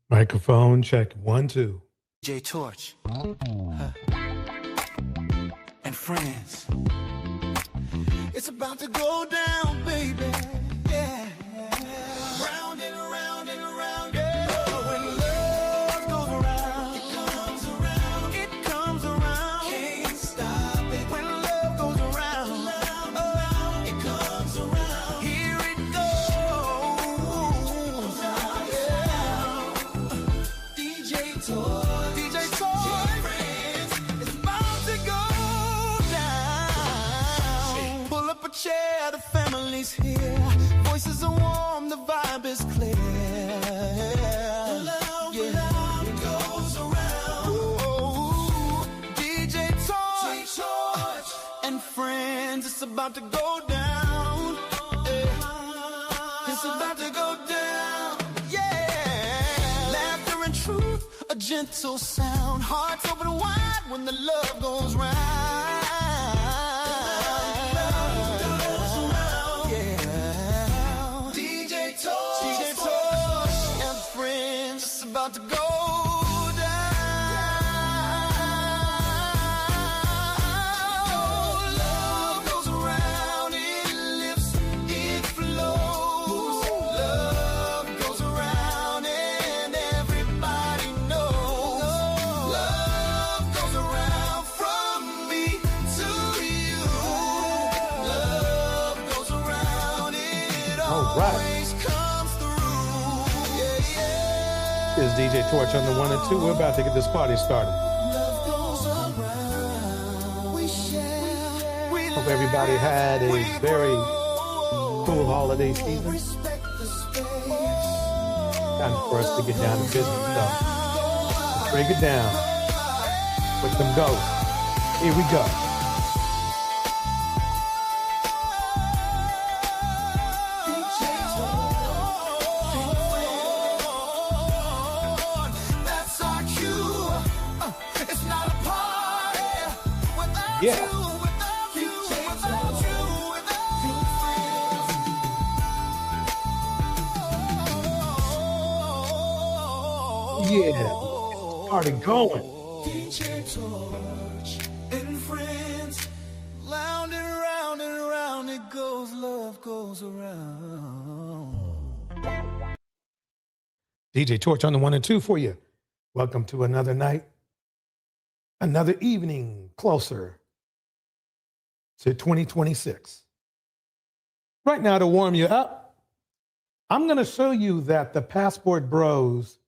Microphone check 1 2. J Torch and friends. It's about to go down, baby. Yeah. Round and around and around. Yeah. When love goes around, it comes around. It comes around. Can't stop it. When love goes around, it comes around. Here it goes. Yeah. DJ Torch. DJ Torch. Friends. It's about to go down. Pull up a chair, the family's here. Voices are warm, the vibe is clear. Love goes around. Ooh, DJ Torch and friends, it's about to go down. Yeah. It's about to go down. Yeah. Laughter and truth, a gentle sound. Hearts open wide when the love goes round. Yeah. DJ Torch and friends, it's about to go down. Love goes around, it lifts, it flows. Love goes around and everybody knows. Love goes around from me to you. Love goes around, it All right. always comes through. Yeah, yeah. This is DJ Torch on the 1 and 2. We're about to get this party started. Love goes around. We share. We Hope everybody had a very cool holiday season. respect the space. Time for us to get down to business. So let's break it down with some ghosts. Here we go. That's our cue. It's not a party without Yeah. you, without you, without you, without you. Yeah. Party going. DJ Torch and friends, round and round it goes, love goes around. DJ Torch on the 1 and 2 for you. Welcome to another night, another evening closer to 2026. Right now, to warm you up, I'm going to show you that the Passport Bros,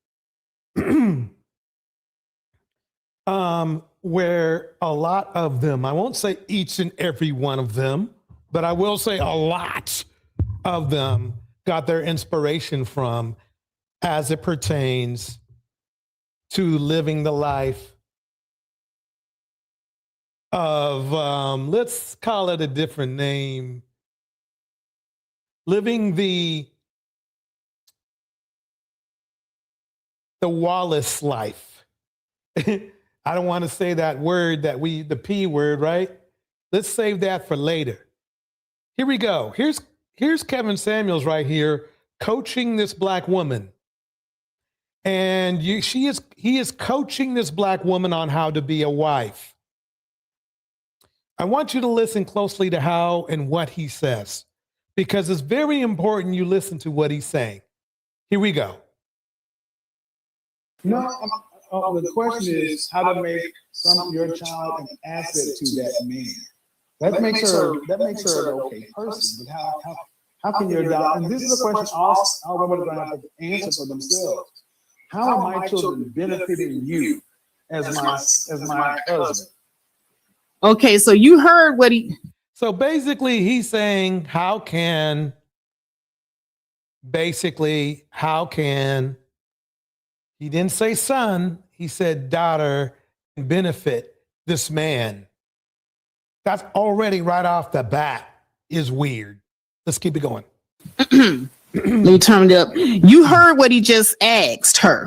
where a lot of them, I won't say each and every one of them, but I will say a lot of them got their inspiration from as it pertains to living the life of, let's call it a different name, living the Wallace life. I don't want to say that word the P word, right? Let's save that for later. Here we go. Here's Kevin Samuels right here coaching this black woman. And he is coaching this black woman on how to be a wife. I want you to listen closely to how and what he says, because it's very important you listen to what he's saying. Here we go. No, the question is how to make your child an asset to that man. That makes her an okay person. But how can your daughter? And this is a question all women are going to have to answer for themselves. How are my children benefiting you as my husband? Okay, so you heard what he. So basically, he's saying, how can he didn't say son, he said daughter, benefit this man. That's already right off the bat is weird. Let's keep it going. Let me turn it up. You heard what he just asked her.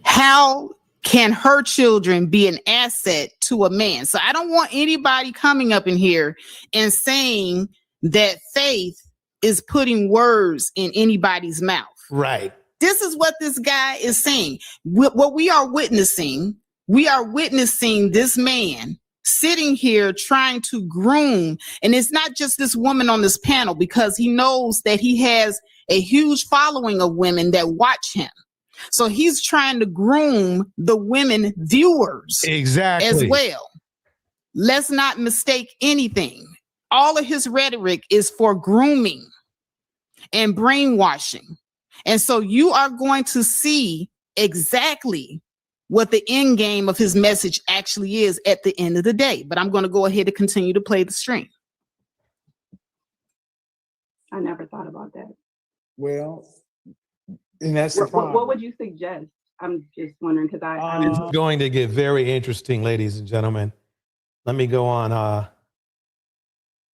How can her children be an asset to a man? So I don't want anybody coming up in here and saying that faith is putting words in anybody's mouth. Right. This is what this guy is saying. What we are witnessing this man sitting here trying to groom. And it's not just this woman on this panel, because he knows that he has a huge following of women that watch him. So he's trying to groom the women viewers Exactly. as well. Let's not mistake anything. All of his rhetoric is for grooming and brainwashing. And so you are going to see exactly what the end game of his message actually is at the end of the day. But I'm going to go ahead and continue to play the stream. I never thought about that. Well, and that's the problem. What would you suggest? I'm just wondering because It's going to get very interesting, ladies and gentlemen. Let me go on.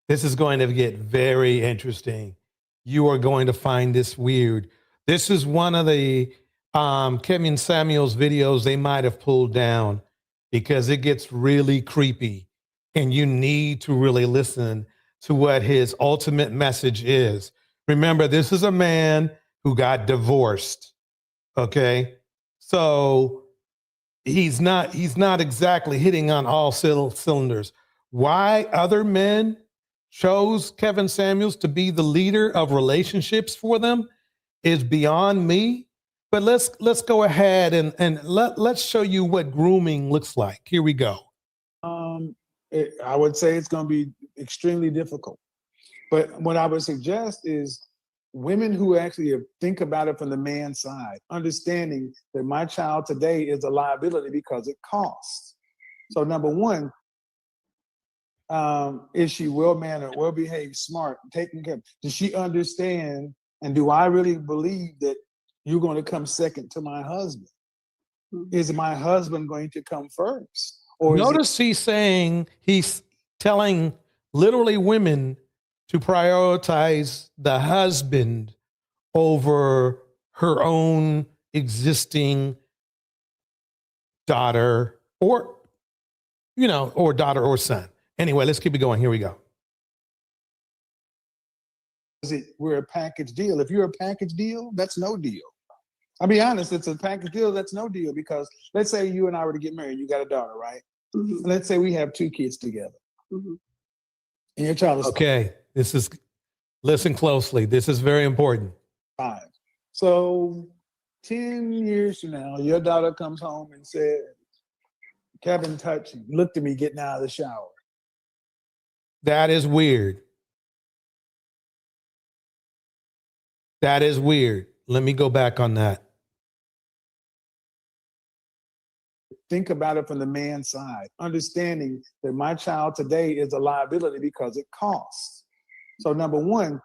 This is going to get very interesting. You are going to find this weird. This is one of the Kevin Samuels videos they might have pulled down because it gets really creepy, and you need to really listen to what his ultimate message is. Remember, this is a man who got divorced. Okay. So he's not exactly hitting on all cylinders. Why other men chose Kevin Samuels to be the leader of relationships for them is beyond me. But let's go ahead and let's show you what grooming looks like. Here we go. I would say it's going to be extremely difficult. But what I would suggest is women who actually think about it from the man's side, understanding that my child today is a liability because it costs. So number one, is she well-mannered, well-behaved, smart, taken care of? Does she understand, and do I really believe that you're going to come second to my husband? Is my husband going to come first? Or notice he's telling literally women to prioritize the husband over her own existing daughter or daughter or son. Anyway, let's keep it going. Here we go. We're a package deal. If you're a package deal, that's no deal. I'll be honest, it's a package deal, that's no deal, because let's say you and I were to get married, you got a daughter, right? Mm-hmm. Let's say we have 2 kids together. Mm-hmm. And your child is okay. Listen closely. This is very important. 5. So 10 years from now, your daughter comes home and said, Kevin looked at me getting out of the shower. That is weird. That is weird. Let me go back on that. Think about it from the man's side, understanding that my child today is a liability because it costs. So number one,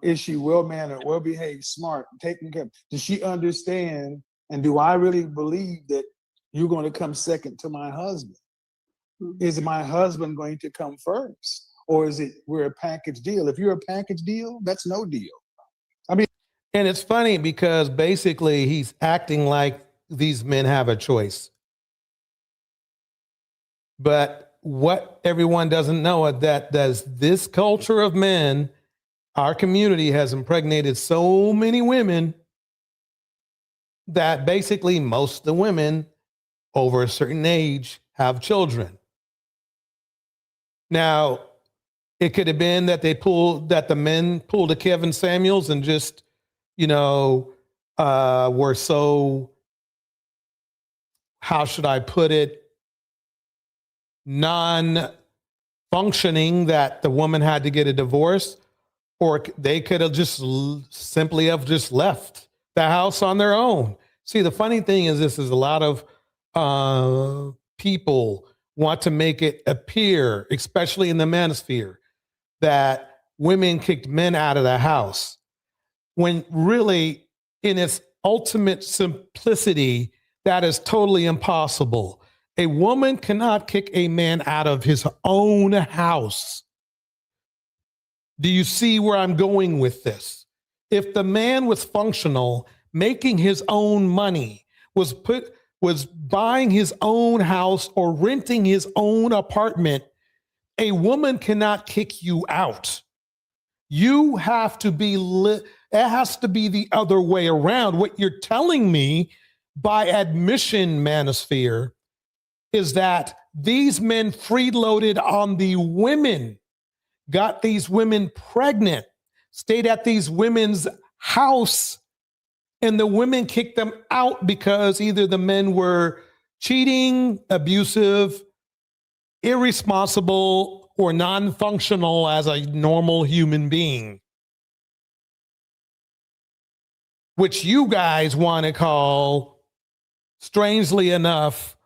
is she well-mannered, well-behaved, smart, taken care of? Does she understand, and do I really believe that you're going to come second to my husband? Is my husband going to come first? Or is it we're a package deal? If you're a package deal, that's no deal. I mean, and it's funny because basically he's acting like these men have a choice. But what everyone doesn't know is that this culture of men, our community has impregnated so many women that basically most of the women over a certain age have children. Now, it could have been that the men pulled a Kevin Samuels and just, were so, how should I put it, non-functioning that the woman had to get a divorce, or they could have just simply left the house on their own. See, the funny thing is this is a lot of people want to make it appear, especially in the manosphere, that women kicked men out of the house, when really in its ultimate simplicity, that is totally impossible. A woman cannot kick a man out of his own house. Do you see where I'm going with this? If the man was functional, making his own money, was buying his own house or renting his own apartment, a woman cannot kick you out. You have to be It has to be the other way around. What you're telling me by admission, Manosphere, is that these men freeloaded on the women, got these women pregnant, stayed at these women's house, and the women kicked them out because either the men were cheating, abusive, irresponsible, or non-functional as a normal human being, which you guys want to call, strangely enough,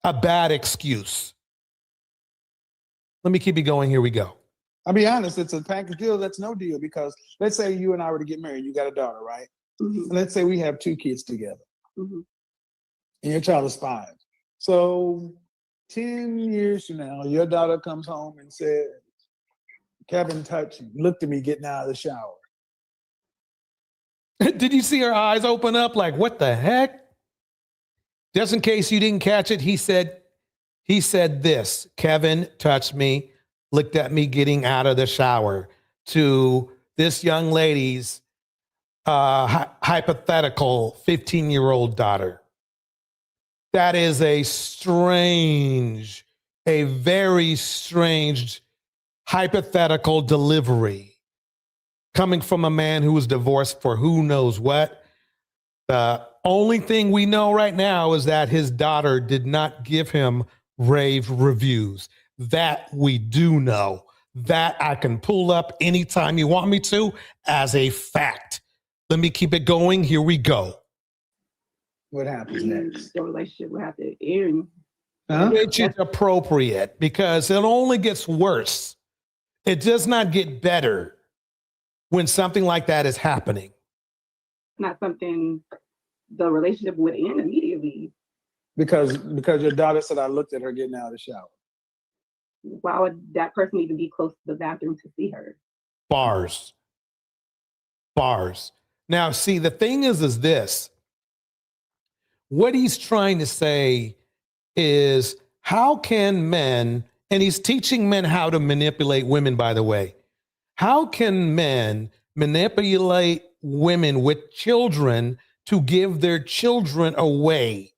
a bad excuse. Let me keep it going. Here we go. I'll be honest, it's a package deal that's no deal, because let's say you and I were to get married, you got a daughter, right? Mhm. And let's say we have 2 kids together, Mhm. and your child is 5. So 10 years from now, your daughter comes home and said, Kevin looked at me getting out of the shower. Did you see her eyes open up like, what the heck? Just in case you didn't catch it, he said this: Kevin touched me, looked at me getting out of the shower, to this young lady's hypothetical 15-year-old daughter. That is a very strange hypothetical delivery coming from a man who was divorced for who knows what. The only thing we know right now is that his daughter did not give him rave reviews. That we do know. That I can pull up anytime you want me to as a fact. Let me keep it going. Here we go. What happens next? The relationship will have to end. Huh? Which is appropriate, because it only gets worse. It does not get better when something like that is happening. Not something the relationship would end immediately. Because your daughter said I looked at her getting out of the shower. Why would that person need to be close to the bathroom to see her? Bars. Now, see, the thing is this. What he's trying to say is, how can men, and he's teaching men how to manipulate women, by the way. How can men manipulate women with children to give their children away?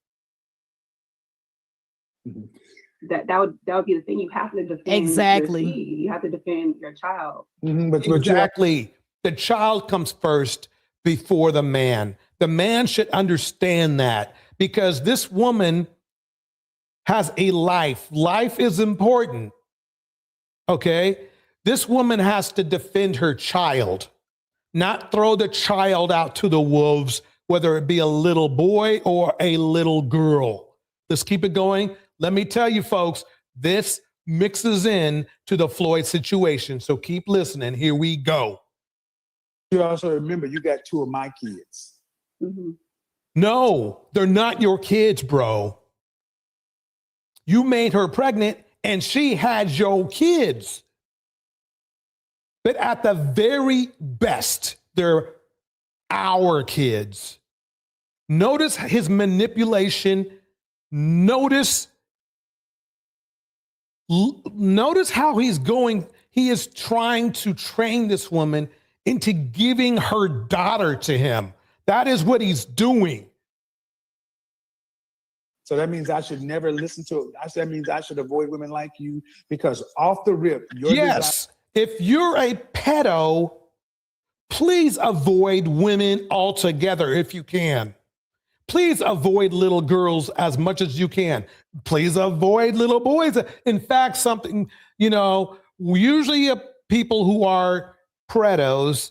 That would be the thing. You have to defend Exactly. your seed. You have to defend your child. But Exactly. The child comes first before the man. The man should understand that, because this woman has a life. Life is important. Okay? This woman has to defend her child, not throw the child out to the wolves, whether it be a little boy or a little girl. Let's keep it going. Let me tell you, folks, this mixes in to the Floyd situation. So keep listening. Here we go. you also remember you got 2 of my kids. Mm-hmm. No, they're not your kids, bro. You made her pregnant and she had your kids. But at the very best, they're our kids. Notice his manipulation. Notice how he's going. He is trying to train this woman into giving her daughter to him. That is what he's doing. So that means I should never listen to it. That means I should avoid women like you, because off the rip, Yes. If you're a pedo, please avoid women altogether if you can. Please avoid little girls as much as you can. Please avoid little boys. In fact, usually people who are predos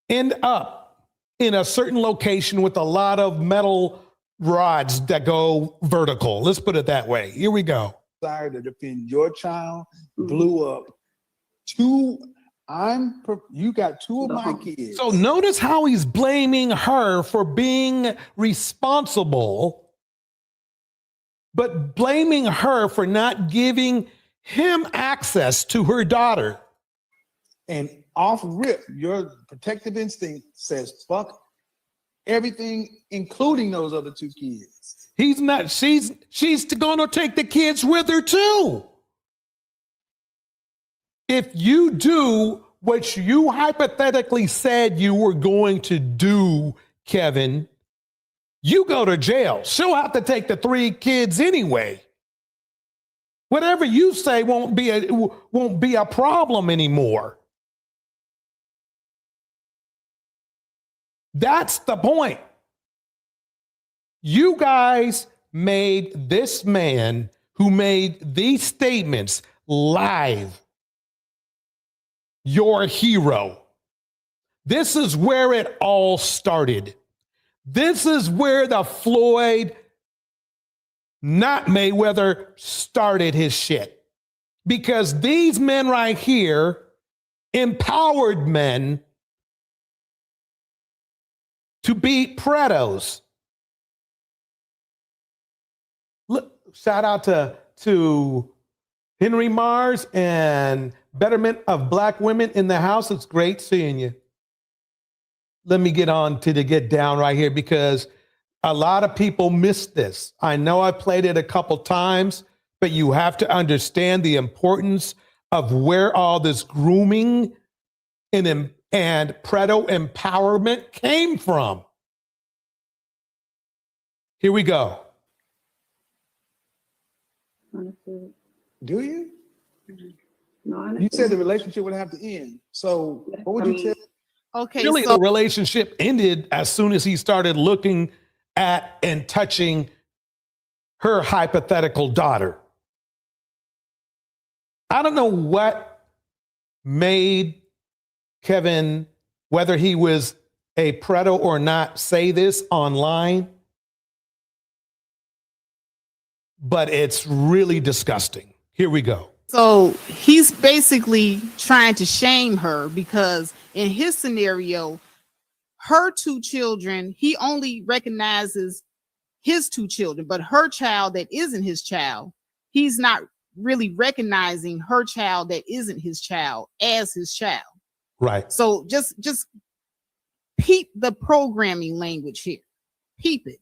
end up in a certain location with a lot of metal rods that go vertical. Let's put it that way. Here we go. desire to defend your child blew up. You got 2 of my kids. So notice how he's blaming her for being responsible, but blaming her for not giving him access to her daughter. And off rip, your protective instinct says, fuck everything, including those other 2 kids. He's not, she's gonna take the kids with her too. If you do what you hypothetically said you were going to do, Kevin, you go to jail. She'll have to take the 3 kids anyway. Whatever you say won't be a problem anymore. That's the point. You guys made this man who made these statements live your hero. This is where it all started. This is where the Floyd, not Mayweather, started his shit. Because these men right here, empowered men to be predos. Look, shout out to Henry Mars and Betterment of Black Women in the House. It's great seeing you. Let me get on to the get down right here because a lot of people miss this. I know I played it a couple times, but you have to understand the importance of where all this grooming and predo empowerment came from. Here we go. Understood. Do you? No, I You understand. said the relationship would have to end. So what would you tell? Okay, Really, so the relationship ended as soon as he started looking at and touching her hypothetical daughter. I don't know what made Kevin, whether he was a predator or not, say this online, but it's really disgusting. Here we go. So he's basically trying to shame her because in his scenario, her 2 children, he only recognizes his 2 children, but her child that isn't his child, he's not really recognizing her child that isn't his child as his child. Right. So just peep the programming language here. Peep it.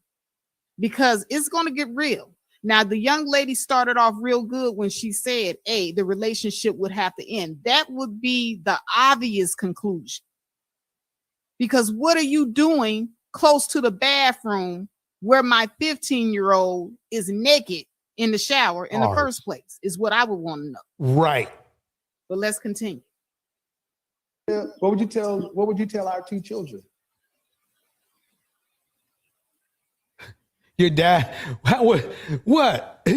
Because it's going to get real. Now, the young lady started off real good when she said, hey, the relationship would have to end. That would be the obvious conclusion. Because what are you doing close to the bathroom where my 15-year-old is naked in the shower in the first place is what I would want to know. Right. But let's continue. What would you tell our 2 children? Your dad, what?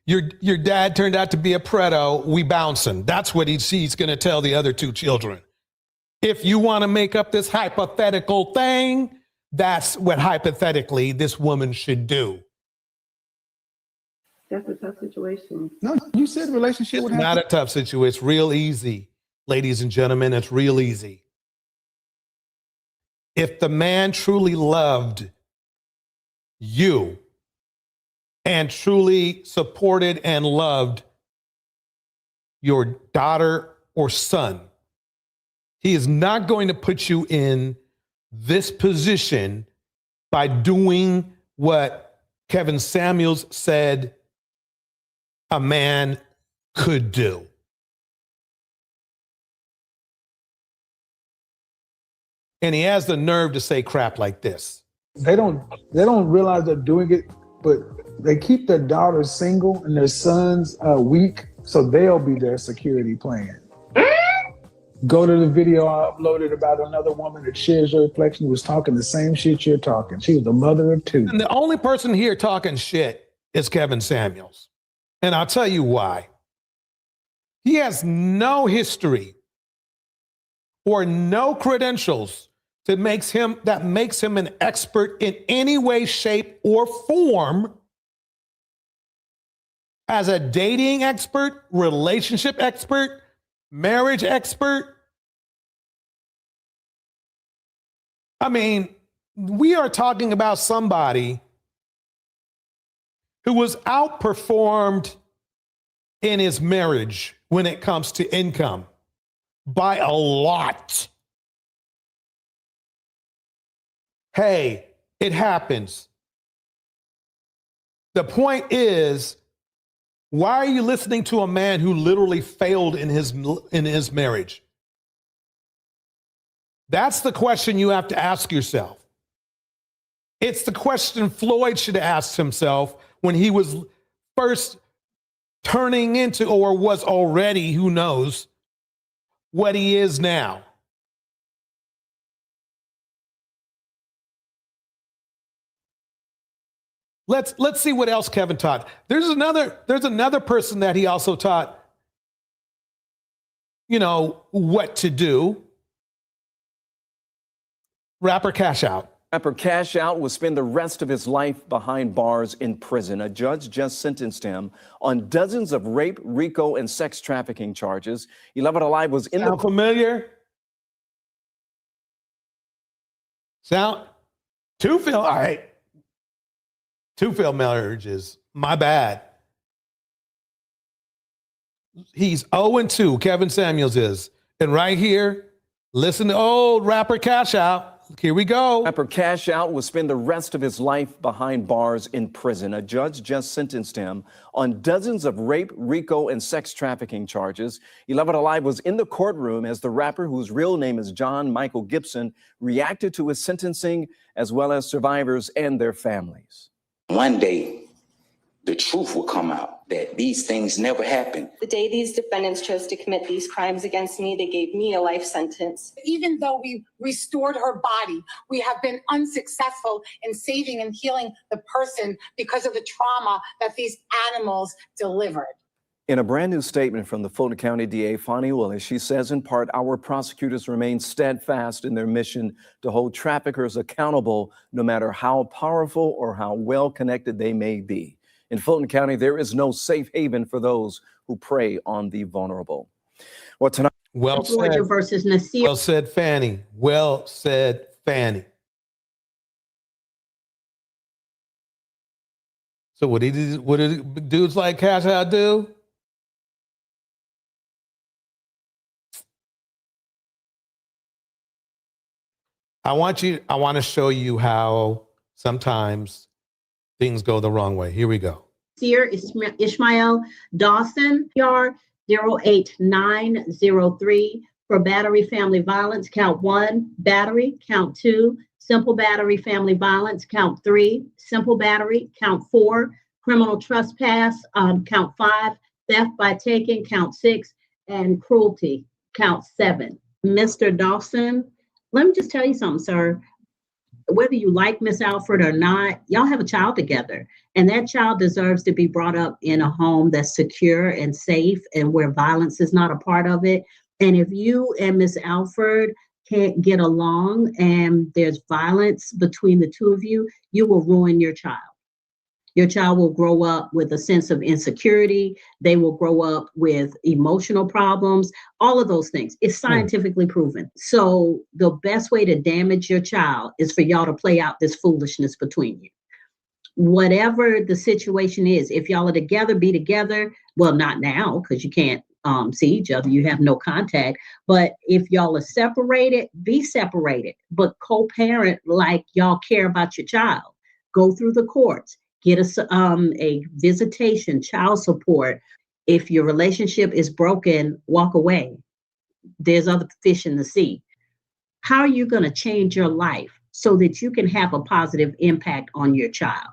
Your dad turned out to be a predo. We bouncing. That's what she's going to tell the other 2 children. If you want to make up this hypothetical thing, that's what hypothetically this woman should do. That's a tough situation. No, you said relationship would It's have not a tough situation. It's real easy, ladies and gentlemen. It's real easy. If the man truly loved you and truly supported and loved your daughter or son, he is not going to put you in this position by doing what Kevin Samuels said a man could do. And he has the nerve to say crap like this. They don't realize they're doing it, but they keep their daughters single and their sons weak, so they'll be their security plan. Go to the video I uploaded about another woman that shares your reflection who was talking the same shit you're talking. She was the mother of 2. And the only person here talking shit is Kevin Samuels. And I'll tell you why. He has no history or no credentials that makes him an expert in any way, shape, or form as a dating expert, relationship expert, marriage expert. I mean, we are talking about somebody who was outperformed in his marriage when it comes to income by a lot. Hey, it happens. The point is, why are you listening to a man who literally failed in his marriage? That's the question you have to ask yourself. It's the question Floyd should have asked himself when he was first turning into, or was already, who knows, what he is now. Let's see what else Kevin taught. There's another person that he also taught, what to do. Rapper Cash Out. Rapper Cash Out will spend the rest of his life behind bars in prison. A judge just sentenced him on dozens of rape, RICO, and sex trafficking charges. 11 Alive was in Sound familiar? Sound? Two film, all right. Two film marriages. My bad. He's 0-2, Kevin Samuels is. And right here, listen to old Rapper Cash Out. Here we go. Rapper Cash Out will spend the rest of his life behind bars in prison. A judge just sentenced him on dozens of rape, RICO, and sex trafficking charges. 11 Alive was in the courtroom as the rapper, whose real name is John Michael Gibson, reacted to his sentencing, as well as survivors and their families. One day, the truth will come out that these things never happened. The day these defendants chose to commit these crimes against me, they gave me a life sentence. Even though we restored her body, we have been unsuccessful in saving and healing the person because of the trauma that these animals delivered. In a brand new statement from the Fulton County DA, Fonnie Willis, she says, in part, our prosecutors remain steadfast in their mission to hold traffickers accountable, no matter how powerful or how well connected they may be. In Fulton County, there is no safe haven for those who prey on the vulnerable. Well, tonight, Well Georgia said. versus Nasir. Well said, Fanny. Well said, Fanny. So what did dudes like Cash Out do? I want to show you how sometimes things go the wrong way. Here we go. Nasir Ishmael Dawson, PR 08903 for battery family violence, count 1, battery, count 2, simple battery family violence, count 3, simple battery, count 4, criminal trespass, count 5, theft by taking, count 6, and cruelty, count 7. Mr. Dawson, let me just tell you something, sir. Whether you like Miss Alford or not, y'all have a child together. And that child deserves to be brought up in a home that's secure and safe and where violence is not a part of it. And if you and Miss Alford can't get along and there's violence between the two of you, you will ruin your child. Your child will grow up with a sense of insecurity. They will grow up with emotional problems, all of those things. It's scientifically proven. So the best way to damage your child is for y'all to play out this foolishness between you. Whatever the situation is, if y'all are together, be together. Well, not now, because you can't see each other. You have no contact. But if y'all are separated, be separated. But co-parent like y'all care about your child. Go through the courts. Get a visitation, child support. If your relationship is broken, walk away. There's other fish in the sea. How are you going to change your life so that you can have a positive impact on your child?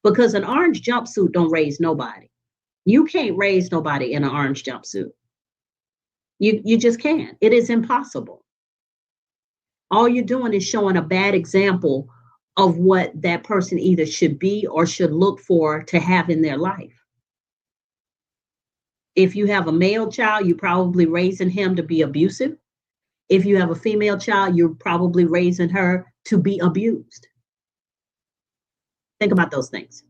Because an orange jumpsuit don't raise nobody. You can't raise nobody in an orange jumpsuit. You just can't. It is impossible. All you're doing is showing a bad example of what that person either should be or should look for to have in their life. If you have a male child, you're probably raising him to be abusive. If you have a female child, you're probably raising her to be abused. Think about those things.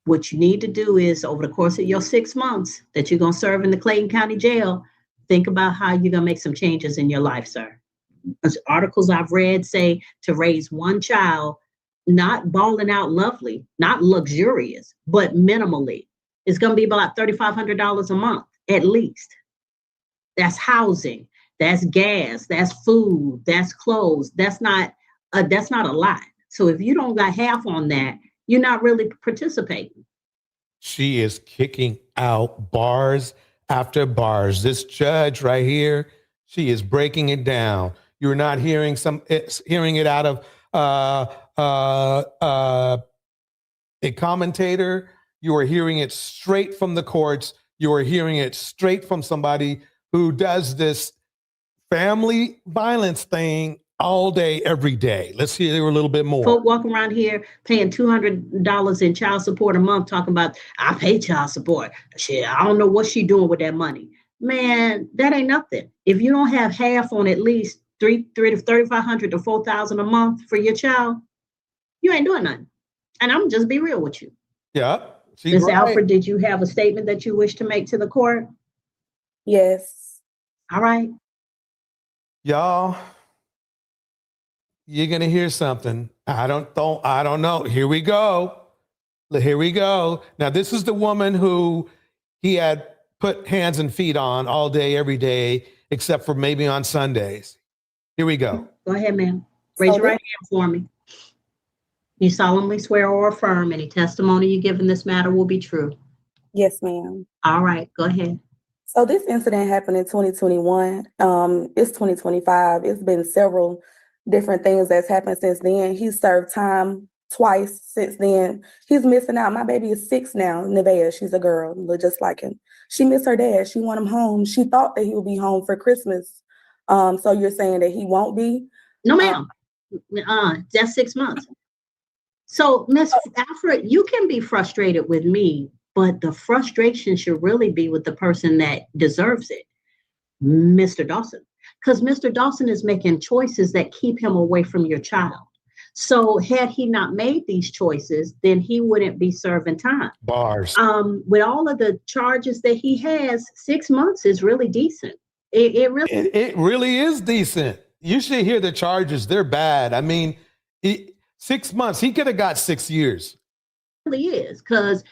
What you need to do is, over the course of your 6 months that you're going to serve in the Clayton County Jail, think about how you're going to make some changes in your life, sir. As articles I've read say to raise one child, not balling out lovely, not luxurious, but minimally, it's going to be about $3,500 a month, at least. That's housing, that's gas, that's food, that's clothes. That's not a lot. So if you don't got half on that, you're not really participating. She is kicking out bars after bars. This judge right here, she is breaking it down. You're not hearing hearing it out of a commentator. You are hearing it straight from the courts. You are hearing it straight from somebody who does this family violence thing all day, every day. Let's hear a little bit more. Folk walking around here paying $200 in child support a month, talking about, I pay child support. Shit, I don't know what she doing with that money. Man, that ain't nothing. If you don't have half on at least $3,500 to $4,000 a month for your child, you ain't doing nothing. And I'm just be real with you. Yeah. Ms. Alfred, did you have a statement that you wish to make to the court? Yes. All right. Y'all, you're gonna hear something. I don't know. Here we go. Now, this is the woman who he had put hands and feet on all day, every day, except for maybe on Sundays. Here we go. Go ahead, ma'am. Raise your right hand for me. You solemnly swear or affirm any testimony you give in this matter will be true. Yes, ma'am. All right, go ahead. So this incident happened in 2021. It's 2025. It's been several different things that's happened since then. He served time twice since then. He's missing out. My baby is 6 now, Nevaeh. She's a girl, look just like him. She missed her dad. She want him home. She thought that he would be home for Christmas. So you're saying that he won't be? No, ma'am. That's 6 months. So, Ms. Alfred, you can be frustrated with me, but the frustration should really be with the person that deserves it, Mr. Dawson. Because Mr. Dawson is making choices that keep him away from your child. So had he not made these choices, then he wouldn't be serving time. Bars. With all of the charges that he has, 6 months is really decent. It really is decent. You should hear the charges. They're bad. I mean, 6 months. He could have got 6 years. It really is, because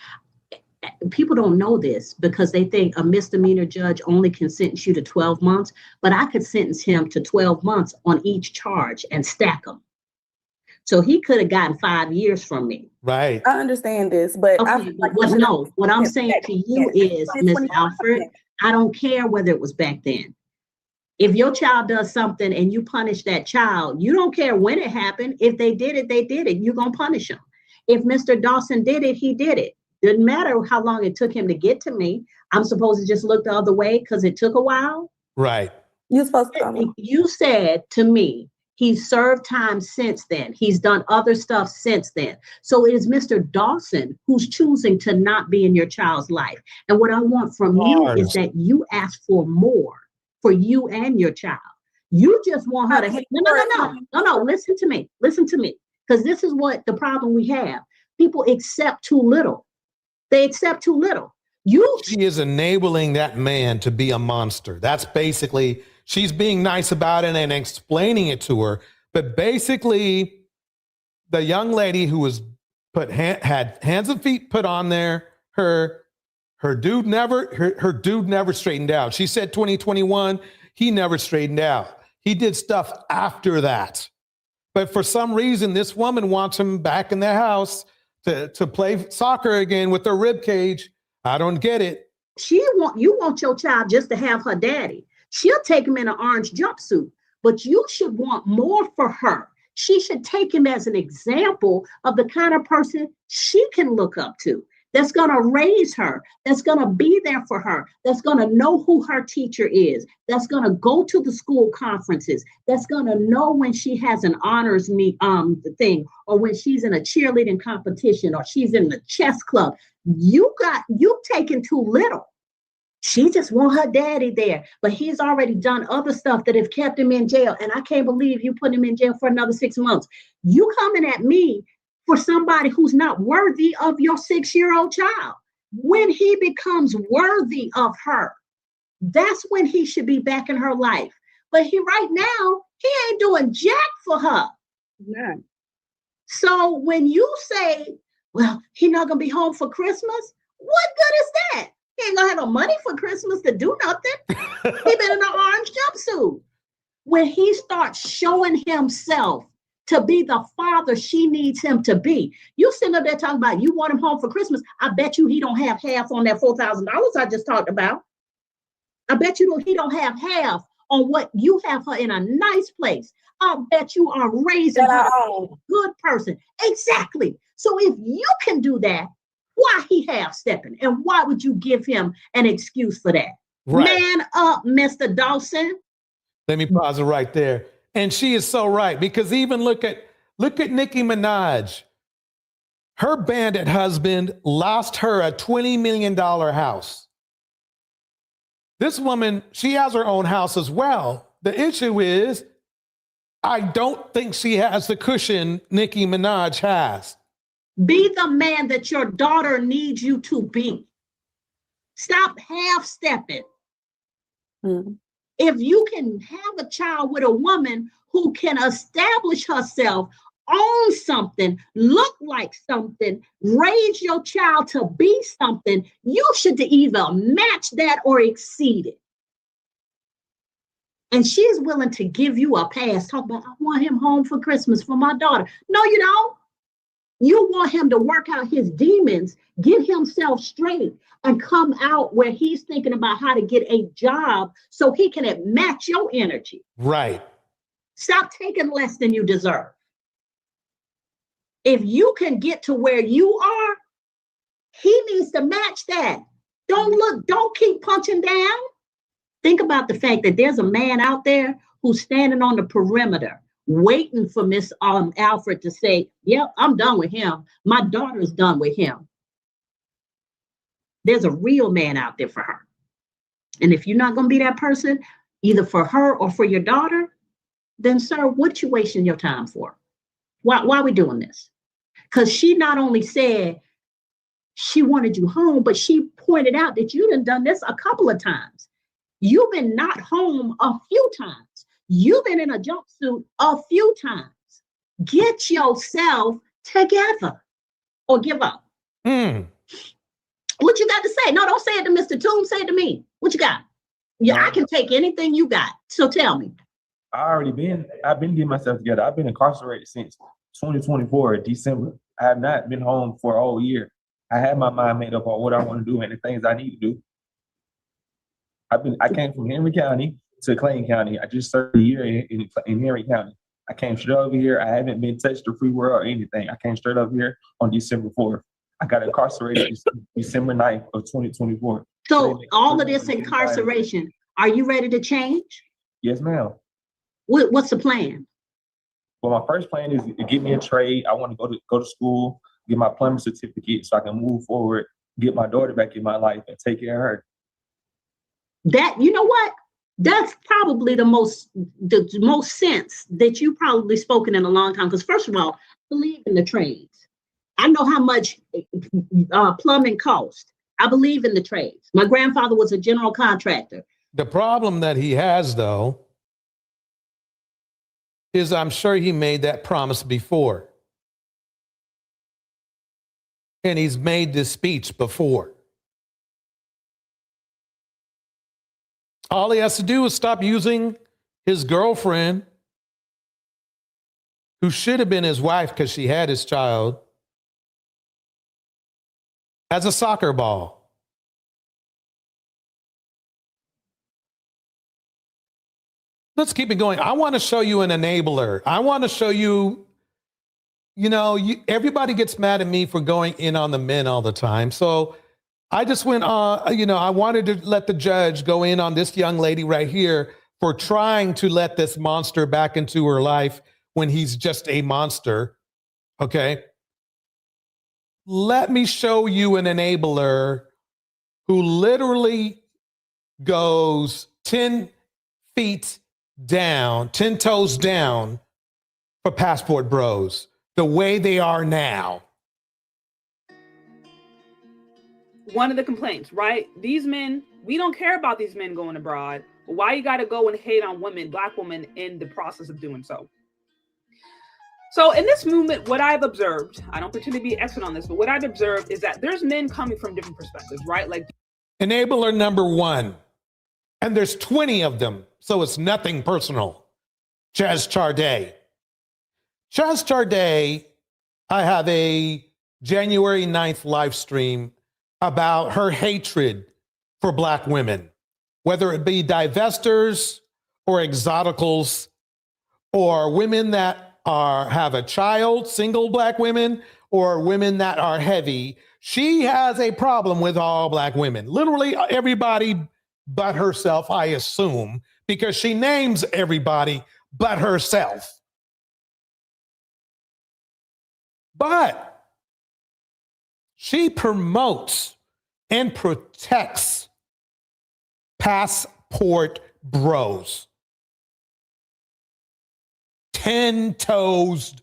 people don't know this because they think a misdemeanor judge only can sentence you to 12 months, but I could sentence him to 12 months on each charge and stack them. So he could have gotten 5 years from me. Right. I understand this, but okay, what I'm saying to you is, Ms. Alfred, I don't care whether it was back then. If your child does something and you punish that child, you don't care when it happened. If they did it, they did it. You're going to punish them. If Mr. Dawson did it, he did it. Doesn't matter how long it took him to get to me. I'm supposed to just look the other way because it took a while. Right. You're supposed to. You said to me, he's served time since then. He's done other stuff since then. So it is Mr. Dawson who's choosing to not be in your child's life. And what I want from you is that you ask for more for you and your child. You just want her to no, listen to me, because this is what the problem we have. People accept too little. They accept too little. She is enabling that man to be a monster. That's basically, she's being nice about it and explaining it to her. But basically, the young lady who was had hands and feet put on there, her dude never straightened out. She said 2021, he never straightened out. He did stuff after that. But for some reason, this woman wants him back in the house to play soccer again with her rib cage. I don't get it. You want your child just to have her daddy. She'll take him in an orange jumpsuit, but you should want more for her. She should take him as an example of the kind of person she can look up to, that's going to raise her, that's going to be there for her, that's going to know who her teacher is, that's going to go to the school conferences, that's going to know when she has an honors thing, or when she's in a cheerleading competition, or she's in the chess club. You've taken too little. She just want her daddy there, but he's already done other stuff that have kept him in jail. And I can't believe you put him in jail for another 6 months. You coming at me for somebody who's not worthy of your 6-year-old child. When he becomes worthy of her, that's when he should be back in her life. But right now, he ain't doing jack for her. Yeah. So when you say, well, he's not gonna be home for Christmas, what good is that? He ain't gonna have no money for Christmas to do nothing. He been in an orange jumpsuit. When he starts showing himself to be the father she needs him to be. You sitting up there talking about you want him home for Christmas. I bet you he don't have half on that $4,000 I just talked about. I bet you he don't have half on what you have her in a nice place. I'll bet you are raising her a good person. Exactly. So if you can do that, why he half-stepping? And why would you give him an excuse for that? Right. Man up, Mr. Dawson. Let me pause it right there. And she is so right, because even look at Nicki Minaj. Her bandit husband lost her a $20 million house. This woman, she has her own house as well. The issue is, I don't think she has the cushion Nicki Minaj has. Be the man that your daughter needs you to be. Stop half-stepping. If you can have a child with a woman who can establish herself, own something, look like something, raise your child to be something, you should either match that or exceed it. And she's willing to give you a pass. Talk about, I want him home for Christmas for my daughter. No, you don't. You want him to work out his demons, get himself straight, and come out where he's thinking about how to get a job so he can match your energy. Right. Stop taking less than you deserve. If you can get to where you are, he needs to match that. Don't keep punching down. Think about the fact that there's a man out there who's standing on the perimeter waiting for Miss Alfred to say, yep, I'm done with him. My daughter's done with him. There's a real man out there for her. And if you're not going to be that person, either for her or for your daughter, then sir, what you wasting your time for? Why are we doing this? Because she not only said she wanted you home, but she pointed out that you done this a couple of times. You've been not home a few times. You've been in a jumpsuit a few times. Get yourself together or give up. What you got to say? No, don't say it to Mr. Toom. Say it to me. What you got? Yeah, I can take anything you got. So tell me. I've been getting myself together. I've been incarcerated since 2024, December. I have not been home for a whole year. I had my mind made up on what I want to do and the things I need to do. I came from Henry County to Clayton County. I just served a year in Henry County. I came straight over here. I haven't been touched the free world or anything. I came straight over here on December 4th. I got incarcerated December 9th of 2024. So all of this incarceration, are you ready to change? Yes, ma'am. What's the plan? Well, my first plan is to get me a trade. I want to go to school, get my plumbing certificate so I can move forward, get my daughter back in my life and take care of her. That, you know what? That's probably the most sense that you probably spoken in a long time. Because first of all, I believe in the trades. I know how much plumbing costs. I believe in the trades. My grandfather was a general contractor. The problem that he has, though, is I'm sure he made that promise before. And he's made this speech before. All he has to do is stop using his girlfriend, who should have been his wife because she had his child, as a soccer ball. Let's keep it going. I want to show you an enabler. I want to show you, everybody gets mad at me for going in on the men all the time. So I just went on, I wanted to let the judge go in on this young lady right here for trying to let this monster back into her life when he's just a monster. Okay. Let me show you an enabler who literally goes 10 feet down, 10 toes down for Passport Bros, the way they are now. One of the complaints, right? These men, we don't care about these men going abroad. Why you got to go and hate on women, black women, in the process of doing so? So in this movement, what I've observed, I don't pretend to be an expert on this, but what I've observed is that there's men coming from different perspectives, right? Like enabler number one, and there's 20 of them, so it's nothing personal. Chaz Charday. Chaz Charday, I have a January 9th live stream about her hatred for black women, whether it be divestors or exoticals or women that have a child, single Black women, or women that are heavy. She has a problem with all Black women. Literally everybody but herself, I assume, because she names everybody but herself. But she promotes and protects Passport Bros. 10 toes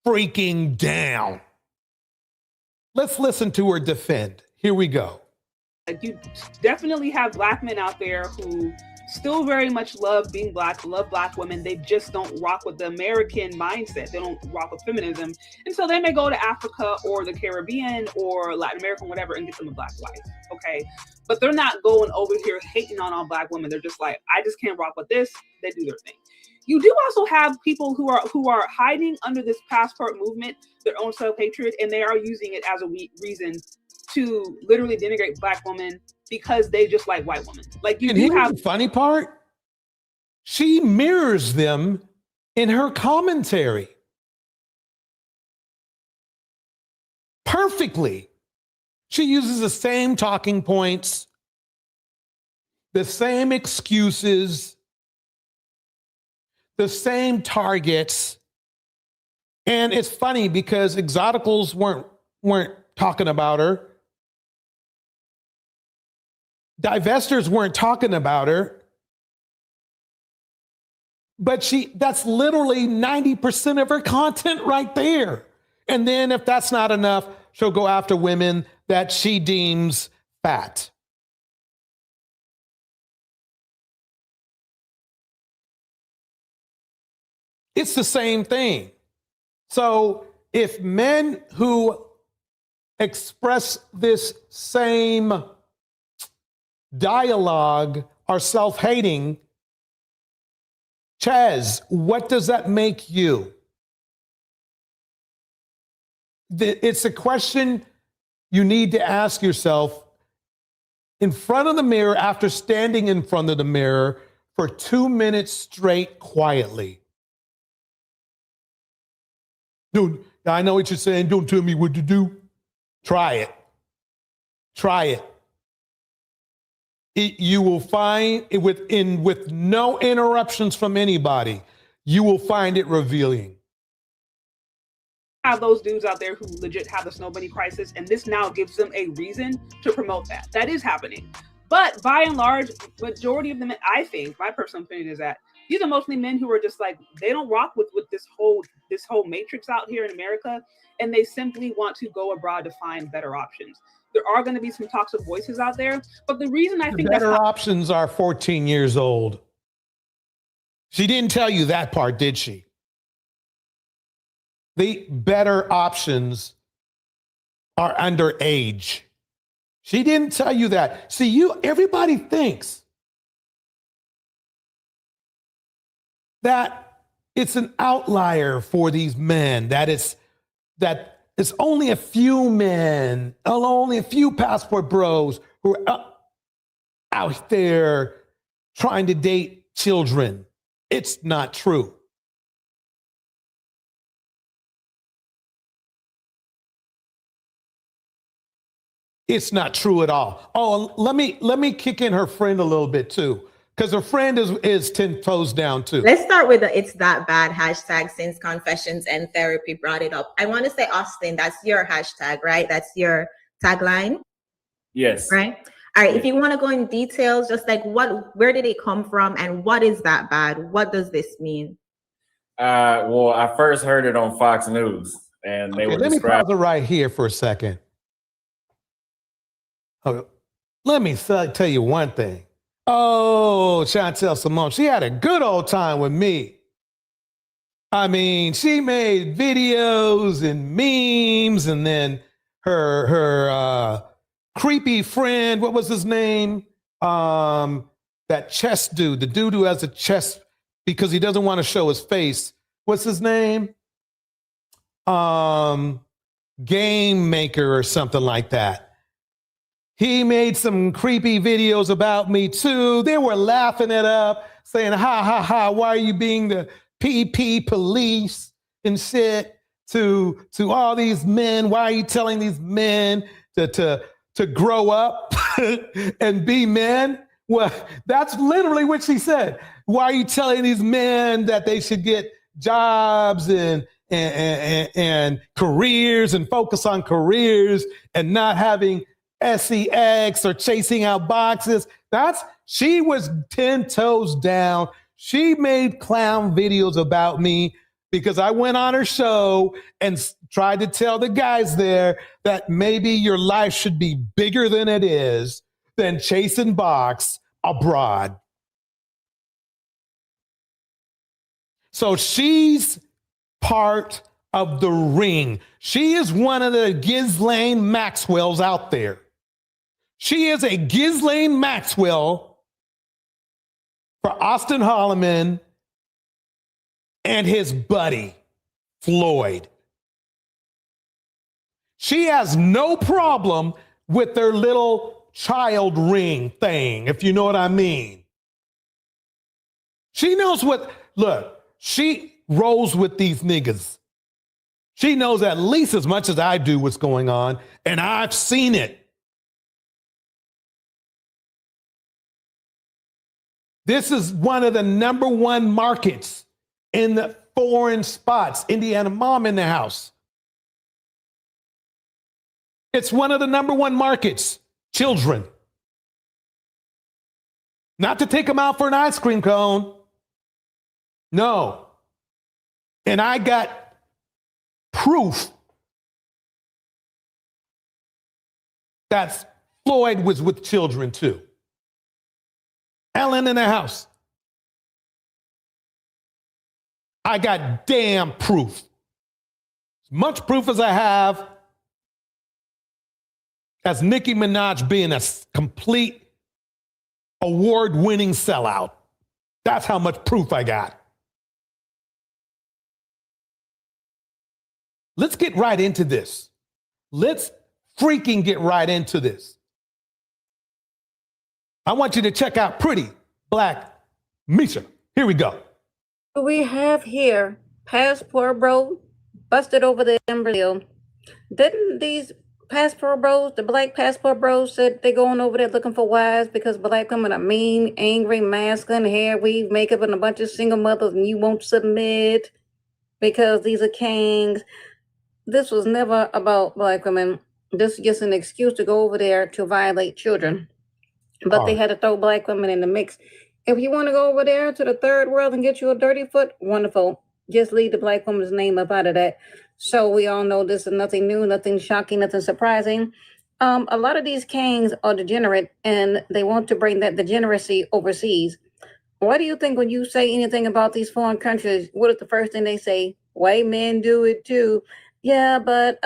freaking down. Let's listen to her defend. Here we go. You definitely have Black men out there who still very much love being Black, love Black women. They just don't rock with the American mindset. They don't rock with feminism. And so they may go to Africa or the Caribbean or Latin America, whatever, and get them a Black wife. Okay. But they're not going over here hating on all Black women. They're just like, I just can't rock with this. They do their thing. You do also have people who are hiding under this passport movement, their own self-hatred, and they are using it as a reason to literally denigrate Black women because they just like white women. Like you do have the funny part. She mirrors them in her commentary perfectly. She uses the same talking points, the same excuses, the same targets. And it's funny because exoticals weren't talking about her. Divestors weren't talking about her. But that's literally 90% of her content right there. And then if that's not enough, she'll go after women that she deems fat. It's the same thing. So if men who express this same dialogue are self-hating, Chaz, what does that make you? It's a question you need to ask yourself in front of the mirror after standing in front of the mirror for 2 minutes straight quietly. Dude, I know what you're saying. Don't tell me what to do. Try it. Try it. You will find it with no interruptions from anybody. You will find it revealing. Have those dudes out there who legit have the snow bunny crisis, and this now gives them a reason to promote that. That is happening. But by and large, majority of them, I think, my personal opinion is that these are mostly men who are just like, they don't rock with this whole matrix out here in America, and they simply want to go abroad to find better options. There are going to be some toxic voices out there, but the reason I think better options are 14 years old. She didn't tell you that part, did she? The better options are underage. She didn't tell you that. See, everybody thinks that it's an outlier for these men, that it's only a few men, only a few passport bros who are out there trying to date children. It's not true. It's not true at all. Oh, let me kick in her friend a little bit too, because her friend is 10 toes down too. Let's start with the "It's That Bad" hashtag since Confessions and Therapy brought it up. I want to say, Austin, that's your hashtag, right? That's your tagline? Yes. Right? All right. If you want to go in details, just like where did it come from and what is that bad? What does this mean? Well, I first heard it on Fox News, and they were Let me pause it right here for a second. Okay. Let me tell you one thing. Oh, Chantel Simone, she had a good old time with me. I mean, she made videos and memes, and then her creepy friend, what was his name? That chess dude, the dude who has a chess because he doesn't want to show his face. What's his name? Game Maker or something like that. He made some creepy videos about me too. They were laughing it up. saying, ha, ha, ha, why are you being the PP police and shit to all these men? Why are you telling these men to grow up and be men? Well, that's literally what she said. Why are you telling these men that they should get jobs and careers and focus on careers and not having sex or chasing out boxes? She was 10 toes down. She made clown videos about me because I went on her show and tried to tell the guys there that maybe your life should be bigger than it is, than chasing box abroad. So she's part of the ring. She is one of the Ghislaine Maxwells out there. She is a Ghislaine Maxwell for Austin Holloman and his buddy, Floyd. She has no problem with their little child ring thing, if you know what I mean. She knows she rolls with these niggas. She knows at least as much as I do what's going on, and I've seen it. This is one of the number one markets in the foreign spots. Indiana mom in the house. It's one of the number one markets. Children. Not to take them out for an ice cream cone. No. And I got proof that Floyd was with children too. Ellen in the house. I got damn proof. As much proof as I have as Nicki Minaj being a complete award-winning sellout. That's how much proof I got. Let's get right into this. Let's freaking get right into this. I want you to check out Pretty Black Misha. Here we go. We have here Passport Bro busted over there in Brazil. Didn't these Passport Bros, the black Passport Bros, said they going over there looking for wives because black women are mean, angry, masculine, hair weave, makeup, and a bunch of single mothers, and you won't submit because these are kings. This was never about black women. This is just an excuse to go over there to violate children. But they had to throw black women in the mix. If you want to go over there to the third world and get you a dirty foot, wonderful. Just leave the black woman's name up out of that. So we all know this is nothing new, nothing shocking, nothing surprising. A lot of these kings are degenerate and they want to bring that degeneracy overseas. What do you think when you say anything about these foreign countries? What is the first thing they say? White men do it too. Yeah, but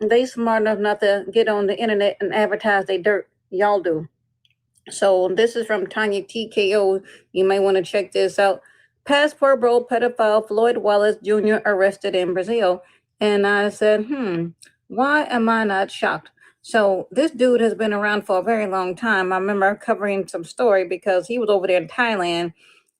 they smart enough not to get on the internet and advertise their dirt. Y'all do. So this is from Tanya TKO. You may want to check this out. Passport Bro pedophile Floyd Wallace Jr. arrested in Brazil. And I said, why am I not shocked? So this dude has been around for a very long time. I remember covering some story because he was over there in Thailand.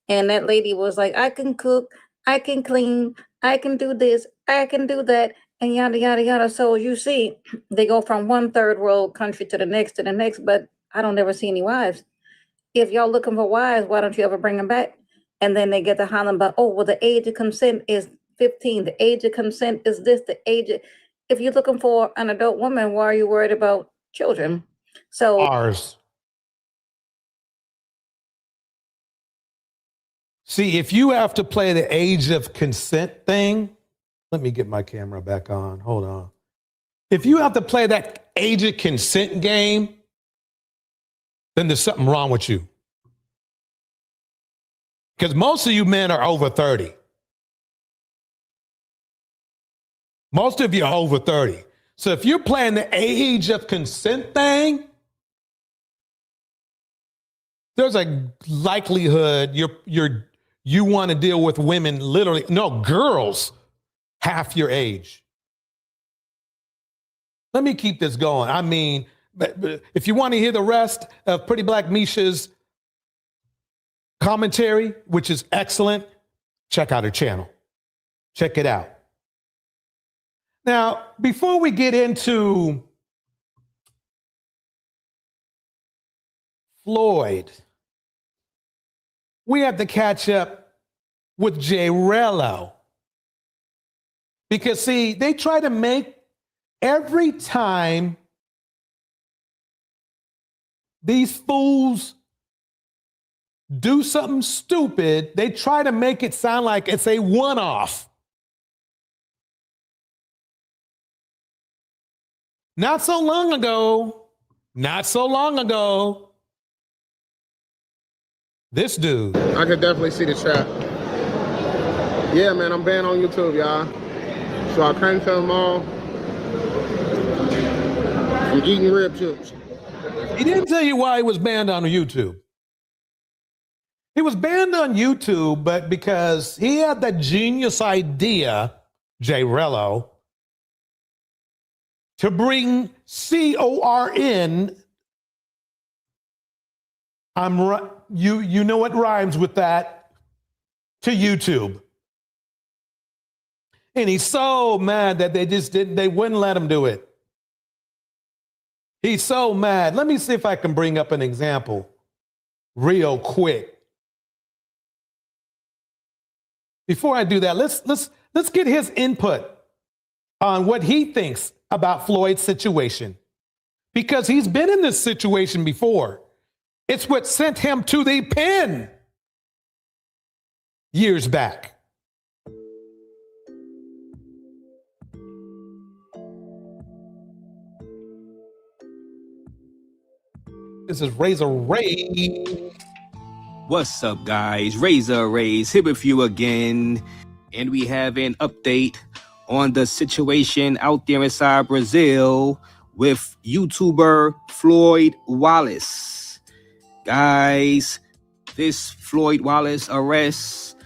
And that lady was like, I can cook, I can clean, I can do this, I can do that, and yada, yada, yada. So you see, they go from one third world country to the next, but I don't ever see any wives. If y'all looking for wives, why don't you ever bring them back? And then they get to hollering about, oh, well, the age of consent is 15. The age of consent is this, the age of... If you're looking for an adult woman, why are you worried about children? So ours. See, if you have to play the age of consent thing, let me get my camera back on. Hold on. If you have to play that age of consent game, then there's something wrong with you. Because most of you men are over 30. Most of you are over 30. So if you're playing the age of consent thing, there's a likelihood you want to deal with women literally, no, girls half your age. Let me keep this going. I mean, but if you want to hear the rest of Pretty Black Misha's commentary, which is excellent, check out her channel. Check it out. Now, before we get into Floyd, we have to catch up with Jay Rello. Because, see, they try to make every time these fools do something stupid, they try to make it sound like it's a one-off. Not so long ago, this dude. I could definitely see the trap. Yeah, man, I'm banned on YouTube, y'all. So I can't tell them all. I'm eating rib chips. He didn't tell you why he was banned on YouTube. He was banned on YouTube, but because he had that genius idea, Jay Rello, to bring CORN. You know what rhymes with that, to YouTube. And he's so mad that they wouldn't let him do it. He's so mad. Let me see if I can bring up an example real quick. Before I do that, let's get his input on what he thinks about Floyd's situation. Because he's been in this situation before. It's what sent him to the pen years back. This is Razor Ray. What's up, guys? Razor Rays here with you again. And we have an update on the situation out there inside Brazil with YouTuber Floyd Wallace. Guys, this Floyd Wallace arrest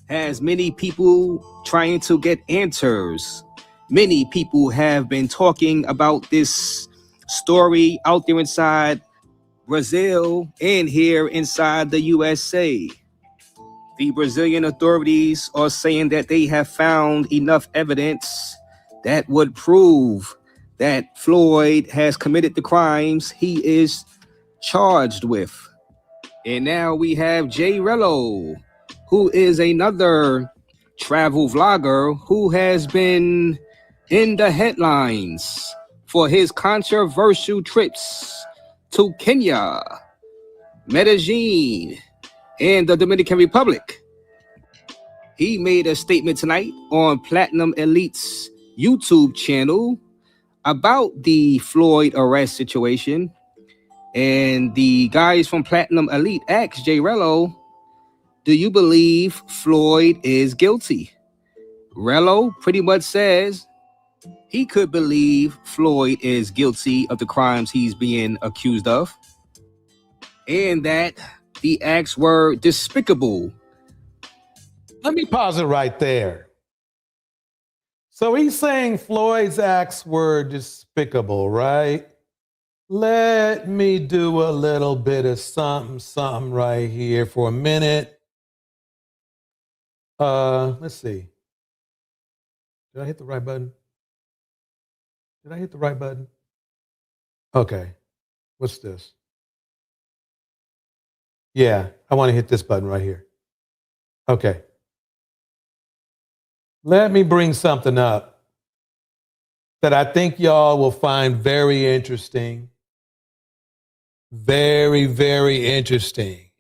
has many people trying to get answers. Many people have been talking about this story out there inside Brazil and here inside the USA. The Brazilian authorities are saying that they have found enough evidence that would prove that Floyd has committed the crimes he is charged with. And now we have Jay Rello, who is another travel vlogger who has been in the headlines for his controversial trips to Kenya, Medellin, and the Dominican Republic. He made a statement tonight on Platinum Elite's YouTube channel about the Floyd arrest situation. And the guys from Platinum Elite asked Jay Rello, do you believe Floyd is guilty? Rello pretty much says he could believe Floyd is guilty of the crimes he's being accused of, and that the acts were despicable. Let me pause it right there. So he's saying Floyd's acts were despicable, right? Let me do a little bit of something right here for a minute. Let's see. Did I hit the right button? Did I hit the right button? Okay. What's this? Yeah, I want to hit this button right here. Okay. Let me bring something up that I think y'all will find very interesting. Very, very interesting.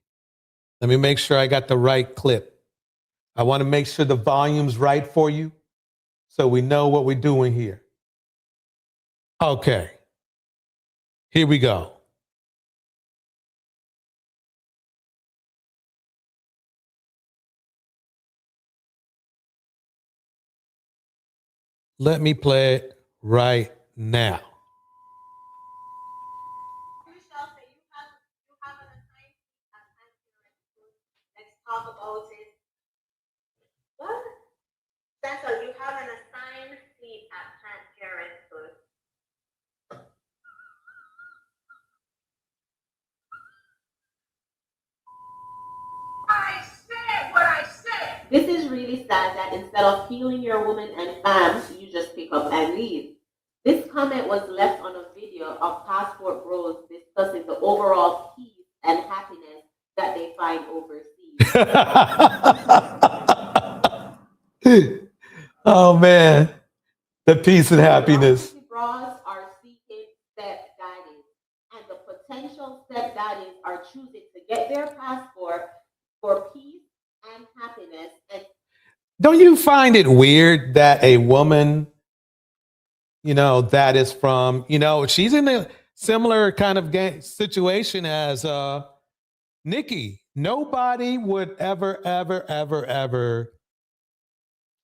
Let me make sure I got the right clip. I want to make sure the volume's right for you so we know what we're doing here. Okay. Here we go. Let me play it right now. Talk about it. What? That's all. You have an assigned seat at Planned Parenthood. This is really sad that instead of healing your woman and fam, you just pick up and leave. This comment was left on a video of Passport Bros discussing the overall peace and happiness that they find overseas. Oh man, the peace and happiness. Bras are seeking step daddies, and the potential step daddies are choosing to get their passport for peace and happiness. And Don't you find it weird that a woman, that is from, she's in a similar kind of situation as Nicki. Nobody would ever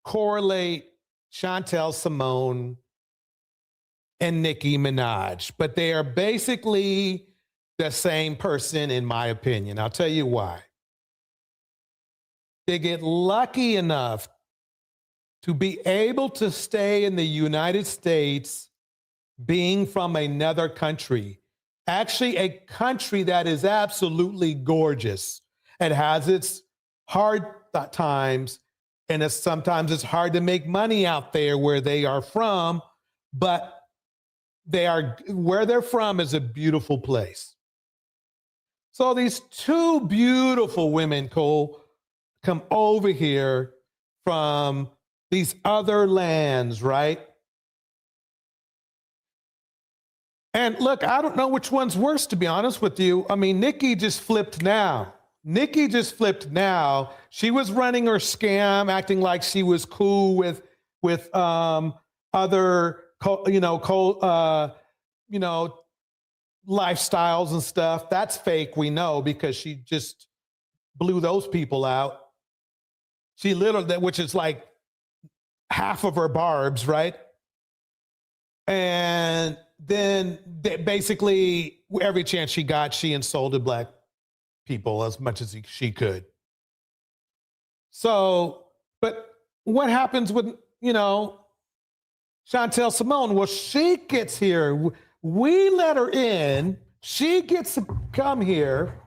correlate Chantel Simone and Nicki Minaj, but they are basically the same person, in my opinion. I'll tell you why. They get lucky enough to be able to stay in the United States being from another country, actually a country that is absolutely gorgeous. It has its hard times, and sometimes it's hard to make money out there where they are from, but where they're from is a beautiful place. So these two beautiful women, Cole, come over here from these other lands, right? And look, I don't know which one's worse, to be honest with you. I mean, Nicki just flipped now. She was running her scam, acting like she was cool with other, lifestyles and stuff. That's fake, we know, because she just blew those people out. She literally, which is like half of her barbs, right? And then basically every chance she got, she insulted Black people as much as she could. So, but what happens with, Chantel Simone? Well, she gets here. We let her in. She gets to come here.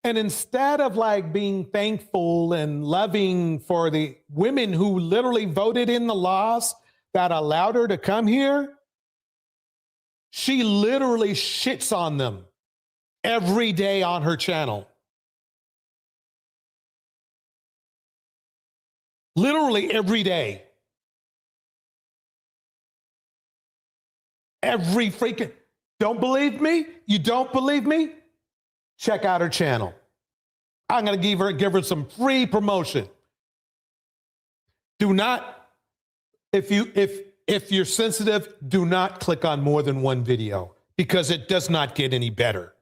And instead of like being thankful and loving for the women who literally voted in the laws that allowed her to come here, she literally shits on them every day on her channel. Literally every day. Every freaking, don't believe me? You don't believe me? Check out her channel. I'm going to give her some free promotion. Do not, if you're sensitive, do not click on more than one video because it does not get any better.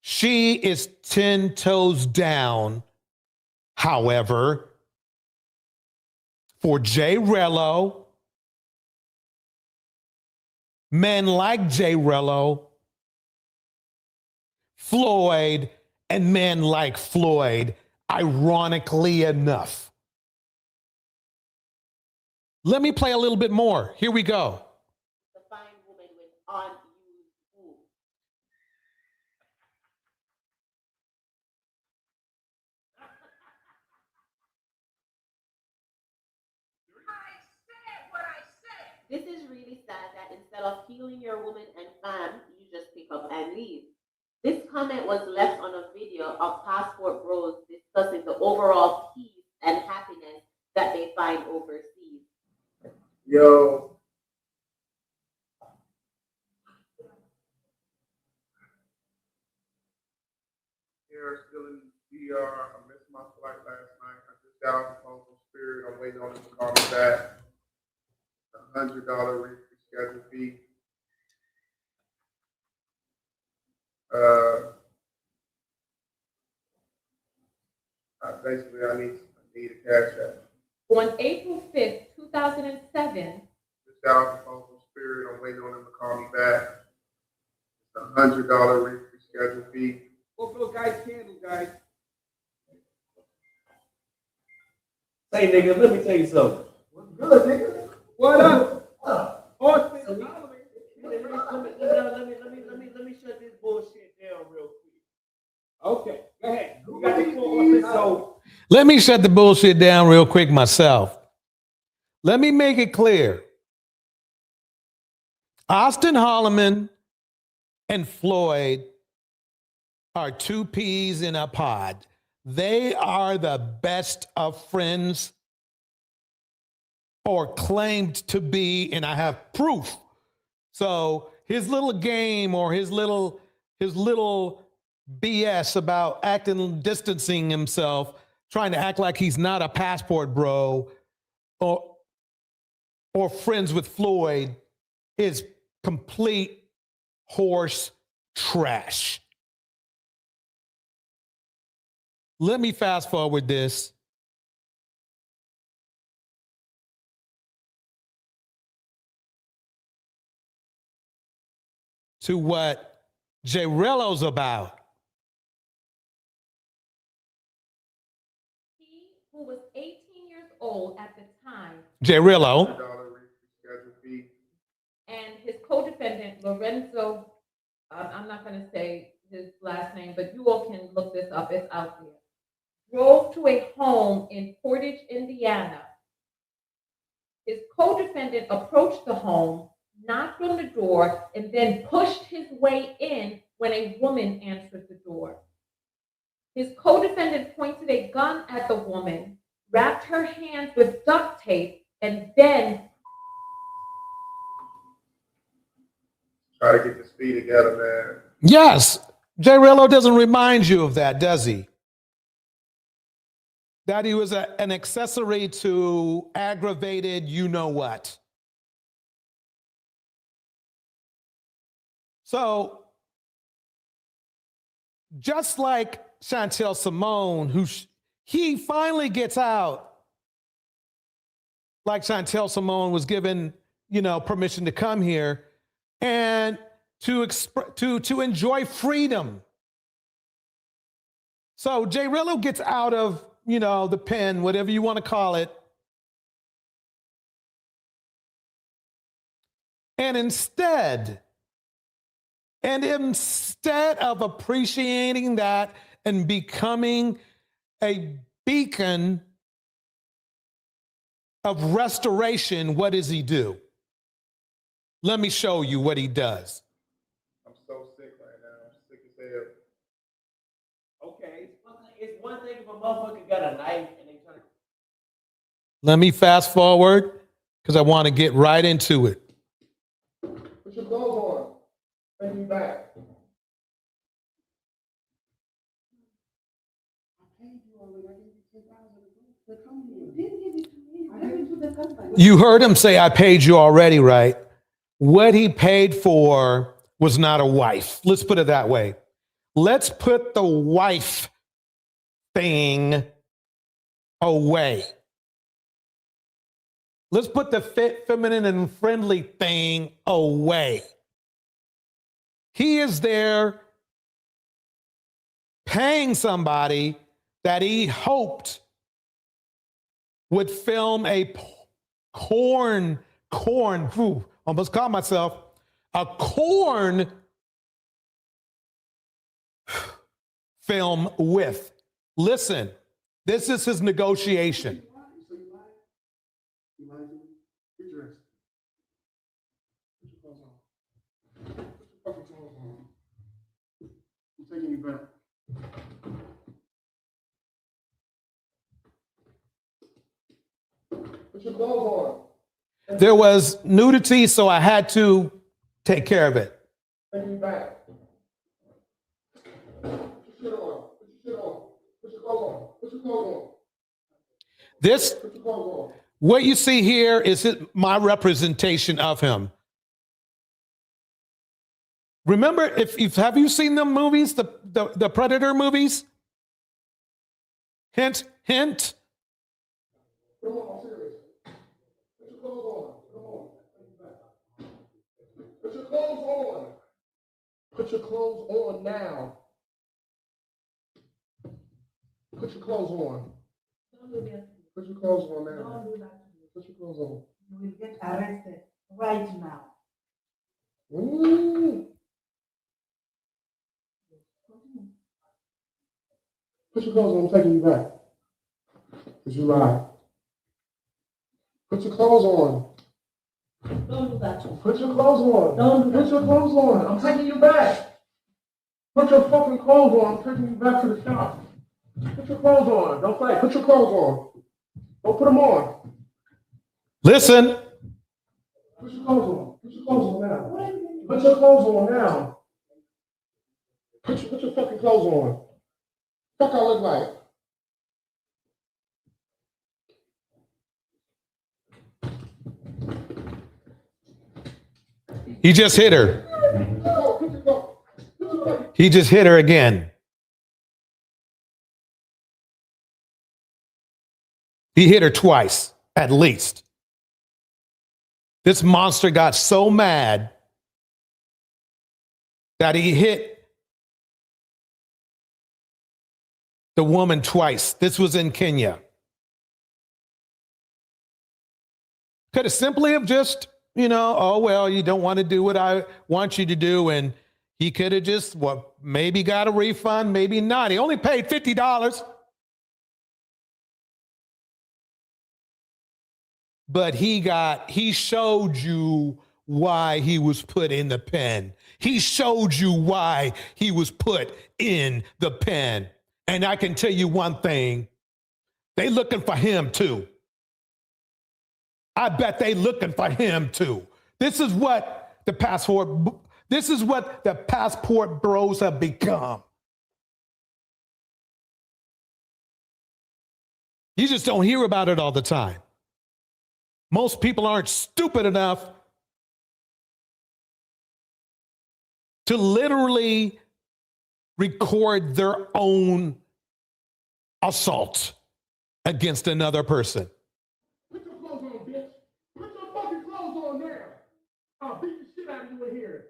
She is 10 toes down, however, for Jay Rello, men like Jay Rello, Floyd, and men like Floyd, ironically enough. Let me play a little bit more. Here we go. to find women with unused boobs. This is really sad that instead of healing your woman and fam, you just pick up and leave. This comment was left on a video of Passport Bros discussing the overall peace and happiness that they find overseas. Yo. Here, still in DR. I missed my flight last night. I just got off the phone from Spirit. I'm waiting on them to call me back. $100 reschedule fee. Basically, I need a cash app. On April 5th, 2007, Just got off the phone from Spirit. I'm waiting on them to call me back. $100 reschedule fee. Go for those guys' candles, guys. Hey, nigga, let me tell you something. What's good, nigga? What up? Austin, Let me shut this bullshit down real quick. okay. Go ahead. You got the floor. So Let me shut the bullshit down real quick myself. Let me make it clear. Austin Holloman and Floyd are two peas in a pod. They are the best of friends, or claimed to be, and I have proof. So his little game or his little BS about distancing himself, trying to act like he's not a passport bro or friends with Floyd, is complete horse trash. Let me fast forward this. To what J-Rello's about. He, who was 18 years old at the time, J-Rello. and his co-defendant, Lorenzo, I'm not going to say his last name, but you all can look this up, it's out there, drove to a home in Portage, Indiana. His co-defendant approached the home, knocked on the door, and then pushed his way in when a woman answered the door. His co-defendant pointed a gun at the woman, wrapped her hands with duct tape, and then Try to get the speed together, man. Yes, J-Rello doesn't remind you of that, does he? That he was an accessory to aggravated you-know-what. So, just like Chantel Simone, he finally gets out, like Chantel Simone was given, permission to come here and to enjoy freedom. So J-Rello gets out of, the pen, whatever you want to call it. And instead of appreciating that and becoming a beacon of restoration, what does he do? Let me show you what he does. I'm so sick right now. I'm sick as hell. okay, it's one thing if a motherfucker got a knife and they try to. Let me fast forward because I want to get right into it. Put your clothes on. Bring me back. You heard him say, I paid you already, right? What he paid for was not a wife. Let's put it that way. Let's put the wife thing away. Let's put the fit, feminine, and friendly thing away. He is there paying somebody that he hoped would film a almost caught myself, a corn film with. Listen, this is his negotiation. Taking you back. Put your clothes on. There was nudity, so I had to take care of it. Take you back. Put your shit on. Put your shit on. Put your clothes on. Put your clothes on. This, Put your clothes on. what you see here is my representation of him. Remember, if have you seen the movies, the Predator movies? Hint, hint. Come on, serious. Put your clothes on. Come on. Put your clothes on. Put your clothes on now. Put your clothes on. Put your clothes on now. Put your clothes on. You will get arrested right now. Ooh. Put your clothes on, I'm taking you back. Because you lied. Put your clothes on. Don't do that. Put your clothes on. Don't do that. Put your clothes on. I'm taking you back. Put your fucking clothes on. I'm taking you back to the shop. Put your clothes on. Don't play. Put your clothes on. Don't put them on. Listen. Put your clothes on. Put your clothes on now. Put your clothes on now. Put your fucking clothes on. Fuck I look like. He just hit her. He just hit her again. He hit her twice, at least. This monster got so mad that he hit the woman twice. This was in Kenya. Could have simply have just, oh, well, you don't want to do what I want you to do. And he could have just, maybe got a refund, maybe not. He only paid $50. But he showed you why he was put in the pen. He showed you why he was put in the pen. And I can tell you one thing, they looking for him too. I bet they looking for him too. This is what the Passport Bros have become. You just don't hear about it all the time. Most people aren't stupid enough to literally record their own assault against another person. Put your clothes on, bitch. Put your fucking clothes on now. I'll beat the shit out of you in here.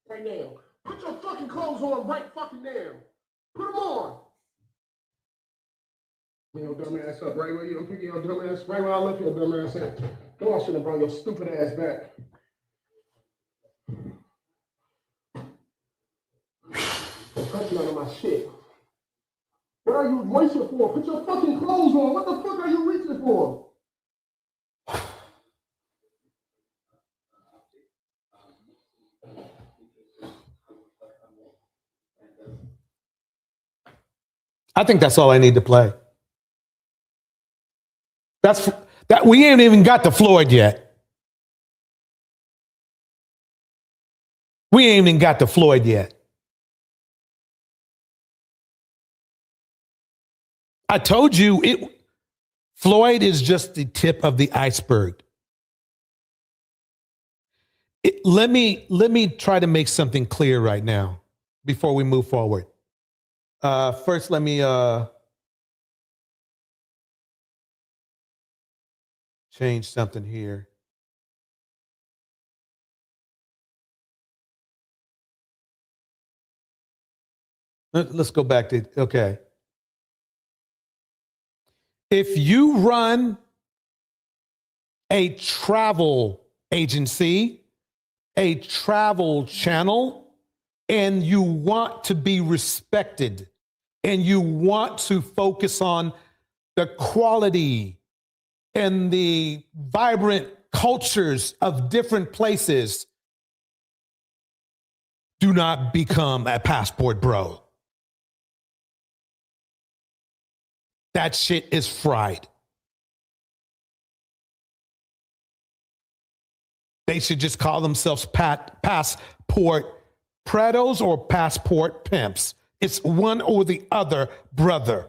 Right now. Put your fucking clothes on right fucking now. Put them on. Your dumb ass up right where you pick your dumb ass right where I left your dumb ass at. No, I should have brought your stupid ass back. Touching out of my shit. What are you reaching for? Put your fucking clothes on. What the fuck are you reaching for? I think that's all I need to play. That we ain't even got to Floyd yet. We ain't even got to Floyd yet. I told you Floyd is just the tip of the iceberg. Let me try to make something clear right now before we move forward. First, let me change something here. Let's go back to, okay. If you run a travel agency, a travel channel, and you want to be respected, and you want to focus on the quality and the vibrant cultures of different places, do not become a Passport Bro. That shit is fried. They should just call themselves Passport Predos or Passport Pimps. It's one or the other, brother.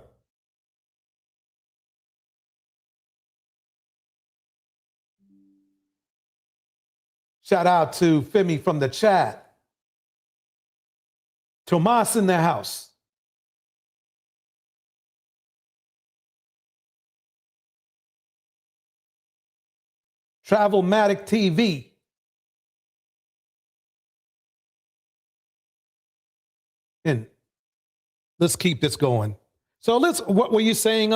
Shout out to Femi from the chat. Tomas in the house. Travelmatic TV. And let's keep this going. So what were you saying,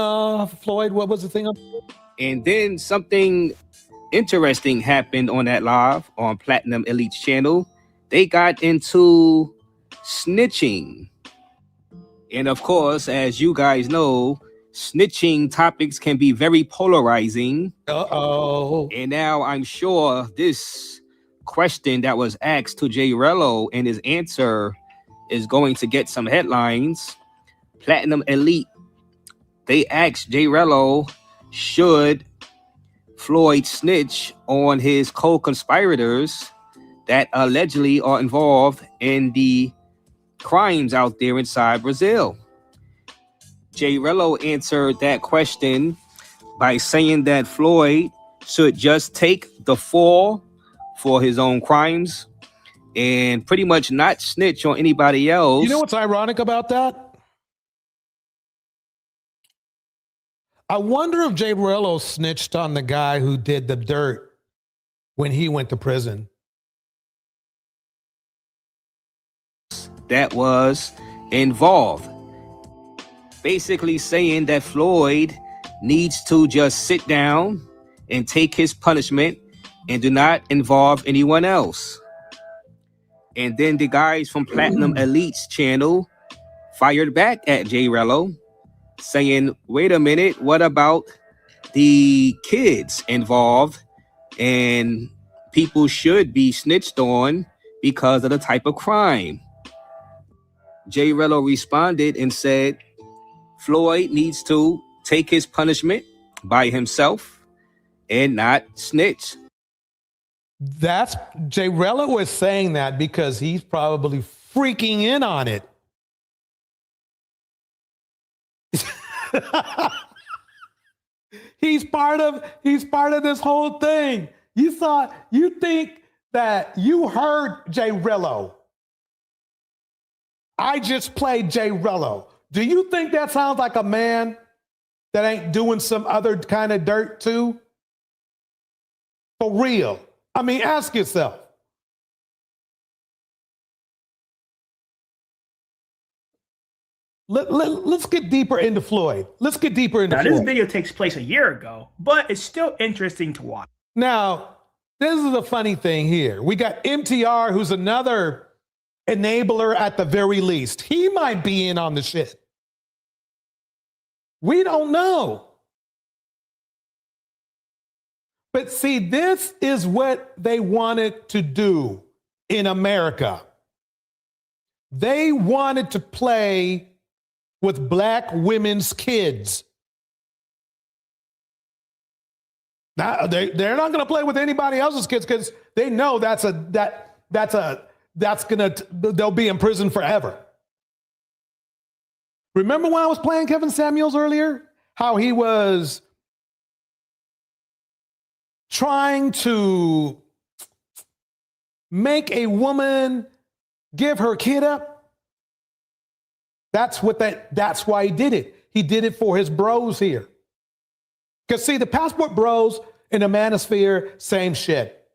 Floyd? What was the thing? And then something interesting happened on that live on Platinum Elite's channel. They got into snitching. And of course, as you guys know, snitching topics can be very polarizing. Uh-oh. And now I'm sure this question that was asked to Jay Rello and his answer is going to get some headlines. Platinum Elite, they asked Jay Rello, should Floyd snitch on his co-conspirators that allegedly are involved in the crimes out there inside Brazil? Jay Rello answered that question by saying that Floyd should just take the fall for his own crimes and pretty much not snitch on anybody else. You know what's ironic about that? I wonder if Jay Rello snitched on the guy who did the dirt when he went to prison. That was involved. Basically saying that Floyd needs to just sit down and take his punishment and do not involve anyone else. And then the guys from Platinum Elite's channel fired back at Jay Rello, saying, wait a minute, what about the kids involved? And people should be snitched on because of the type of crime. Jay Rello responded and said, Floyd needs to take his punishment by himself and not snitch. That's Jay Rello was saying that because he's probably freaking in on it. He's part of this whole thing. You think that you heard Jay Rello. I just played Jay Rello. Do you think that sounds like a man that ain't doing some other kind of dirt too? For real. I mean, ask yourself. Let's get deeper into Floyd. Let's get deeper into Floyd. This video takes place a year ago, but it's still interesting to watch. Now, this is the funny thing here. We got MTR, who's another enabler at the very least. He might be in on the shit. We don't know. But see, this is what they wanted to do in America. They wanted to play with black women's kids. Now, they're not going to play with anybody else's kids because they know they'll be in prison forever. Remember when I was playing Kevin Samuels earlier? How he was trying to make a woman give her kid up? That's why he did it. He did it for his bros here. Because see, the Passport Bros and the Manosphere, same shit.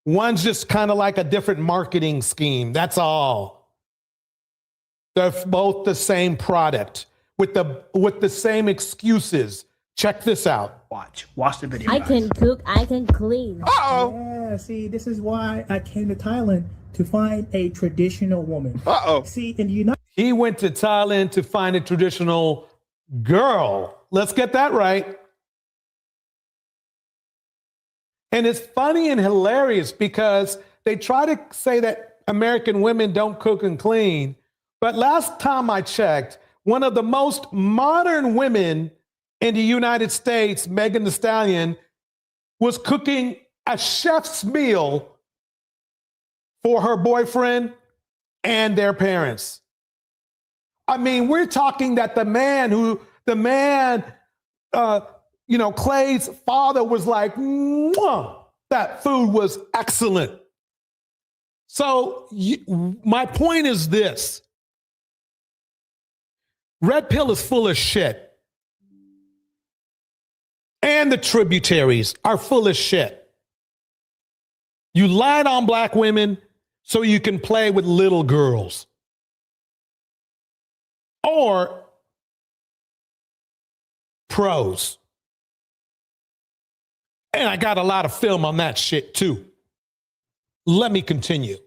One's just kind of like a different marketing scheme. That's all. They're both the same product with the same excuses. Check this out. Watch the video. I can cook, I can clean. Yeah, see, this is why I came to Thailand to find a traditional woman. See, in the United He went to Thailand to find a traditional girl. Let's get that right. And it's funny and hilarious because they try to say that American women don't cook and clean. But last time I checked, one of the most modern women in the United States, Megan Thee Stallion, was cooking a chef's meal for her boyfriend and their parents. I mean, we're talking that Clay's father was like, mwah, that food was excellent. So my point is this. Red Pill is full of shit. And the tributaries are full of shit. You lied on black women so you can play with little girls. Or pros. And I got a lot of film on that shit too. Let me continue.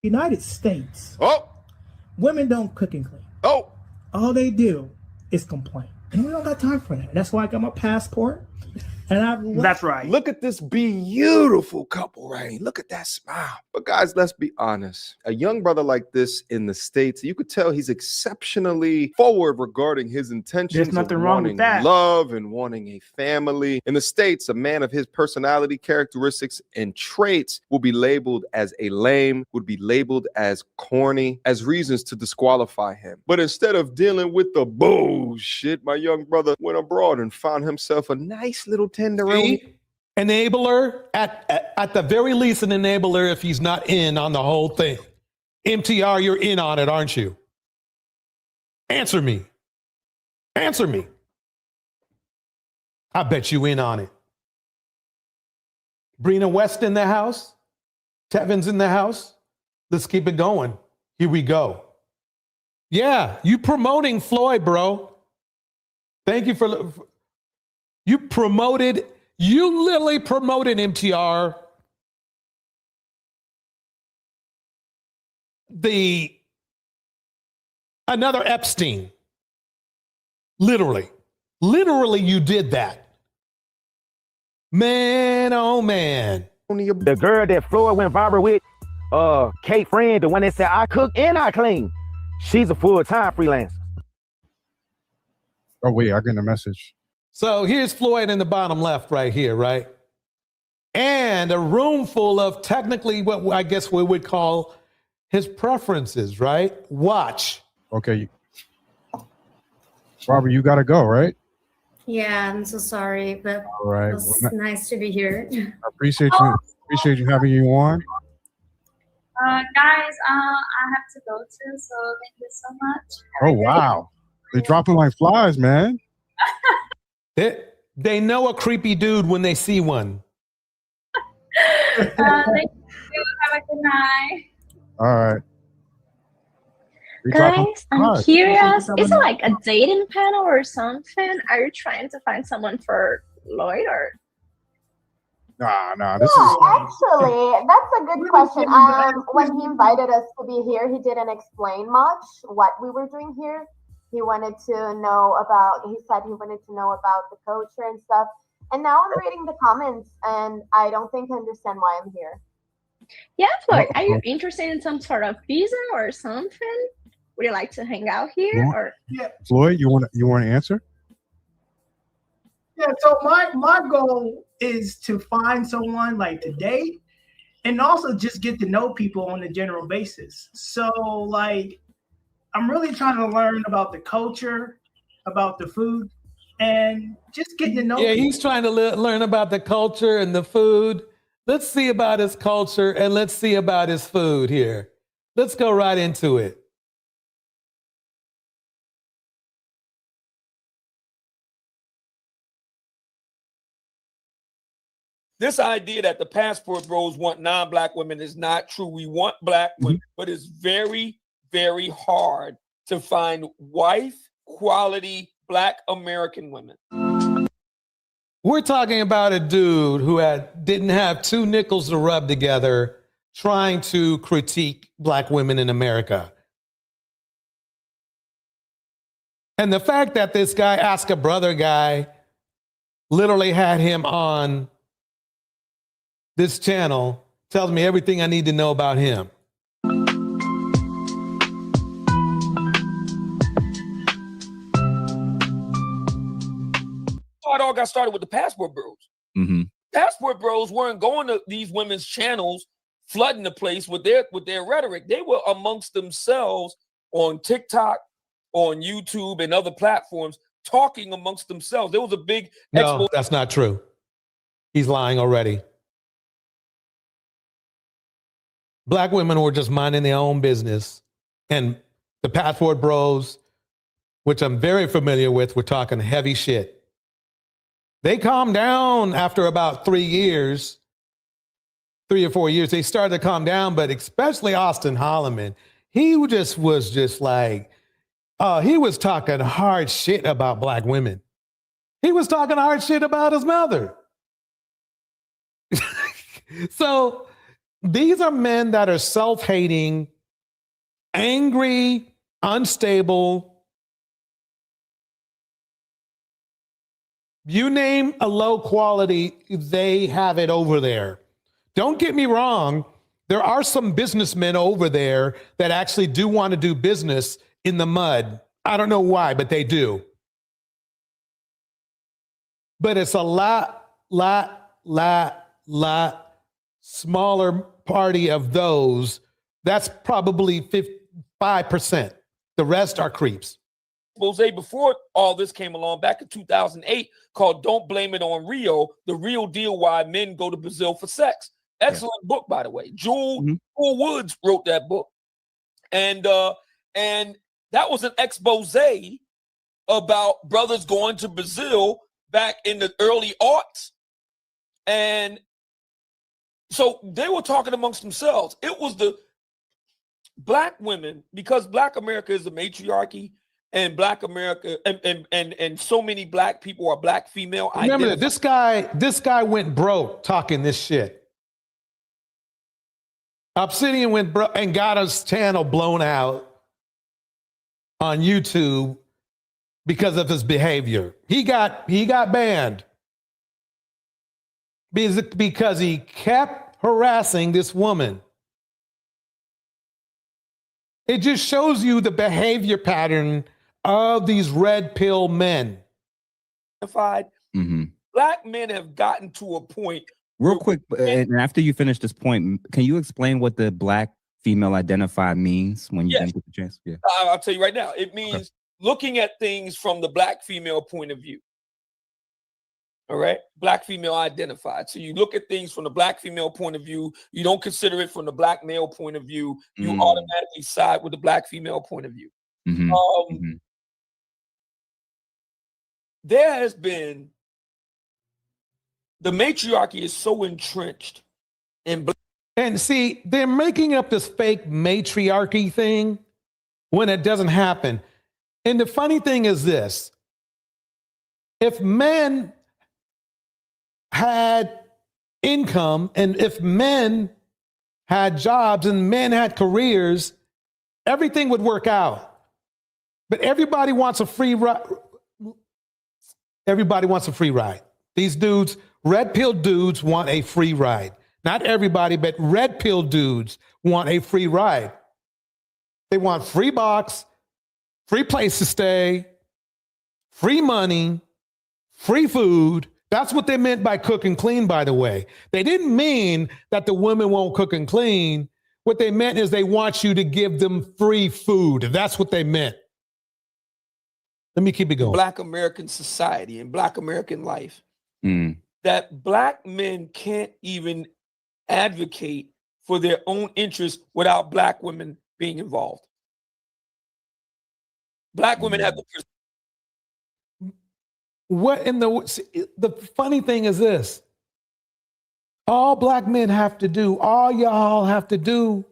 United States, Oh, women don't cook and clean. oh, All they do is complain. And we don't got time for that. That's why I got my passport. And That's right. look at this beautiful couple, right? Look at that smile. But guys, let's be honest. A young brother like this in the States, you could tell he's exceptionally forward regarding his intentions. There's nothing of wrong with wanting that. love and wanting a family. In the States, a man of his personality, characteristics, and traits will be labeled as a lame, would be labeled as corny, as reasons to disqualify him. But instead of dealing with the bullshit, my young brother went abroad and found himself a nice little tenderoni. See? Enabler, at the very least, an enabler if he's not in on the whole thing. MTR, you're in on it, aren't you? Answer me. Answer me. I bet you in on it. Brina West in the house. Tevin's in the house. Let's keep it going. Here we go. Yeah, you promoting Floyd, bro. Thank you for you literally promoted MTR. Another Epstein. Literally you did that. Man, oh man. The girl that Floyd went viral with, Kate Friend, the one that said I cook and I clean, she's a full-time freelancer. Oh wait, I get a message. So here's Floyd in the bottom left right here, right? And a room full of technically what I guess we would call his preferences, right? Watch. Okay. Robert, you gotta go, right? Yeah, I'm so sorry, but All right. it was nice to be here. I appreciate you having you on. Guys, I have to go too, so thank you so much. Oh wow. They're dropping like flies, man. They know a creepy dude when they see one. Thank you. Have a good night. All right. Guys, I'm curious. Is it like a dating panel or something? Are you trying to find someone for Lloyd or? Nah. Actually, that's a good question. When he invited us to be here, he didn't explain much what we were doing here. He wanted to know about, he said he wanted to know about the culture and stuff. And now I'm reading the comments and I don't think I understand why I'm here. Yeah, Floyd, are you interested in some sort of visa or something? Would you like to hang out here? Or Yeah. Floyd, you want to answer? Yeah, so my goal is to find someone like to date and also just get to know people on a general basis. So like, I'm really trying to learn about the culture, about the food, and just getting to know Yeah, people. he's trying to learn about the culture and the food. Let's see about his culture and let's see about his food here. Let's go right into it. This idea that the Passport Bros want non-black women is not true. We want black women, but it's very, very hard to find wife quality black American women. We're talking about a dude who didn't have two nickels to rub together trying to critique black women in America. And the fact that this guy, Ask a Brother guy, literally had him on this channel tells me everything I need to know about him. It all got started with the Passport Bros. Mm-hmm. Passport Bros weren't going to these women's channels, flooding the place with their rhetoric. They were amongst themselves on TikTok, on YouTube, and other platforms, talking amongst themselves. There was a big No, that's not true. He's lying already. Black women were just minding their own business. And the Passport Bros, which I'm very familiar with, were talking heavy shit. They calmed down after about 3 or 4 years. They started to calm down, but especially Austin Holloman, he just was just like, he was talking hard shit about black women. He was talking hard shit about his mother. So These are men that are self-hating, angry, unstable. You name a low quality, they have it over there. Don't get me wrong. There are some businessmen over there that actually do want to do business in the mud. I don't know why, but they do. But it's a lot smaller party of those. That's probably 5%. The rest are creeps. Expose before all this came along back in 2008 called Don't Blame It on Rio, the real deal why men go to Brazil for sex. Excellent book, by the way. Jewel Woods wrote that book. And that was an expose about brothers going to Brazil back in the early aughts. And so they were talking amongst themselves. It was the black women, because Black America is a matriarchy, and Black America and so many black people are black female. Remember that this guy went broke talking this shit. Obsidian went broke and got his channel blown out on YouTube because of his behavior. He got banned because he kept harassing this woman. It just shows you the behavior pattern of these red pill men. Black men have gotten to a point. Real quick, and after you finish this point, can you explain what the black female identified means when you get the chance? Yeah, I'll tell you right now. It means looking at things from the black female point of view. All right, black female identified. So you look at things from the black female point of view. You don't consider it from the black male point of view. You automatically side with the black female point of view. There has been, the matriarchy is so entrenched in black. And see, they're making up this fake matriarchy thing when it doesn't happen. And the funny thing is this: if men had income and if men had jobs and men had careers, everything would work out. But everybody wants a free ride. Everybody wants a free ride. These dudes, red pill dudes, want a free ride. Not everybody, but red pill dudes want a free ride. They want free box, free place to stay, free money, free food. That's what they meant by cook and clean, by the way. They didn't mean that the women won't cook and clean. What they meant is they want you to give them free food. That's what they meant. Let me keep it going. Black American society and Black American life, that black men can't even advocate for their own interests without black women being involved. Black women have the funny thing is this: all black men have to do, all y'all have to do,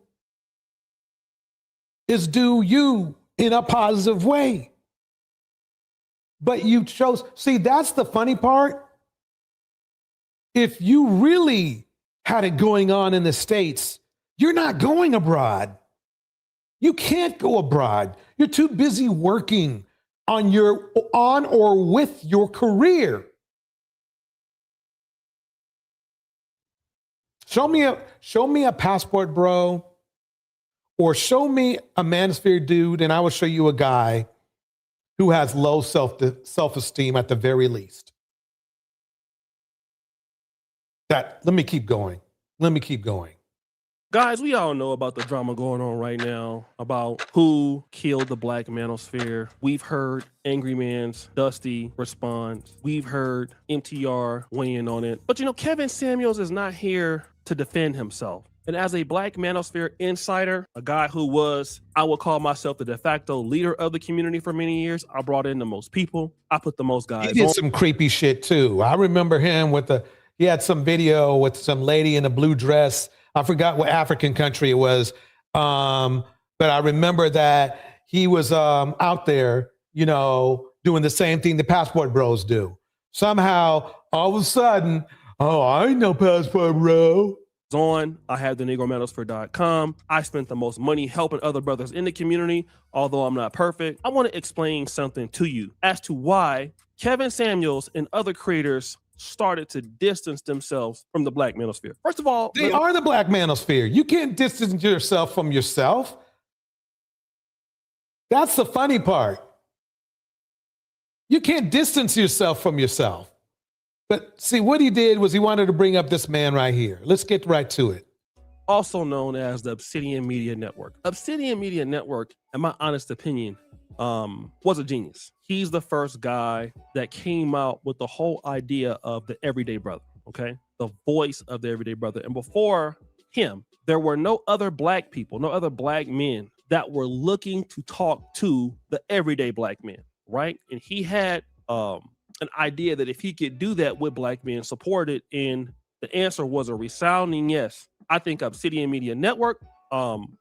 is do you in a positive way. But you chose, see, that's the funny part. If you really had it going on in the States, you're not going abroad. You can't go abroad. You're too busy working on or with your career. Show me a passport bro, or show me a manosphere dude, and I will show you a guy who has low self-esteem at the very least. Let me keep going. Guys, we all know about the drama going on right now about who killed the black manosphere. We've heard Angry Man's Dusty respond. We've heard MTR weigh in on it. But you know, Kevin Samuels is not here to defend himself. And as a black manosphere insider, a guy who was, I would call myself the de facto leader of the community for many years, I brought in the most people. I put the most guys on. He did some creepy shit too. I remember him he had some video with some lady in a blue dress. I forgot what African country it was. But I remember that he was out there, doing the same thing the Passport Bros do. Somehow, all of a sudden, oh, I ain't no Passport Bro. on. I have the negromanosphere.com. I spent the most money helping other brothers in the community, although I'm not perfect. I want to explain something to you as to why Kevin Samuels and other creators started to distance themselves from the Black manosphere. First of all, they are the Black manosphere. You can't distance yourself from yourself. That's the funny part. You can't distance yourself from yourself. But see, what he did was he wanted to bring up this man right here. Let's get right to it. Also known as the Obsidian Media Network. Obsidian Media Network, in my honest opinion, was a genius. He's the first guy that came out with the whole idea of the everyday brother, okay? The voice of the everyday brother. And before him, there were no other Black people, no other Black men that were looking to talk to the everyday Black men, right? And he had an idea that if he could do that with Black men, support it, and the answer was a resounding yes. I think Obsidian Media Network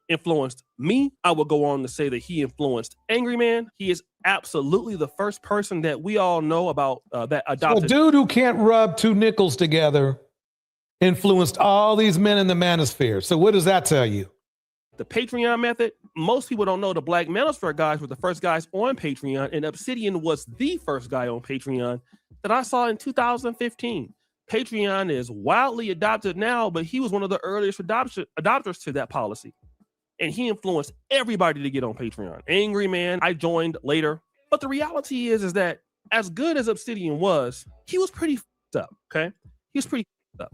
influenced me. I would go on to say that he influenced Angry Man. He is absolutely the first person that we all know about that adopted. A dude who can't rub two nickels together influenced all these men in the manosphere. So what does that tell you? The Patreon method. Most people don't know the Black Manosphere guys were the first guys on Patreon, and Obsidian was the first guy on Patreon that I saw in 2015. Patreon is wildly adopted now, but he was one of the earliest adopters to that policy. And he influenced everybody to get on Patreon. Angry Man, I joined later. But the reality is that as good as Obsidian was, he was pretty f***ed up, okay? He was pretty f***ed up.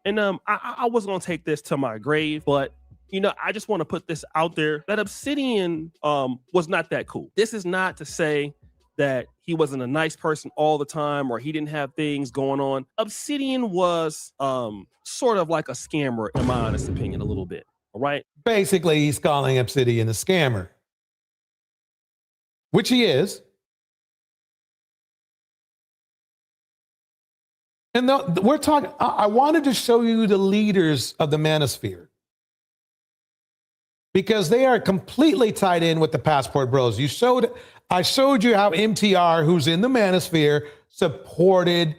And I was going to take this to my grave, but you know, I just want to put this out there that Obsidian was not that cool. This is not to say that he wasn't a nice person all the time or he didn't have things going on. Obsidian was sort of like a scammer, in my honest opinion, a little bit. All right. Basically, he's calling Obsidian a scammer, which he is. And we're talking, I wanted to show you the leaders of the manosphere, because they are completely tied in with the Passport Bros. I showed you how MTR, who's in the manosphere, supported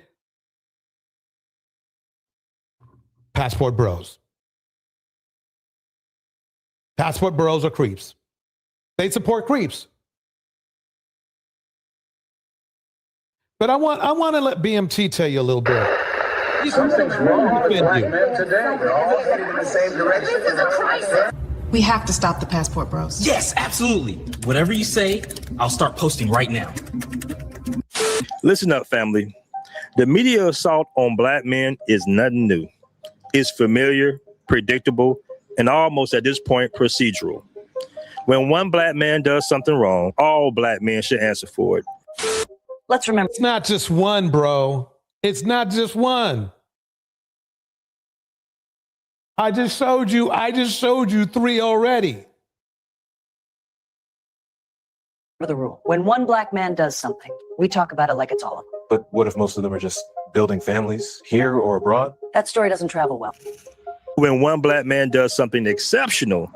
Passport Bros. Passport Bros are creeps. They support creeps. But I want to let BMT tell you a little bit. Something's wrong with Black men today. They're all heading in the same direction. This is a crisis. We have to stop the Passport Bros. Yes, absolutely. Whatever you say, I'll start posting right now. Listen up, family. The media assault on Black men is nothing new. It's familiar, predictable, and almost at this point procedural. When one Black man does something wrong, all Black men should answer for it. Let's remember. It's not just one, bro. It's not just one. I just showed you 3 already. The rule. When one Black man does something, we talk about it like it's all of them. But what if most of them are just building families here or abroad? That story doesn't travel well. When one Black man does something exceptional,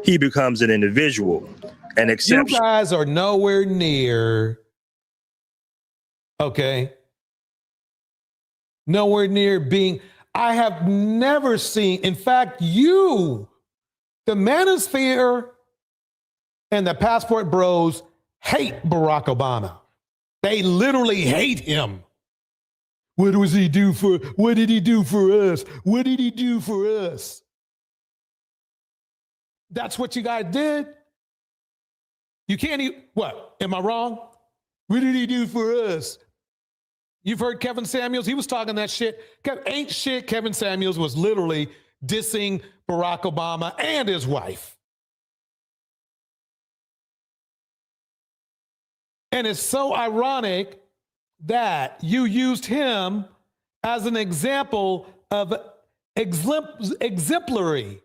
he becomes an individual. An exception. You guys are nowhere near, okay? Nowhere near being, I have never seen, in fact, the manosphere and the Passport Bros hate Barack Obama. They literally hate him. What did he do for us? What did he do for us? That's what you guys did. You can't even, what? Am I wrong? What did he do for us? You've heard Kevin Samuels. He was talking that shit. Ain't shit. Kevin Samuels was literally dissing Barack Obama and his wife. And it's so ironic that you used him as an example of exemplary.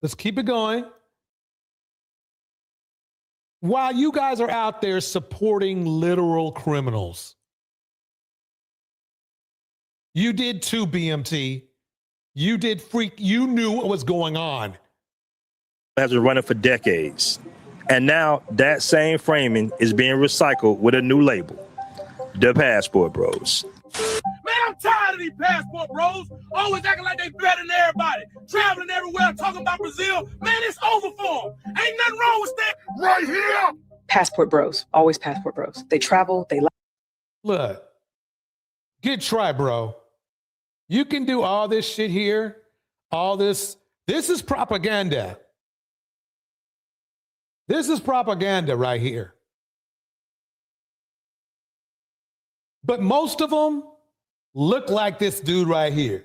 Let's keep it going. While you guys are out there supporting literal criminals. You did too, BMT. You did you knew what was going on. Has been running for decades. And now that same framing is being recycled with a new label, the Passport Bros. Man, I'm tired of these passport bros always acting like they better than everybody. Traveling everywhere, talking about Brazil. Man, it's over for them. Ain't nothing wrong with that. Right here. Passport bros, always passport bros. They travel, they Look, get try, bro. You can do all this shit here, all this. This is propaganda. This is propaganda right here. But most of them look like this dude right here.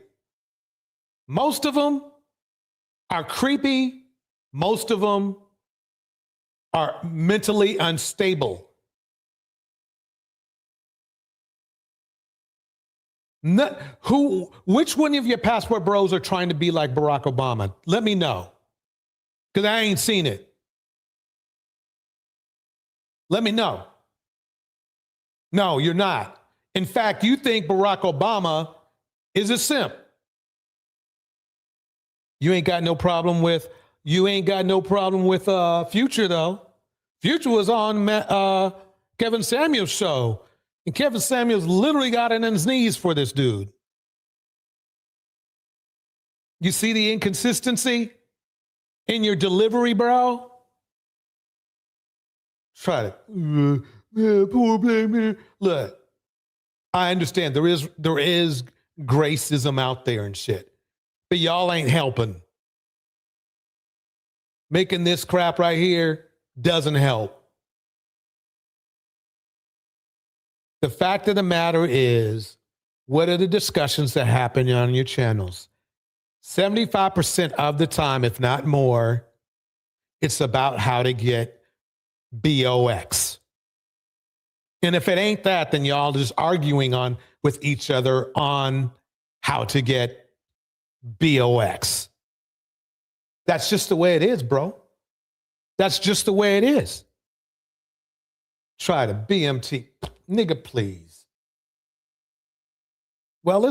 Most of them are creepy. Most of them are mentally unstable. Which one of your passport bros are trying to be like Barack Obama? Let me know, because I ain't seen it. Let me know. No, you're not. In fact, you think Barack Obama is a simp. You ain't got no problem with Future though. Future was on Kevin Samuels' show. And Kevin Samuels literally got on his knees for this dude. You see the inconsistency in your delivery, bro? Try it. Poor black man. Look, I understand there is gracism out there and shit, but y'all ain't helping. Making this crap right here doesn't help. The fact of the matter is, what are the discussions that happen on your channels? 75% of the time, if not more, it's about how to get BOX. And if it ain't that, then y'all just arguing with each other on how to get BOX. That's just the way it is, bro. That's just the way it is. Try to BMT. Nigga, please. Well,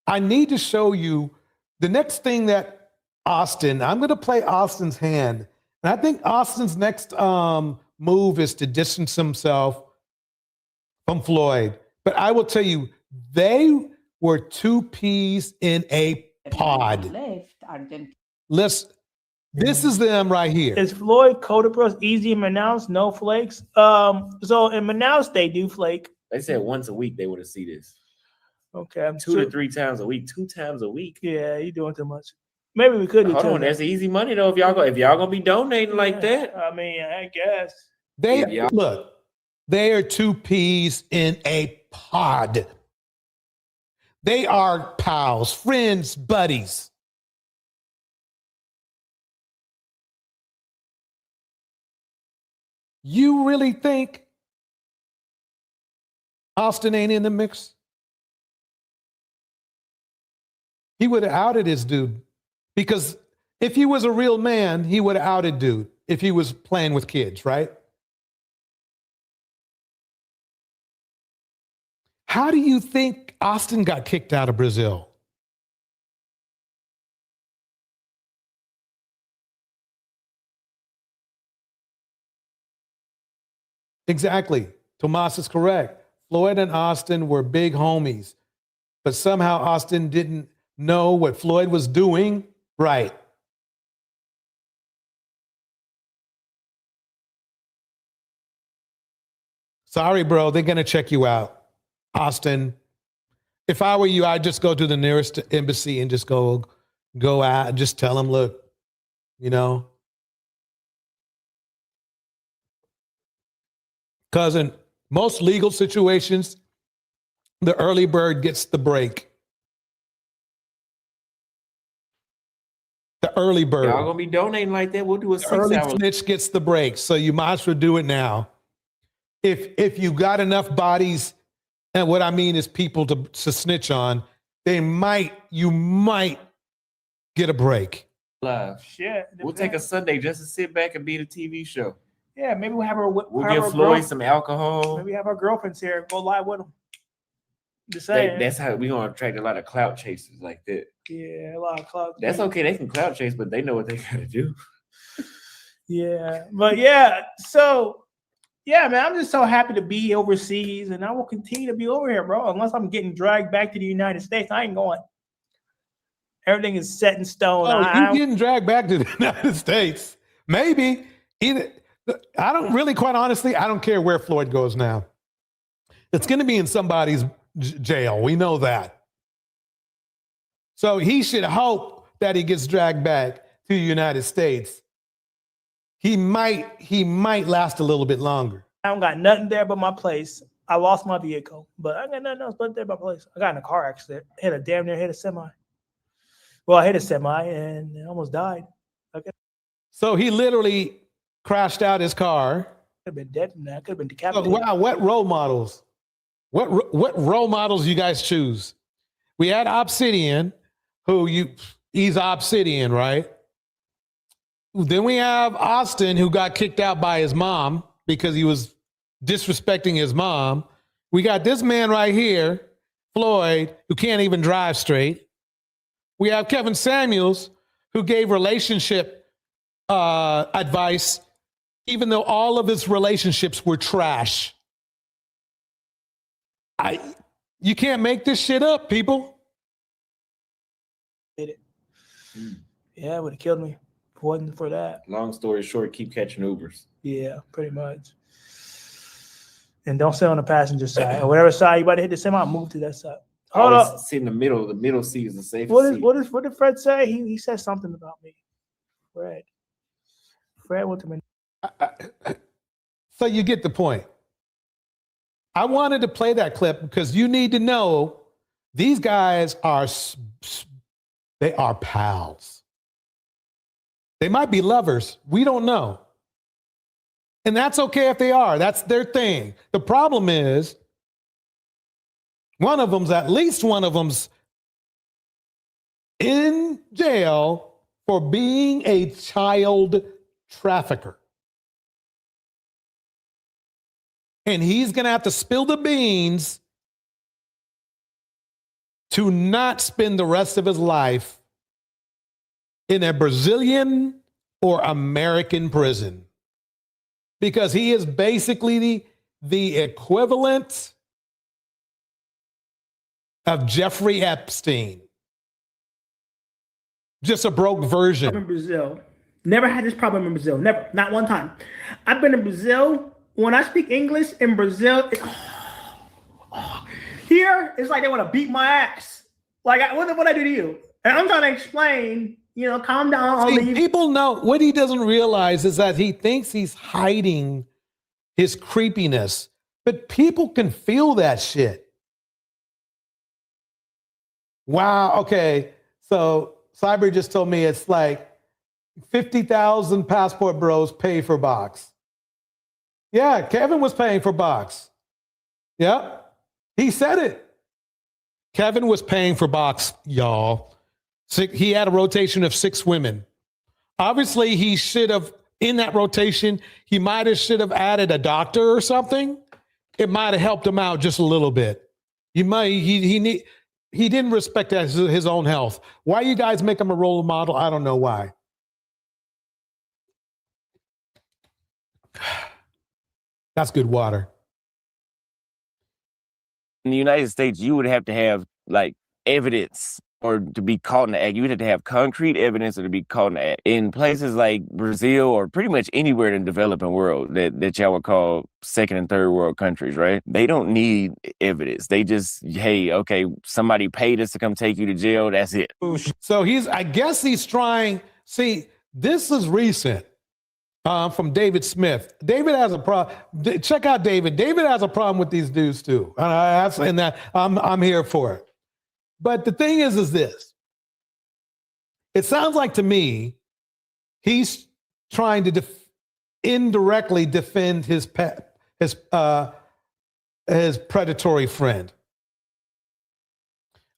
I need to show you the next thing that I'm going to play Austin's hand. And I think Austin's next move is to distance himself from Floyd. But I will tell you, they were two peas in a pod. This is them right here. Is Floyd Codapros easy in Manaus? No flakes. So in Manaus they do flake. They said once a week they would have see this. Okay, two to three times a week. 2 times a week. Yeah, you doing too much. Maybe we could do. Hold on, that's easy money though. If y'all gonna be donating like that, I mean, I guess Look, they are two peas in a pod. They are pals, friends, buddies. You really think Austin ain't in the mix? He would have outed his dude, because if he was a real man, he would have outed dude if he was playing with kids, right? How do you think Austin got kicked out of Brazil? Exactly. Tomas is correct. Floyd and Austin were big homies, but somehow Austin didn't know what Floyd was doing right. Sorry, bro, they're going to check you out. Austin, if I were you, I'd just go to the nearest embassy and just go out and just tell them, look, because in most legal situations, the early bird gets the break. The early bird. y'all gonna be donating like that. We'll do a The 6 early hour. snitch gets the break, so you might as well do it now. If you got enough bodies, and what I mean is people to snitch on, you might get a break. Live. Shit. We'll take a Sunday just to sit back and be the TV show. Yeah, maybe we'll have our. We'll give Floyd some alcohol. Maybe have our girlfriends here. Go live with them. Just saying. That's how we're gonna attract a lot of clout chasers like that. Yeah, a lot of clout. That's okay. They can clout chase, but they know what they gotta do. Yeah, but yeah. So Yeah, man, I'm just so happy to be overseas, and I will continue to be over here, bro. Unless I'm getting dragged back to the United States, I ain't going. Everything is set in stone. Oh, you getting dragged back to the United States? Maybe. I don't really, quite honestly, I don't care where Floyd goes now. It's going to be in somebody's jail. We know that. So he should hope that he gets dragged back to the United States. He might last a little bit longer. I don't got nothing there but my place. I lost my vehicle, but I got nothing else but there but my place. I got in a car accident. Damn near hit a semi. Well, I hit a semi and I almost died. Okay. So he literally crashed out his car. Could have been dead from that. Could have been decapitated. Wow, what role models? What role models you guys choose? We had Obsidian, he's Obsidian, right? Then we have Austin, who got kicked out by his mom because he was disrespecting his mom. We got this man right here, Floyd, who can't even drive straight. We have Kevin Samuels, who gave relationship advice, even though all of his relationships were trash. You can't make this shit up, people. Did it. Yeah, it would have killed me. If it wasn't for that. Long story short, keep catching Ubers. Yeah, pretty much. And don't sit on the passenger side. Or whatever side you about to hit the semi, move to that side. Hold up. Sit in the middle. The middle seat is the safest seat. What did Fred say? He said something about me. Fred went to me. So you get the point. I wanted to play that clip because you need to know these guys are pals. They might be lovers. We don't know. And that's okay if they are. That's their thing. The problem is at least one of them's in jail for being a child trafficker. And he's going to have to spill the beans to not spend the rest of his life in a Brazilian or American prison. Because he is basically the equivalent of Jeffrey Epstein. Just a broke version. I'm in Brazil. Never had this problem in Brazil. Never. Not one time. I've been in Brazil. When I speak English in Brazil, here, it's like they want to beat my ass. Like, what I do to you? And I'm trying to explain, calm down. See, people know what he doesn't realize is that he thinks he's hiding his creepiness, but people can feel that shit. Wow. Okay. So Cyber just told me it's like 50,000 Passport Bros pay for box. Yeah, Kevin was paying for box. Yeah, he said it. Kevin was paying for box, y'all. He had a rotation of 6 women. Obviously, he should have, in that rotation, he should have added a doctor or something. It might have helped him out just a little bit. He didn't respect his own health. Why you guys make him a role model? I don't know why. That's good water. In the United States, you would have to have like evidence or to be caught in the act. You would have to have concrete evidence or to be caught in the act. In places like Brazil or pretty much anywhere in the developing world that y'all would call second and third world countries, right? They don't need evidence. They just, hey, okay, somebody paid us to come take you to jail. That's it. So I guess he's trying. See, this is recent. From David Smith. David has a problem. Check out David. David has a problem with these dudes too. And that I'm here for it. But the thing is this. It sounds like to me, he's trying to indirectly defend his predatory friend.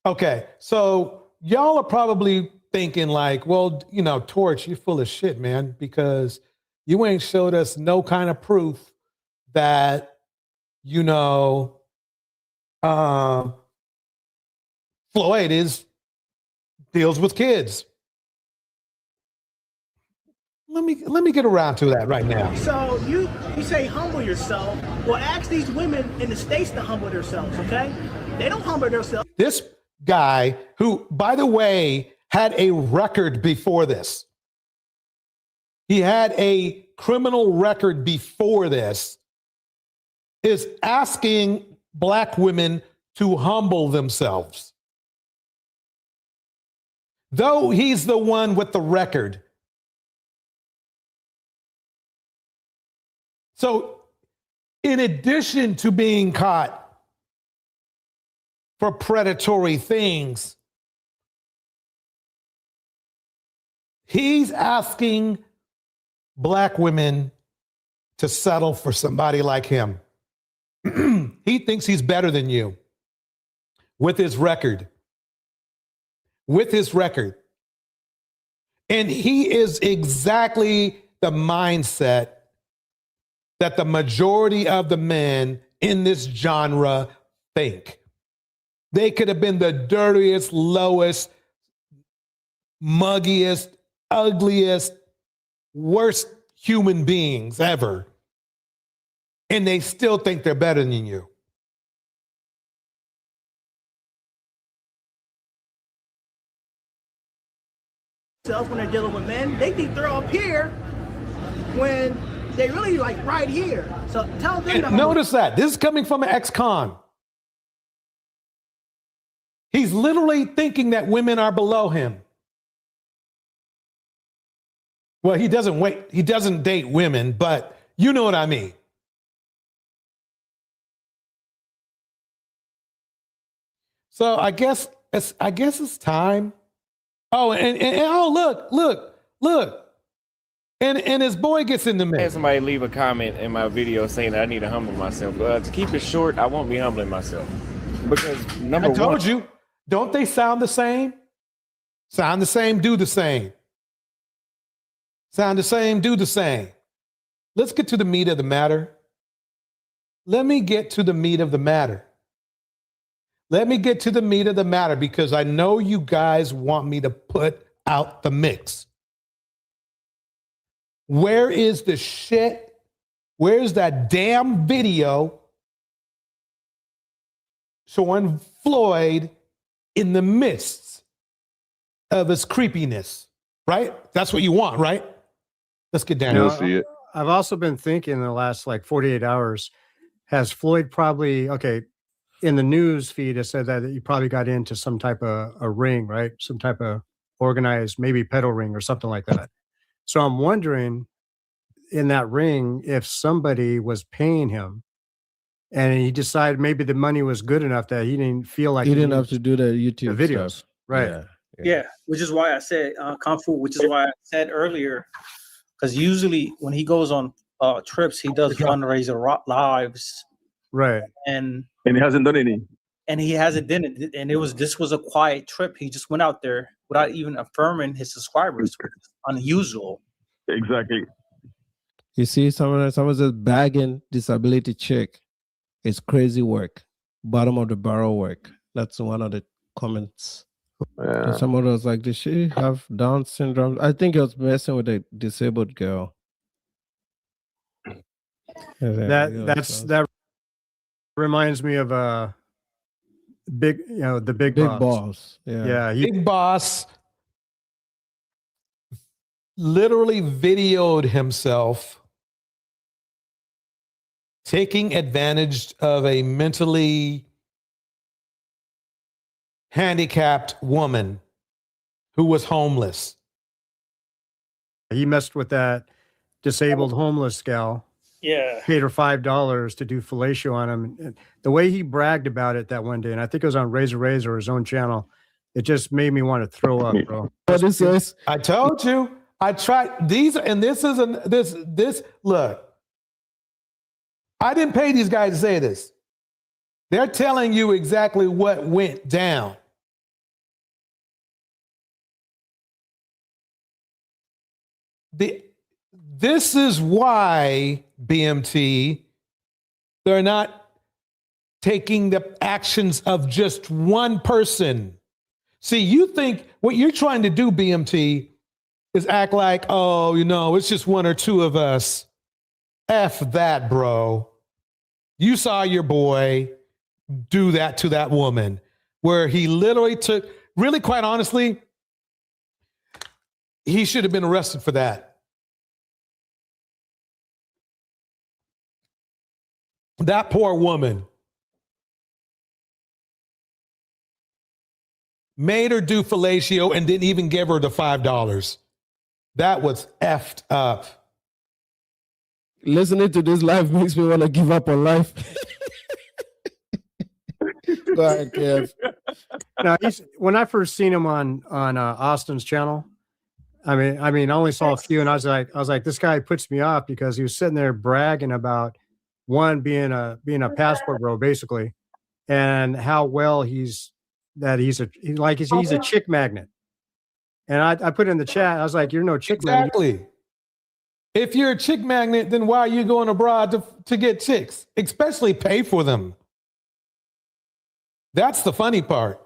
Okay, so y'all are probably thinking like, well, Torch, you're full of shit, man, because you ain't showed us no kind of proof that, Floyd deals with kids. Let me get around to that right now. So you say humble yourself. Well, ask these women in the States to humble themselves, okay? They don't humble themselves. This guy, who, by the way, had a record before this. He had a criminal record before this, is asking Black women to humble themselves. Though he's the one with the record. So, in addition to being caught for predatory things, he's asking Black women to settle for somebody like him. He thinks he's better than you with his record. With his record. And he is exactly the mindset that the majority of the men in this genre think. They could have been the dirtiest, lowest, muggiest, ugliest, worst human beings ever. And they still think they're better than you. When they're dealing with men, they think they're up here when they really like right here. So tell them to notice that. This is coming from an ex-con. He's literally thinking that women are below him. Well, he doesn't date women, but you know what I mean. So I guess it's time. Oh, and oh, look. And his boy gets in the mix. I had somebody leave a comment in my video saying that I need to humble myself. To keep it short, I won't be humbling myself. Because I told you, don't they sound the same? Sound the same, do the same. Sound the same, do the same. Let's get to the meat of the matter. Let me get to the meat of the matter. Let me get to the meat of the matter because I know you guys want me to put out the mix. Where is the shit? Where's that damn video showing Floyd in the midst of his creepiness? Right? That's what you want, right? Let's get down. You'll see it. I've also been thinking in the last like 48 hours, has Floyd probably, okay, in the news feed, it said that he probably got into some type of a ring, right? Some type of organized, maybe pedal ring or something like that. So I'm wondering in that ring if somebody was paying him and he decided maybe the money was good enough that he didn't feel like he didn't have to do the YouTube videos. stuff. Right. Yeah, which is why I said Kung Fu, which is why I said earlier, because usually when he goes on trips, he does fundraiser lives. Right. And he hasn't done any. And he hasn't done it. And this was a quiet trip. He just went out there without even affirming his subscribers, which is unusual. Exactly. You see, someone just bagging disability check. It's crazy work. Bottom of the barrel work. That's one of the comments. Yeah. And someone was like, did she have Down syndrome? I think he was messing with a disabled girl. That reminds me of the big boss. Yeah. Big Boss literally videoed himself taking advantage of a mentally handicapped woman who was homeless. He messed with that disabled homeless gal. Yeah. Paid her $5 to do fellatio on him. And the way he bragged about it that one day, and I think it was on Razor or his own channel, it just made me want to throw up, bro. What is this? I told you. I tried these, and this isn't this. Look, I didn't pay these guys to say this. They're telling you exactly what went down. This is why BMT, they're not taking the actions of just one person. See, you think what you're trying to do, BMT, is act like, oh, it's just one or two of us. F that, bro. You saw your boy do that to that woman where he literally took, really, quite honestly, he should have been arrested for that. That poor woman made her do fellatio and didn't even give her the $5. That was effed up. Listening to this live makes me want to give up on life. Go ahead, Kev. Now, when I first seen him on Austin's channel, I only saw a few, and I was like, this guy puts me off because he was sitting there bragging about being a passport bro, basically, and how well he's a chick magnet. And I put in the chat, I was like, you're no chick magnet. Exactly. If you're a chick magnet, then why are you going abroad to get chicks, especially pay for them? That's the funny part.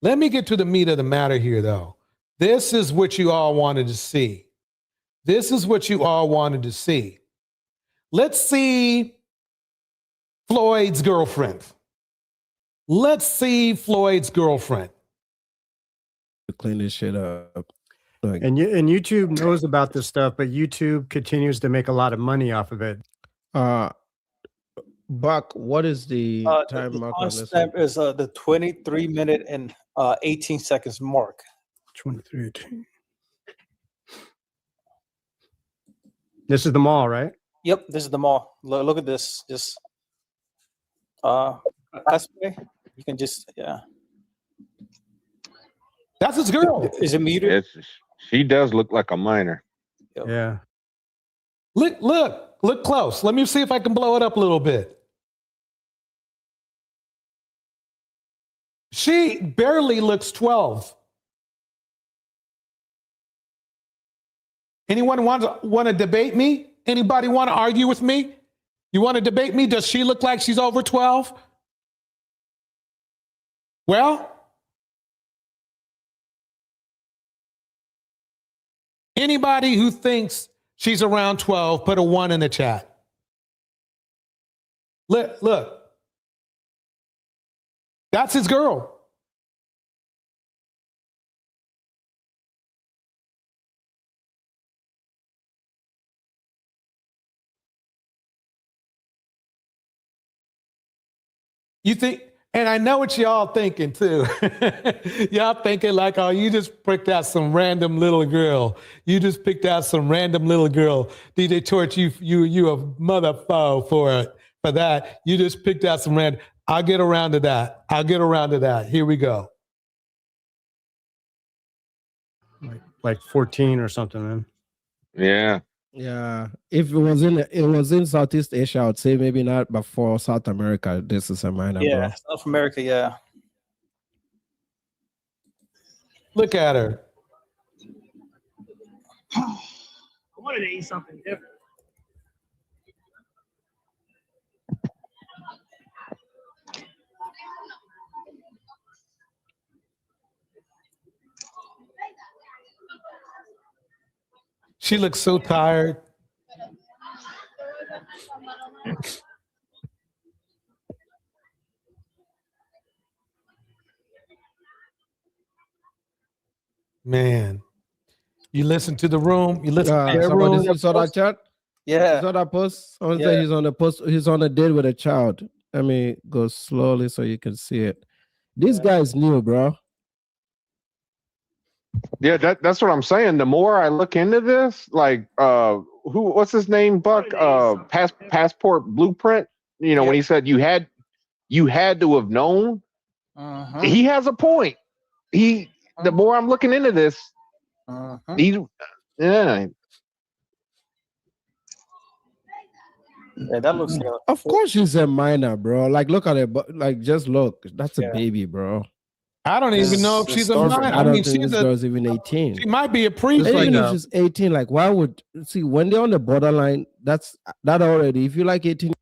Let me get to the meat of the matter here, though. This is what you all wanted to see. This is what you all wanted to see. Let's see Floyd's girlfriend. Let's see Floyd's girlfriend. Clean this shit up. And YouTube knows about this stuff, but YouTube continues to make a lot of money off of it. Buck, what is the time mark on this? Timestamp is the 23-minute and 18 seconds mark. 23:18. This is the mall, right? Yep, this is the mall. Look at this. Just you can just That's his girl. Is it muted? She does look like a minor. Yep. Yeah. Look close. Let me see if I can blow it up a little bit. She barely looks 12. Anyone want to debate me? Anybody want to argue with me? You want to debate me? Does she look like she's over 12? Well, anybody who thinks she's around 12, put a 1 in the chat. Look. That's his girl. You think, and I know what y'all thinking too. Y'all thinking like, oh, you just picked out some random little girl. You just picked out some random little girl. DJ Torch, you a mother foe for that. You just picked out some random. I'll get around to that. Here we go. Like 14 or something, man. Yeah. Yeah. If it was in Southeast Asia, I would say maybe not, but for South America, this is a minor. Yeah, bro. South America, yeah. Look at her. I wanted to eat something different. She looks so tired. Man, you listen to the room. You listen to their room. You saw that chat? Yeah. You saw that post? Someone Yeah. said he's on the post. He's on a date with a child. Let me go slowly so you can see it. This guy is new, bro. Yeah, that's what I'm saying. The more I look into this, like what's his name, Buck? Passport Blueprint. You know, when he said you had to have known. He has a point. The more I'm looking into this, Yeah, that looks like Of course she's a minor, bro. Like, look at it. But like, just look. That's a baby, bro. I don't even know if she's a minor. I don't think this girl's even 18. She might be a preteen. Even if she's 18, like, why would see when they're on the borderline? That already. If you like 18,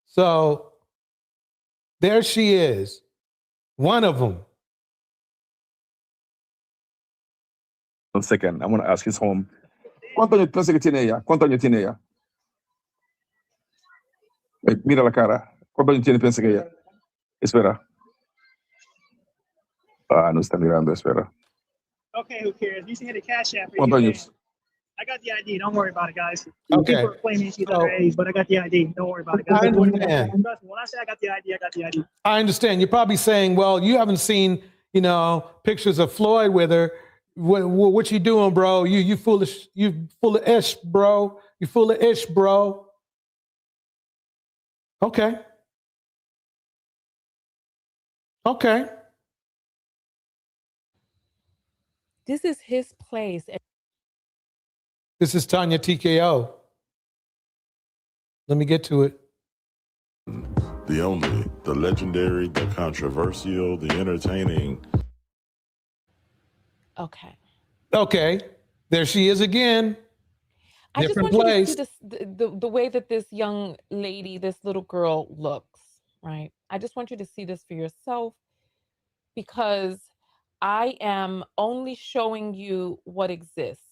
so there she is, one of them. 1 second. I want to ask his home. ¿Cuántos años piensa que tiene ella? ¿Cuántos años tiene ella? Mira la cara. ¿Cuántos años tiene piensa que ella? Espera. Ah, no está mirando, espera. Okay, who cares? You should hit a cash app. ¿Cuántos años? I got the ID. Don't worry about it, guys. Okay. People are claiming she's underage, but I got the ID. Don't worry about it, I guys. understand. Trust me, when I say I got the ID, I got the ID. I understand. You're probably saying, well, you haven't seen, pictures of Floyd with her. What you doing, bro? You foolish. You full of ish, bro. You full of ish, bro. Okay. Okay. This is his place. This is Tanya TKO. Let me get to it. The only, the legendary, the controversial, the entertaining. Okay. Okay. There she is again. I just Different want place. you to see this, the way that this young lady, this little girl looks, right? I just want you to see this for yourself because I am only showing you what exists.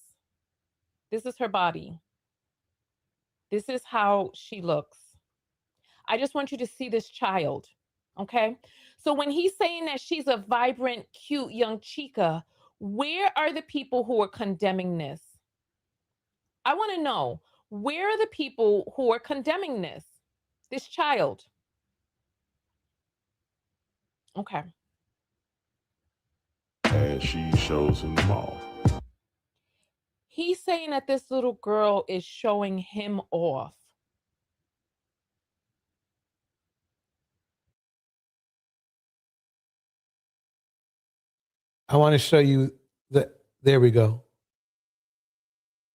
This is her body. This is how she looks. I just want you to see this child, okay? So when he's saying that she's a vibrant, cute young chica, where are the people who are condemning this? I want to know, where are the people who are condemning this child? Okay. And she shows him off. He's saying that this little girl is showing him off. I want to show you that. There we go.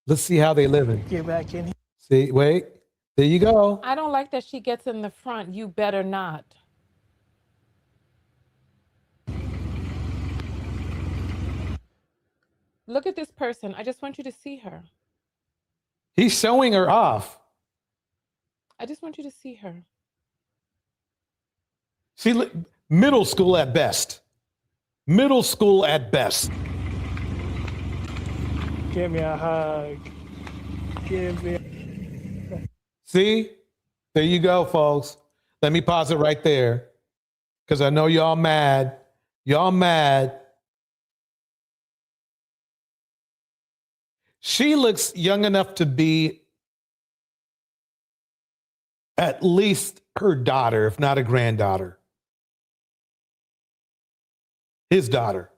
Let's see how they living. Get back in here. See, wait. There you go. I don't like that she gets in the front. You better not. Look at this person. I just want you to see her. He's showing her off. I just want you to see her. See, middle school at best. Middle school at best. Give me a hug. Give me. See? There you go, folks. Let me pause it right there because I know y'all mad. Y'all mad. She looks young enough to be at least her daughter, if not a granddaughter. His daughter.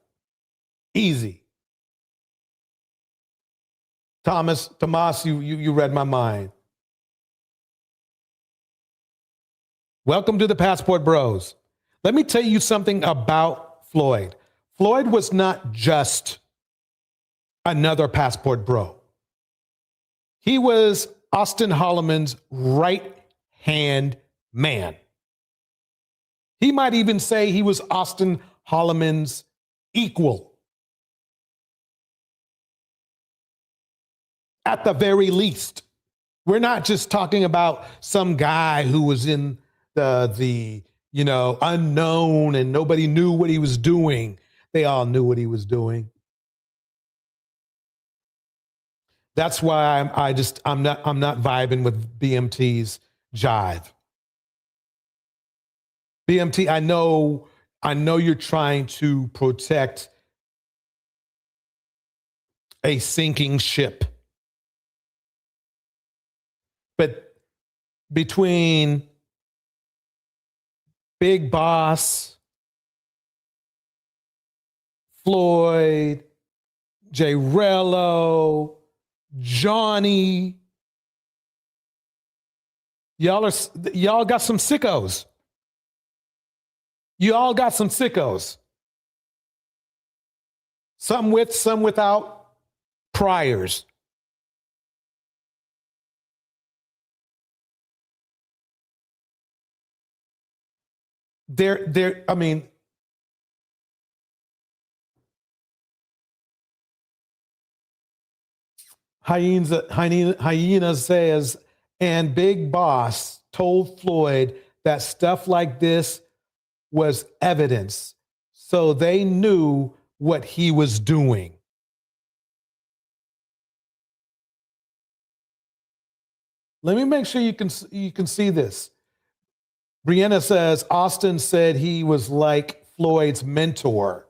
Easy. Tomas, you read my mind. Welcome to the Passport Bros. Let me tell you something about Floyd. Floyd was not just another Passport Bro. He was Austin Holloman's right-hand man. He might even say he was Austin Holloman's equal. At the very least. We're not just talking about some guy who was in the unknown and nobody knew what he was doing. They all knew what he was doing. That's why I'm not vibing with BMT's jive. BMT, I know you're trying to protect a sinking ship. But between Big Boss, Floyd, J. Rello, Johnny, y'all got some sickos. You all got some sickos. Some with, some without priors. I mean, Hyena says, and Big Boss told Floyd that stuff like this was evidence, so they knew what he was doing. Let me make sure you can see this. Brianna says Austin said he was like Floyd's mentor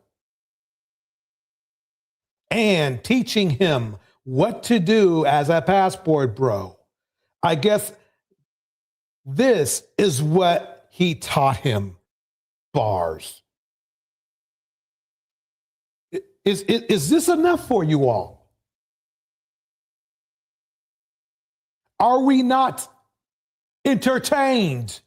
and teaching him what to do as a passport bro. I guess this is what he taught him. Bars. Is this enough for you all? Are we not entertained?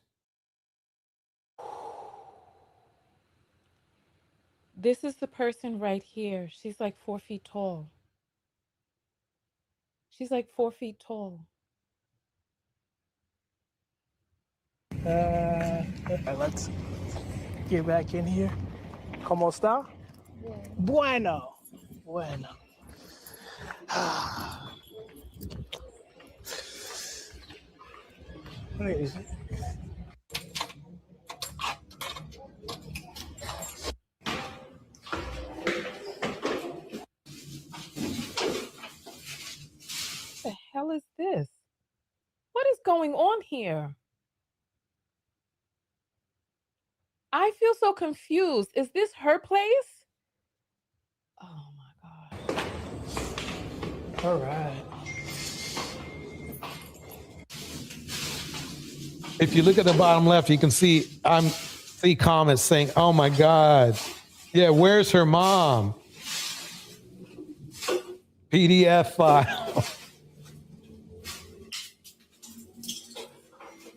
This is the person right here. She's like 4 feet tall. She's like 4 feet tall. Let's get back in here. ¿Cómo está? Bueno. Bueno. What is it? What the hell is this? What is going on here? I feel so confused. Is this her place? Oh my God. All right. If you look at the bottom left, you can see comments saying, "Oh my God, yeah, where's her mom?" PDF file.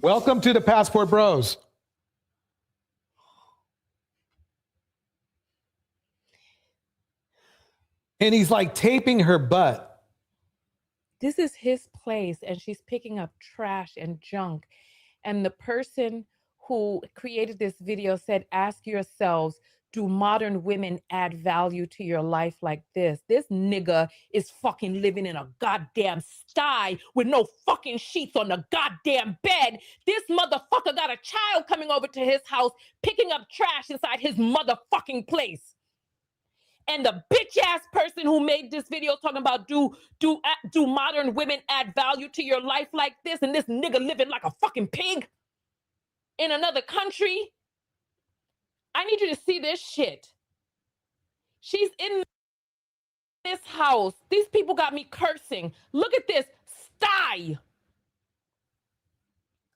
Welcome to the Passport Bros. And he's like taping her butt. This is his place, and she's picking up trash and junk. And the person who created this video said, ask yourselves, do modern women add value to your life like this? This nigga is fucking living in a goddamn sty with no fucking sheets on the goddamn bed. This motherfucker got a child coming over to his house, picking up trash inside his motherfucking place. And the bitch ass person who made this video talking about do modern women add value to your life like this? And this nigga living like a fucking pig in another country. I need you to see this shit. She's in this house. These people got me cursing. Look at this sty.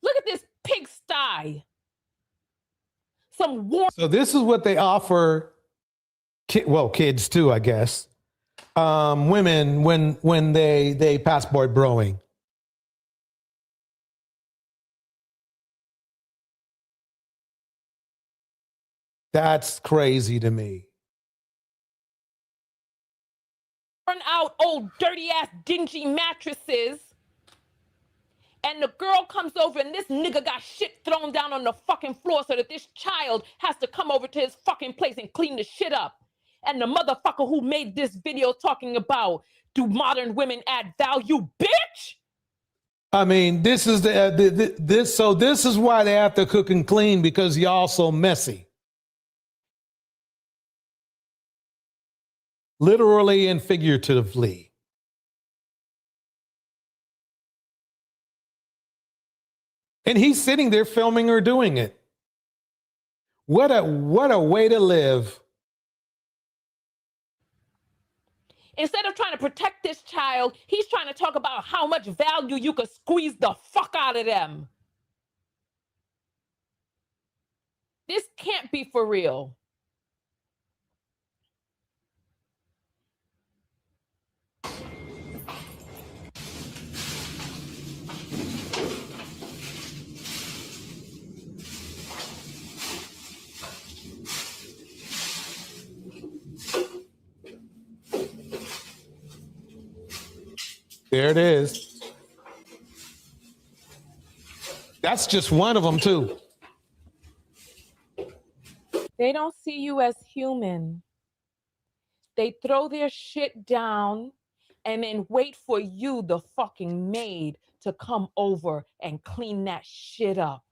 Look at this pig sty. Some war. So this is what they offer. Well, kids too, I guess. Women when they passport broing. That's crazy to me. Burn out old dirty ass dingy mattresses. And the girl comes over and this nigga got shit thrown down on the fucking floor so that this child has to come over to his fucking place and clean the shit up. And the motherfucker who made this video talking about, do modern women add value, bitch? I mean, this is this is why they have to cook and clean, because y'all so messy. Literally and figuratively. And he's sitting there filming her doing it. What a way to live. Instead of trying to protect this child, he's trying to talk about how much value you could squeeze the fuck out of them. This can't be for real. There it is. That's just one of them, too. They don't see you as human. They throw their shit down and then wait for you, the fucking maid, to come over and clean that shit up.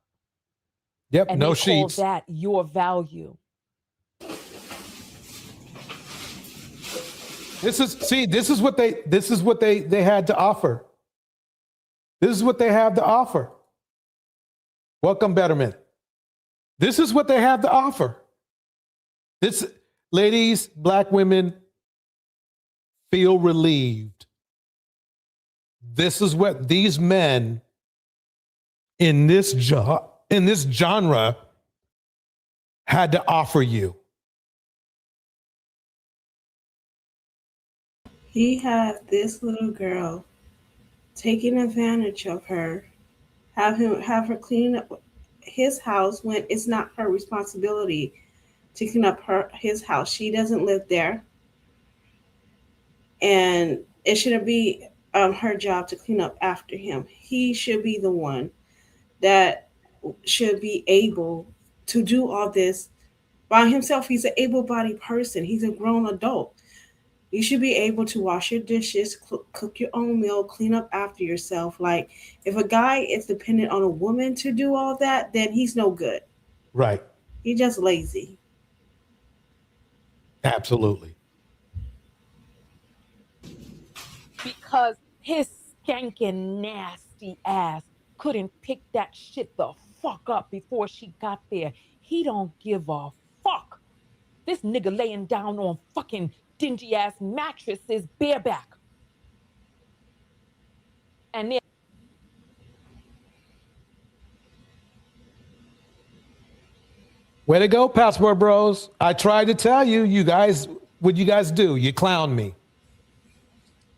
Yep, and no they call sheets. that your value. This is what they had to offer. This is what they have to offer. Welcome, Betterment. This is what they have to offer. This, ladies, black women, feel relieved. This is what these men in this genre had to offer you. He had this little girl taking advantage of her, have her clean up his house when it's not her responsibility to clean up his house. She doesn't live there, and it shouldn't be her job to clean up after him. He should be the one that should be able to do all this by himself. He's an able-bodied person. He's a grown adult. You should be able to wash your dishes, cook your own meal, clean up after yourself. Like, if a guy is dependent on a woman to do all that, then he's no good. Right. He's just lazy. Absolutely. Because his skanking nasty ass couldn't pick that shit the fuck up before she got there. He don't give a fuck. This nigga laying down on fucking dingy ass mattresses bareback. And then way to go, Passport Bros. I tried to tell you, you guys, what you guys do? You clown me.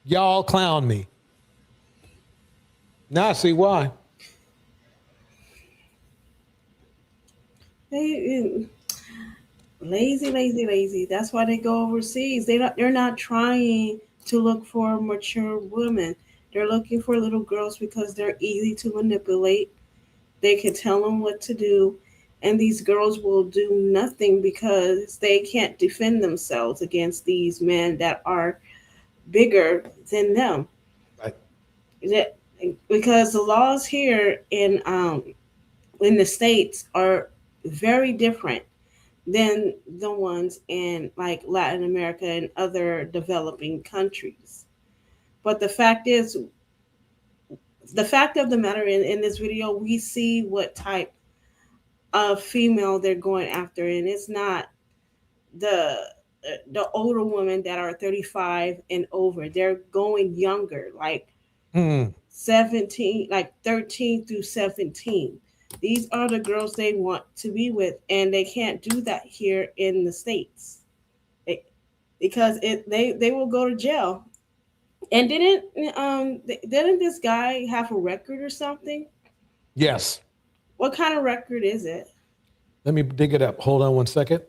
Y'all clown me. Now I see why. Lazy. That's why they go overseas. They're not trying to look for mature women. They're looking for little girls because they're easy to manipulate. They can tell them what to do, and these girls will do nothing because they can't defend themselves against these men that are bigger than them. Right. Because the laws here in the States are very different than the ones in like Latin America and other developing countries. But the fact of the matter, in this video, we see what type of female they're going after, and it's not the older women that are 35 and over. They're going younger, like 17, like 13 through 17. These are the girls they want to be with, and they can't do that here in the States because they will go to jail. And didn't this guy have a record or something? Yes. What kind of record is it? Let me dig it up. Hold on one second.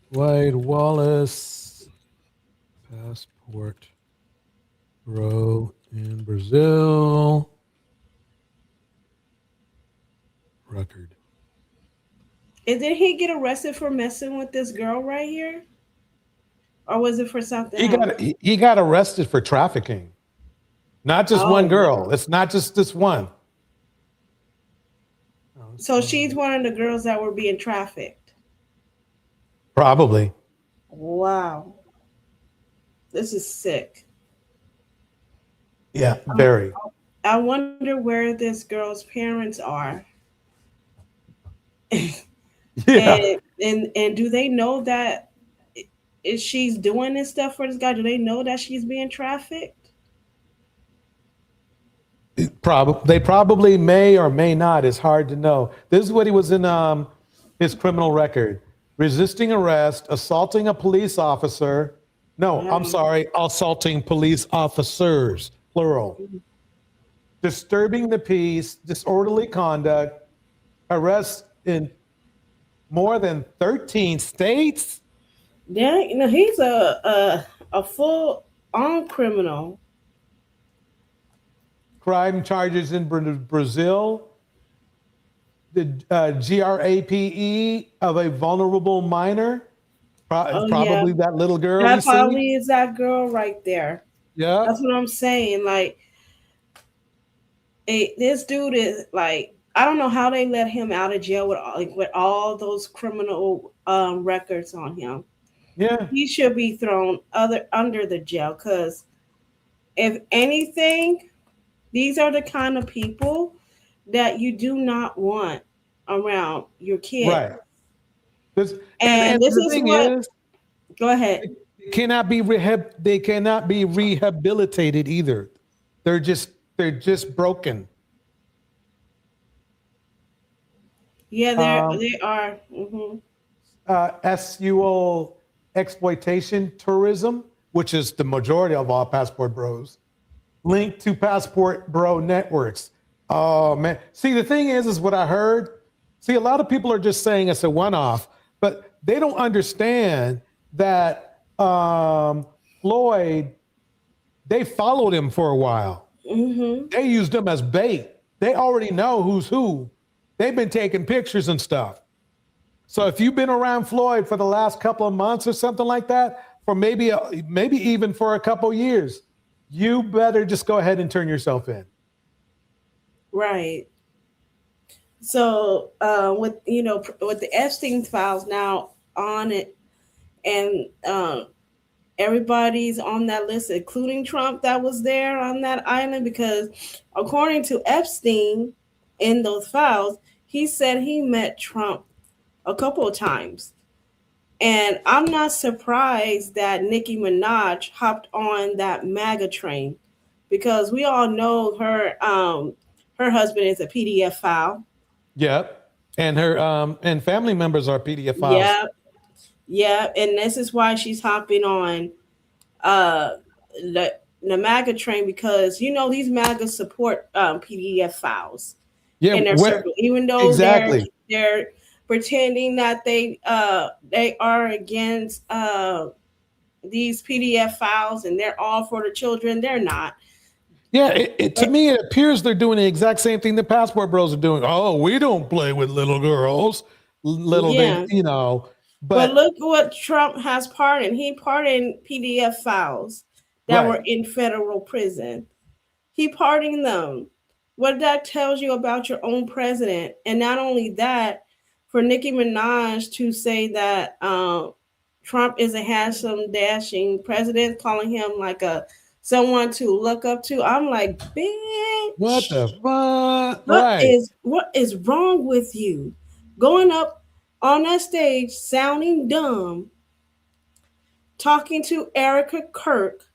White Wallace, Passport Bro in Brazil. Record. And did he get arrested for messing with this girl right here? Or was it for something else? He got arrested for trafficking. Not just one girl. It's not just this one. So she's one of the girls that were being trafficked. Probably. Wow. This is sick. Yeah, very. I wonder where this girl's parents are. Yeah. And do they know that if she's doing this stuff for this guy? Do they know that she's being trafficked? They probably may or may not. It's hard to know. This is what he was in his criminal record: resisting arrest, assaulting a police officer. No, I'm sorry, assaulting police officers, plural. Disturbing the peace, disorderly conduct, arrest in more than 13 states. Yeah, he's a full-on criminal. Crime charges in Brazil. The GRAPE of a vulnerable minor. Probably that little girl. That probably is that girl right there. Yeah. That's what I'm saying. Like, this dude is like, I don't know how they let him out of jail with all those criminal records on him. Yeah. he should be thrown under the jail. Because if anything, these are the kind of people that you do not want around your kids. Right. And this the is thing what. is, Go ahead. they cannot be rehabilitated either. They're just broken. Yeah, they are. SUL exploitation tourism, which is the majority of all Passport Bros, linked to Passport Bro networks. Oh man. See, the thing is what I heard. See, a lot of people are just saying it's a one-off, but they don't understand that Floyd, they followed him for a while. They used him as bait. They already know who's who. They've been taking pictures and stuff. So if you've been around Floyd for the last couple of months or something like that, for maybe even for a couple years, you better just go ahead and turn yourself in. Right. So with the Epstein files now on it, and everybody's on that list, including Trump, that was there on that island, because according to Epstein in those files, he said he met Trump a couple of times. And I'm not surprised that Nicki Minaj hopped on that MAGA train, because we all know her husband is a PDF file. Yep. And her and family members are PDF files. Yep. Yeah, and this is why she's hopping on the MAGA train, because these MAGA support PDF files in their circle, even though they're pretending that they are against these PDF files and they're all for the children. They're not. Yeah, to me, it appears they're doing the exact same thing the Passport Bros are doing. Oh, we don't play with little girls, But look what Trump has pardoned. He pardoned PDF files that were in federal prison. He pardoned them. What that tells you about your own president. And not only that, for Nicki Minaj to say that Trump is a handsome, dashing president, calling him like someone to look up to, I'm like, bitch, what the fuck? What is wrong with you? Going up on that stage, sounding dumb, talking to Erica Kirk,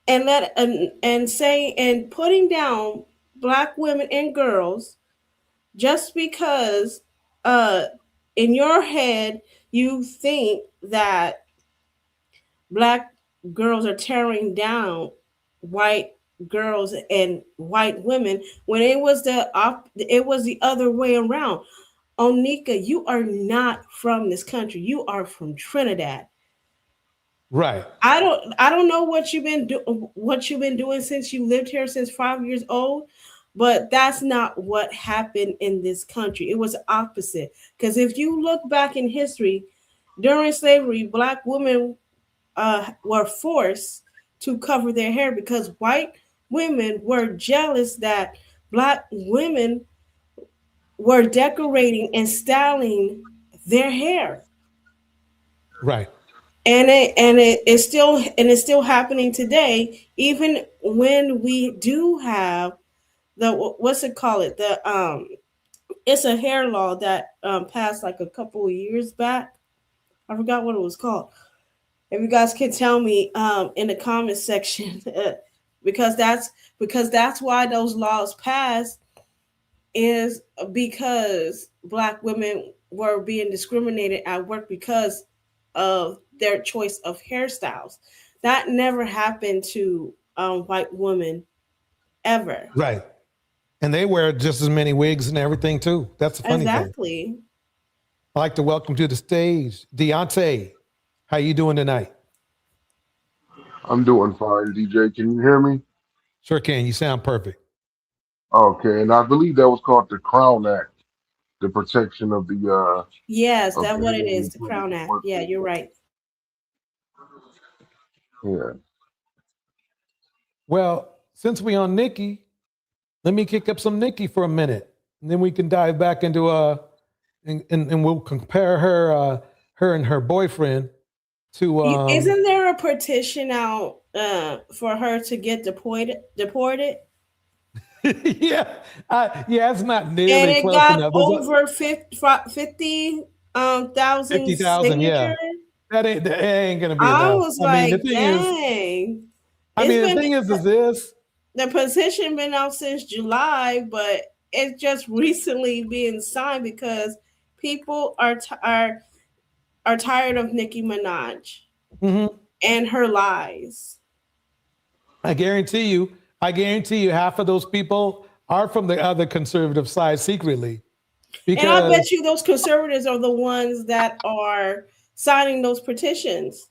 and saying and putting down Black women and girls just because in your head you think that Black girls are tearing down white girls and white women, when it was the other way around. Onika, you are not from this country. You are from Trinidad. Right. I don't know what you've been doing since you lived here since 5 years old, but that's not what happened in this country. It was opposite. Because if you look back in history, during slavery, Black women were forced to cover their hair because white women were jealous that Black women were decorating and styling their hair. Right. And it's still happening today, even when we do have it's a hair law that passed like a couple of years back. I forgot what it was called. If you guys can tell me in the comment section, because that's why those laws passed, is because Black women were being discriminated at work because of their choice of hairstyles. That never happened to white women ever. Right. And they wear just as many wigs and everything too. That's the funny thing. Exactly. I'd like to welcome to the stage, Deontay. How you doing tonight? I'm doing fine, DJ. Can you hear me? Sure can. You sound perfect. Okay, and I believe that was called the Crown Act, the protection of the yes, that's what it is, the Crown Act. Yeah, you're right. Yeah. Well, since we on Nicki, let me kick up some Nicki for a minute, and then we can dive back into and we'll compare her and her boyfriend Isn't there a petition out for her to get deported? Yeah, it's not And nearly it close got enough. over 50,000 50,000, yeah. signatures. That ain't gonna be I enough. was I mean, like, the thing is, dang. the thing is this. The petition been out since July, but it's just recently being signed because people are tired of Nicki Minaj and her lies. I guarantee you, half of those people are from the other conservative side secretly. And I bet you those conservatives are the ones that are signing those petitions.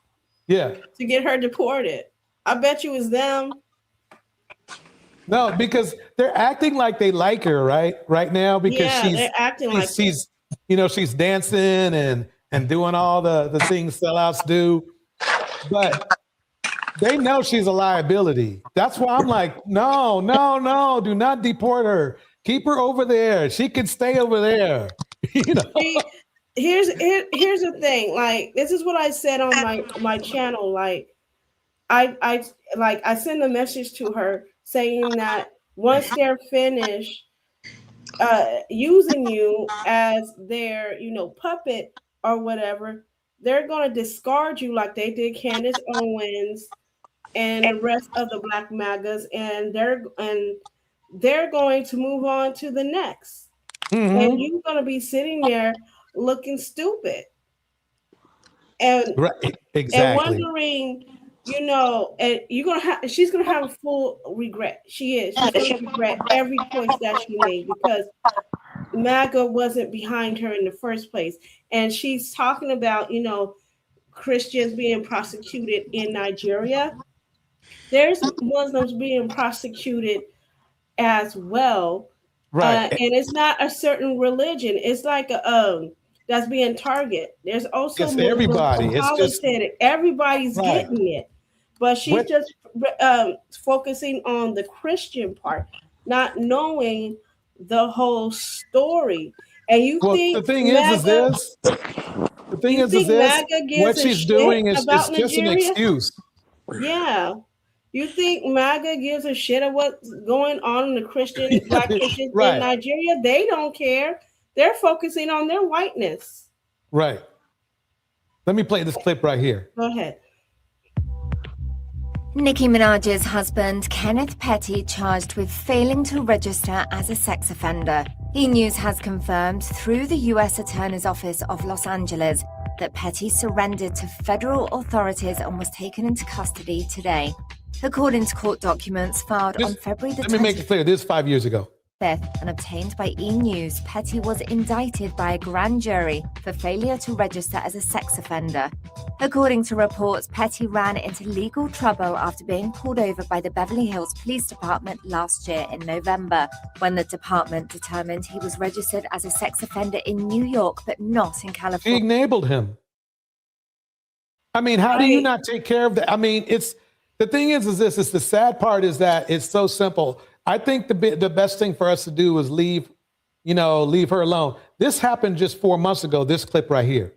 Yeah. To get her deported. I bet you it's them. No, because they're acting like they like her right now because they're acting like she's she's dancing and doing all the things sellouts do, but they know she's a liability. That's why I'm like, no, do not deport her. Keep her over there. She can stay over there. See, here's the thing. Like, this is what I said on my channel. Like, I send a message to her saying that once they're finished using you as their puppet or whatever, they're gonna discard you like they did Candace Owens and the rest of the Black MAGAs, and they're going to move on to the next. And you're gonna be sitting there looking stupid and exactly. and wondering, and she's gonna have a full regret. She's gonna regret every choice that she made because MAGA wasn't behind her in the first place. And she's talking about, Christians being prosecuted in Nigeria. There's Muslims being prosecuted as well. Right. And it's not a certain religion. It's like that's being targeted. There's also It's everybody. It's just everybody's getting it. But she's just focusing on the Christian part, not knowing the whole story. And the thing is this. The thing is this. What she's doing is just an excuse. Yeah. You think MAGA gives a shit of what's going on in the Black Christians in Nigeria? They don't care. They're focusing on their whiteness. Right. Let me play this clip right here. Go ahead. Nicki Minaj's husband, Kenneth Petty, charged with failing to register as a sex offender. E! has confirmed through the U.S. Attorney's Office of Los Angeles that Petty surrendered to federal authorities and was taken into custody today. According to court documents filed on February the 25th. Let me make it clear, this is 5 years ago. And obtained by E! Petty was indicted by a grand jury for failure to register as a sex offender. According to reports, Petty ran into legal trouble after being pulled over by the Beverly Hills Police Department last year in November, when the department determined he was registered as a sex offender in New York, but not in California. She enabled him. I mean, how do you not take care of that? I mean, the thing is this, the sad part is that it's so simple. I think the best thing for us to do is leave her alone. This happened just 4 months ago, this clip right here.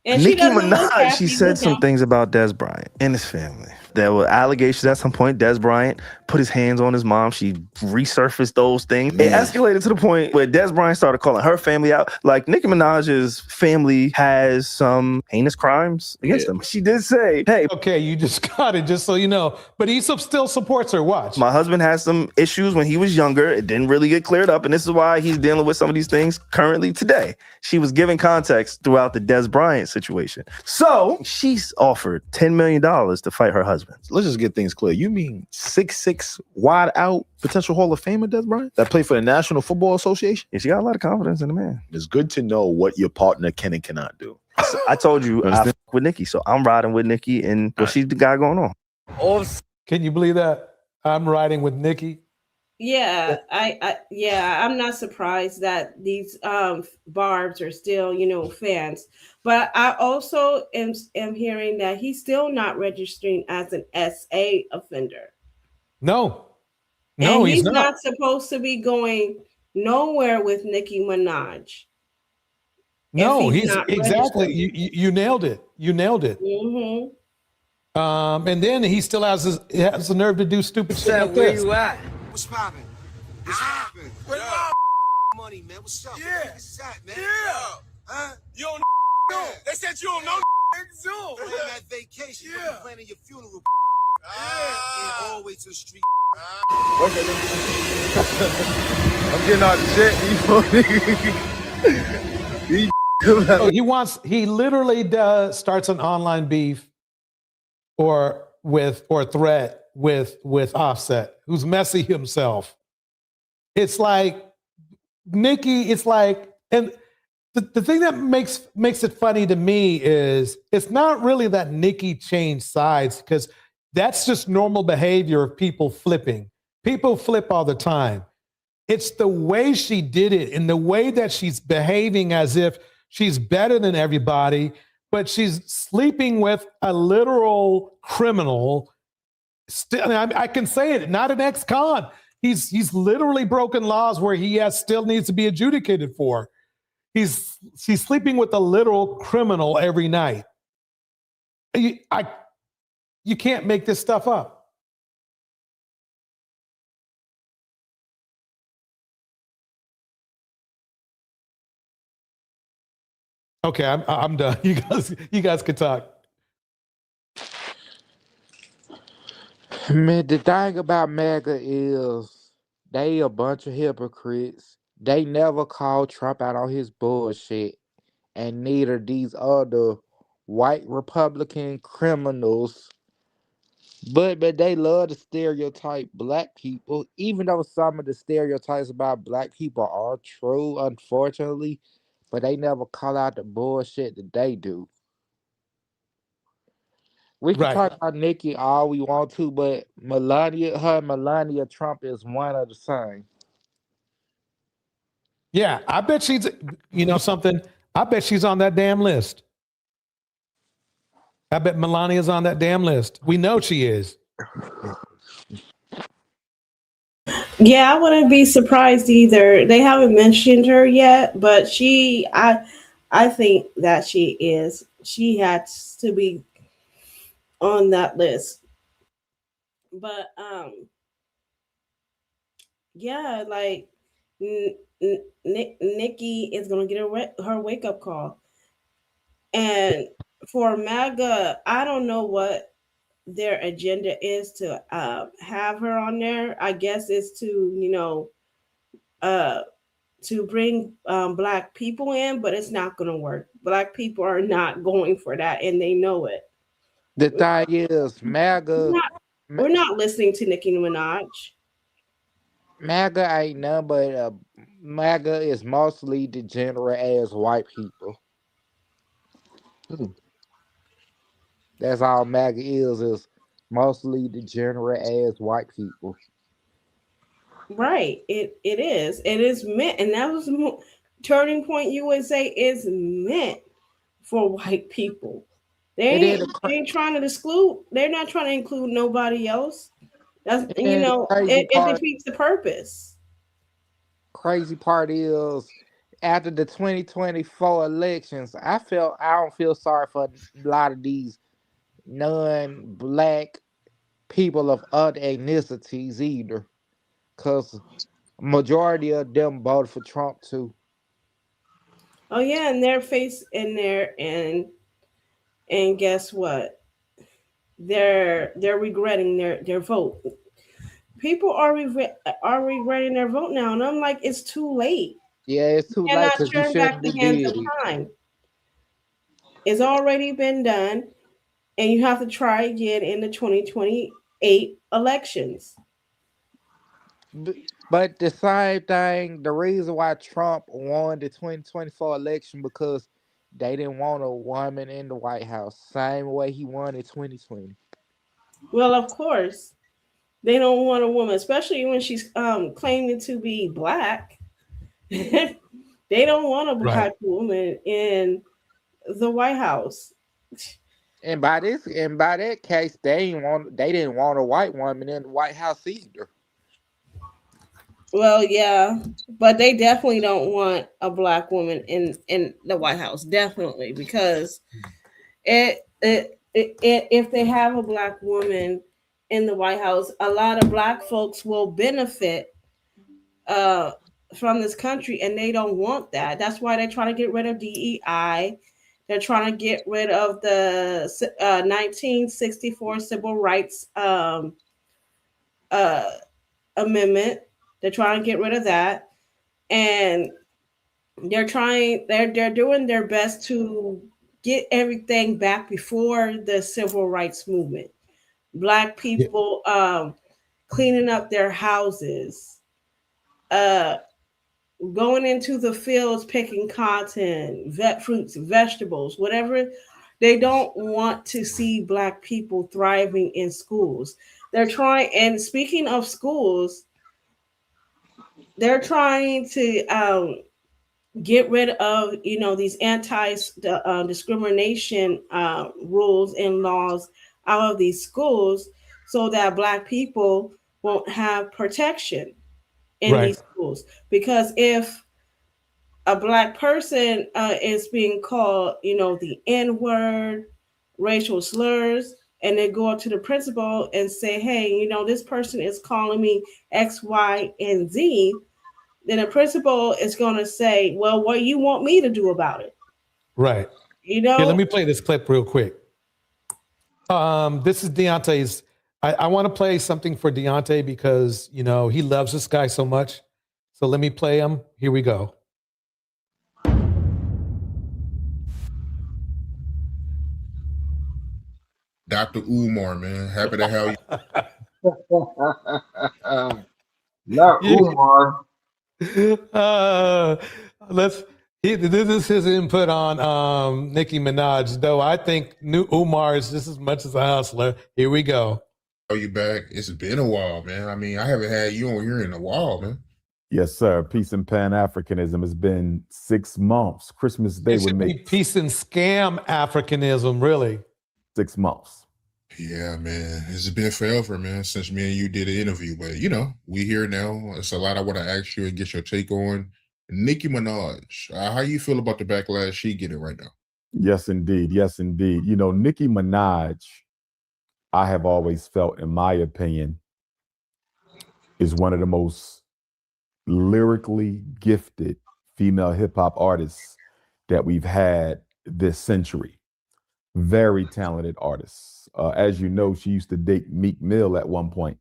And Nicki Minaj, she said some things about Des Bryant and his family. There were allegations at some point. Des Bryant put his hands on his mom. She resurfaced those things. It escalated to the point where Des Bryant started calling her family out. Like, Nicki Minaj's family has some heinous crimes against them. She did say, hey. Okay, you just got it, just so you know. But he still supports her. Watch. My husband has some issues when he was younger. It didn't really get cleared up. And this is why he's dealing with some of these things currently today. She was giving context throughout the Des Bryant situation. So she's offered $10 million to fight her husband. Let's just get things clear. You mean 6'6", wide out potential Hall of Famer Des Bryant that played for the National Football Association? Yeah, she got a lot of confidence in the man. It's good to know what your partner can and cannot do. So I told you I fuck with Nicki, so I'm riding with Nicki and what she's the guy going on. Can you believe that? I'm riding with Nicki. Yeah, I'm not surprised that these Barbs are still, fans. But I also am hearing that he's still not registering as an SA offender. No, and he's not. Supposed to be going nowhere with Nicki Minaj. No, if he's not exactly. registered. You nailed it. You nailed it. And then he still has the nerve to do stupid shit like this. at? What's poppin'? What's poppin'? Where money, man? What's up? Yeah. What's that, man? Yeah. Huh? You don't know. They said you don't know. Zoom. I'm at vacation. Yeah. You're planning your funeral. And all the way to the street. I'm getting out the jet. He literally starts an online beef or threat with Offset, who's messy himself. It's like Nicki, it's like, and the thing that makes it funny to me is it's not really that Nicki changed sides, because that's just normal behavior of people flipping. People flip all the time. It's the way she did it and the way that she's behaving as if she's better than everybody, but she's sleeping with a literal criminal. Still, I can say it, not an ex-con. He's literally broken laws where he still needs to be adjudicated for. She's sleeping with a literal criminal every night. You can't make this stuff up. Okay, I'm done. You guys can talk. Man, the thing about MAGA is they a bunch of hypocrites. They never called Trump out on his bullshit, and neither these other white Republican criminals. But they love to stereotype black people, even though some of the stereotypes about black people are true, unfortunately. But they never call out the bullshit that they do. We can talk about Nicki all we want to, but Melania Trump is one of the same. Yeah, I bet she's, something, I bet she's on that damn list. I bet Melania's on that damn list. We know she is. Yeah, I wouldn't be surprised either. They haven't mentioned her yet, but I think that she is. She has to be on that list. But yeah, like Nicki is gonna get her wake up call, and for MAGA, I don't know what their agenda is to have her on there. I guess it's to to bring black people in, but it's not going to work. Black people are not going for that, and they know it. The thing is, MAGA. We're not listening to Nicki Minaj. MAGA ain't none but MAGA is mostly degenerate ass white people. That's all MAGA is mostly degenerate ass white people. Right. It is. It is meant, and that was the Turning Point USA is meant for white people. They ain't trying to exclude. They're not trying to include nobody else. That's it defeats the purpose. Crazy part is, after the 2024 elections, I don't feel sorry for a lot of these non-black people of other ethnicities either, because majority of them voted for Trump too. Oh yeah, and their face in there, and guess what? They're regretting their vote. People are regretting their vote now, and I'm like, it's too late. Yeah, it's too late because you shouldn't be doing it. It's already been done, and you have to try again in the 2028 elections. But the same thing, the reason why Trump won the 2024 election, because they didn't want a woman in the White House, same way he won in 2020. Well, of course, they don't want a woman, especially when she's claiming to be black. They don't want a black woman in the White House. And by that case, they didn't want a white woman in the White House either. Well, yeah, but they definitely don't want a black woman in the White House, definitely, because if they have a black woman in the White House, a lot of black folks will benefit uh from this country, and they don't want that. That's why they're trying to get rid of DEI. They're trying to get rid of the 1964 Civil Rights uh, Amendment. They're trying to get rid of that, and they're doing their best to get everything back before the civil rights movement. Black people cleaning up their houses, uh, going into the fields picking cotton, fruits, vegetables, whatever. They don't want to see black people thriving in schools. They're trying, and speaking of schools, they're trying to get rid of these anti discrimination rules and laws out of these schools, so that black people won't have protection in Right. these schools. Because if a black person is being called, the N word, racial slurs, and they go up to the principal and say, hey, this person is calling me X, Y, and Z, then the principal is going to say, well, what do you want me to do about it? Right. Here, let me play this clip real quick. This is Deontay's. I want to play something for Deontay because, he loves this guy so much. So let me play him. Here we go. Dr. Umar, man. Happy to have you. Not Umar. This is his input on Nicki Minaj, though I think Umar is just as much as a hustler. Here we go. Are you back? It's been a while, man. I mean, I haven't had you on here in a while, man. Yes, sir. Peace and Pan-Africanism. It's been 6 months. Christmas Day It would should be make peace and scam Africanism, really. 6 months. Yeah, man. It's been forever, man, since me and you did an interview. But, we here now. It's a lot I want to ask you and get your take on. Nicki Minaj, how you feel about the backlash she getting right now? Yes, indeed. Yes, indeed. Nicki Minaj, I have always felt, in my opinion, is one of the most lyrically gifted female hip hop artists that we've had this century. Very talented artists. As you know, she used to date Meek Mill at one point.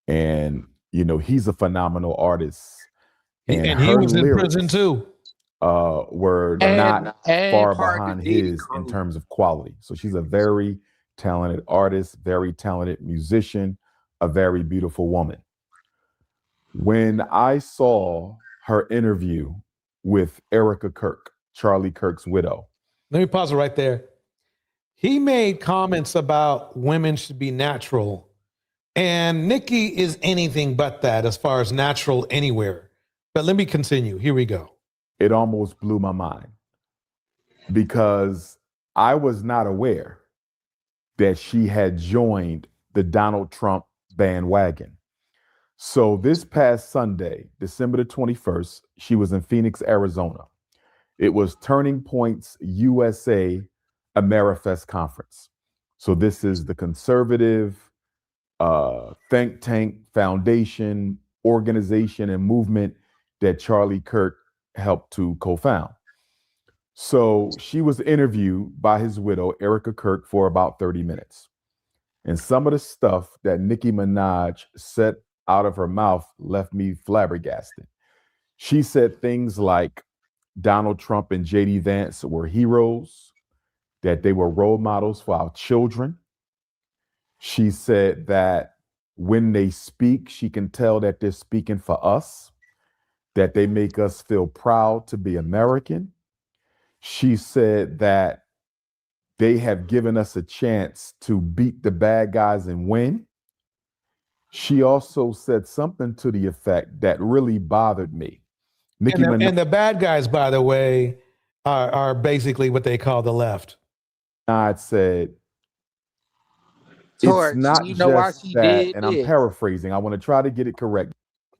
And, he's a phenomenal artist. And he was in prison too. Were not far behind his in terms of quality. So she's a very talented artist, very talented musician, a very beautiful woman. When I saw her interview with Erica Kirk, Charlie Kirk's widow. Let me pause it right there. He made comments about women should be natural. And Nicki is anything but that as far as natural anywhere. But let me continue. Here we go. It almost blew my mind because I was not aware that she had joined the Donald Trump bandwagon. So this past Sunday, December the 21st, she was in Phoenix, Arizona. It was Turning Point's USA Amerifest conference. So this is the conservative think tank, foundation, organization, and movement that Charlie Kirk helped to co-found. So she was interviewed by his widow, Erica Kirk, for about 30 minutes. And some of the stuff that Nicki Minaj said out of her mouth left me flabbergasted. She said things like Donald Trump and J.D. Vance were heroes, that they were role models for our children. She said that when they speak, she can tell that they're speaking for us, that they make us feel proud to be American. She said that they have given us a chance to beat the bad guys and win. She also said something to the effect that really bothered me. And the bad guys, by the way, are basically what they call the left. I said, Torch, it's not you know why just she that, did and I'm this? paraphrasing. I want to try to get it correct.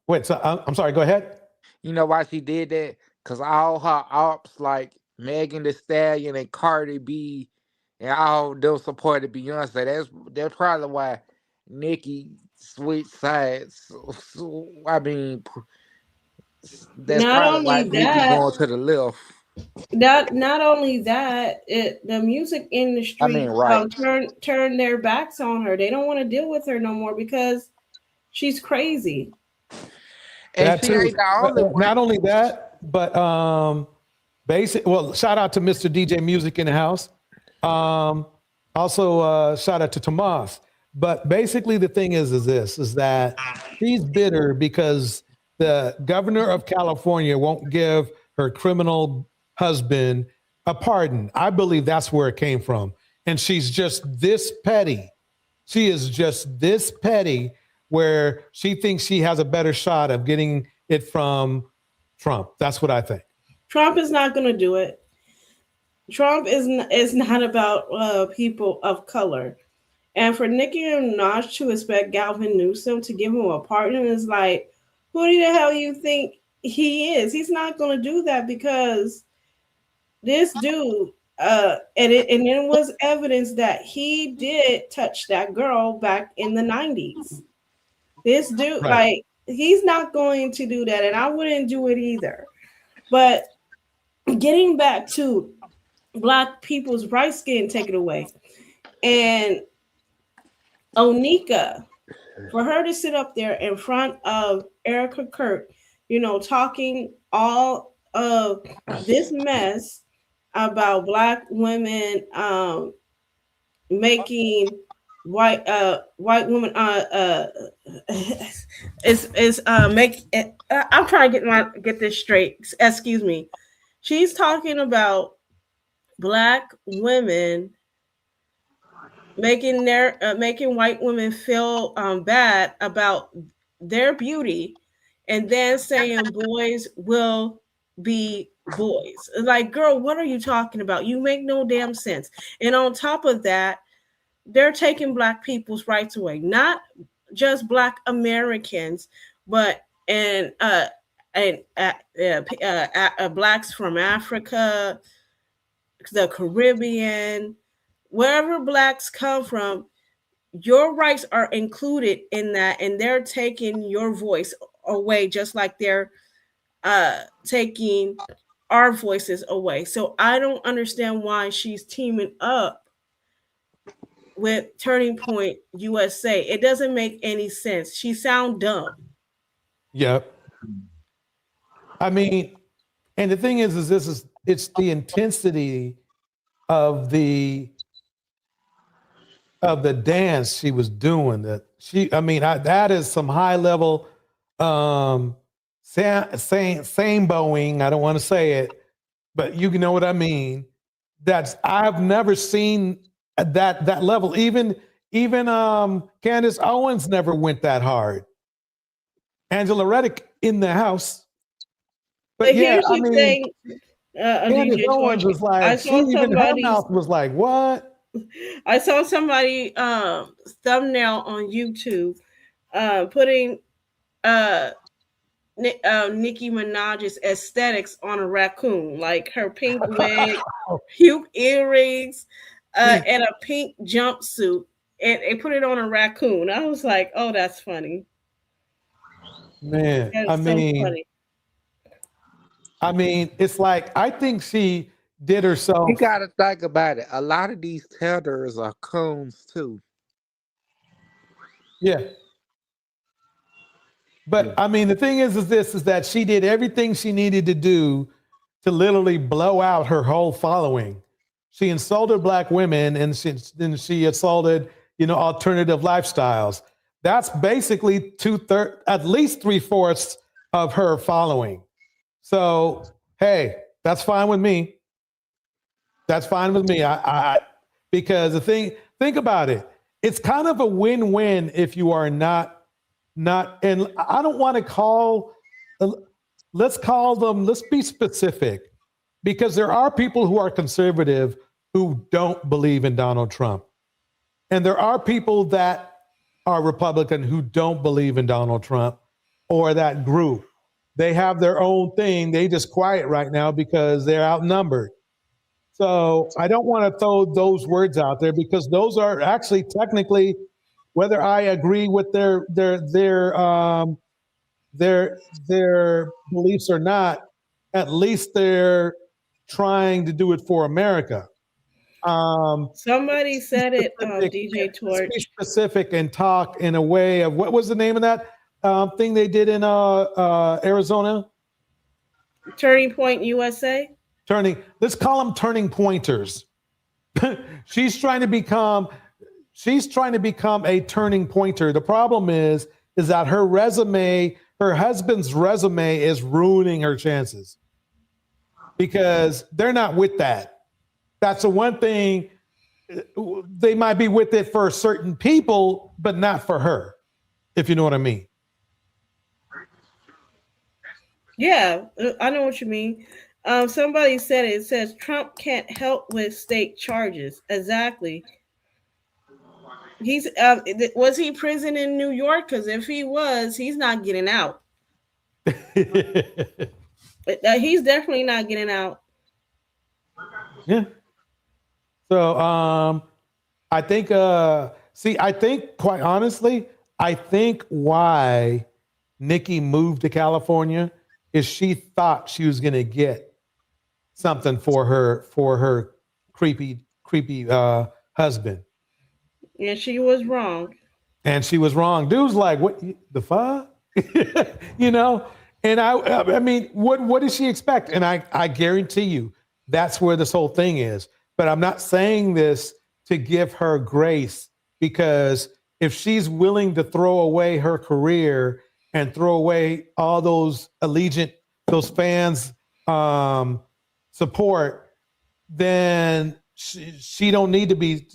Wait, so I'm sorry. Go ahead. You know why she did that? Because all her ops, like Megan Thee Stallion and Cardi B, and all them supported Beyonce. That's probably why Nicki switched sides. I mean, that's Not probably why only Nicki that, going to the left. not only that, the music I industry mean, right. turn their backs on her. They don't want to deal with her no more because she's crazy. And That she too. ain't the only one. Not only that, but well, shout out to Mr. DJ Music in the house. Also, shout out to Tomas. But basically, the thing is that she's bitter because the governor of California won't give her criminal husband a pardon. I believe that's where it came from. And she's just this petty. She is just this petty where she thinks she has a better shot of getting it from Trump. That's what I think. Trump is not going to do it. Trump is not about people of color. And for Nicki Minaj to expect Gavin Newsom to give him a pardon is like, who the hell you think he is? He's not going to do that because this dude, and it was evidence that he did touch that girl back in the 90s. This dude, like, he's not going to do that, and I wouldn't do it either. But getting back to Black people's rights getting taken away, and Onika, for her to sit up there in front of Erica Kirk, talking all of this mess about Black women making white women I'm trying to get this straight. Excuse me. She's talking about Black women making white women feel bad about their beauty, and then saying boys will be boys. Like, girl, what are you talking about? You make no damn sense. And on top of that, they're taking Black people's rights away, not just Black Americans, but Blacks from Africa, the Caribbean, wherever Blacks come from. Your rights are included in that, and they're taking your voice away, just like they're taking our voices away. So I don't understand why she's teaming up with Turning Point USA. It doesn't make any sense. She sounds dumb. Yep. I mean, and the thing is it's the intensity of the dance she was doing. That is some high level samboing. I don't want to say it, but you know what I mean. I've never seen that level. Even Candace Owens never went that hard. Angela Reddick in the house. But yeah, here's the thing. Candace Owens was like, her mouth was like, what? I saw somebody thumbnail on YouTube putting Nicki Minaj's aesthetics on a raccoon, like her pink wig, cute earrings, and a pink jumpsuit, and they put it on a raccoon. I was like, oh, that's funny. Man, funny. I mean, it's like, I think she did herself. You got to think about it. A lot of these tethers are coons too. Yeah. But I mean, the thing is that she did everything she needed to do to literally blow out her whole following. She insulted Black women, and she assaulted, alternative lifestyles. That's basically at least 3/4 of her following. So, hey, that's fine with me. That's fine with me. Because think about it. It's kind of a win-win if you are not, and I don't want to let's be specific, because there are people who are conservative who don't believe in Donald Trump. And there are people that are Republican who don't believe in Donald Trump, or that group. They have their own thing. They just quiet right now because they're outnumbered. So I don't want to throw those words out there because those are actually technically, whether I agree with their beliefs or not, at least they're trying to do it for America. Somebody said it, DJ Torch. Be specific and talk in a way of, what was the name of that thing they did in Arizona? Turning Point USA. Let's call them turning pointers. She's trying to become a turning pointer. The problem is that her resume, her husband's resume, is ruining her chances because they're not with that. That's the one thing. They might be with it for certain people, but not for her, if you know what I mean. Yeah, I know what you mean. Somebody said it. It says Trump can't help with state charges. Exactly. He's was he prison in New York? Because if he was, he's not getting out. He's definitely not getting out. Yeah. So I think I think quite honestly, I think why Nicki moved to California is she thought she was gonna get something for her creepy husband. Yeah, she was wrong. And she was wrong. Dude's like, what the fuck? You know? And I mean, what did she expect? And I guarantee you that's where this whole thing is. But I'm not saying this to give her grace, because if she's willing to throw away her career and throw away all those those fans' support, then she don't need to be.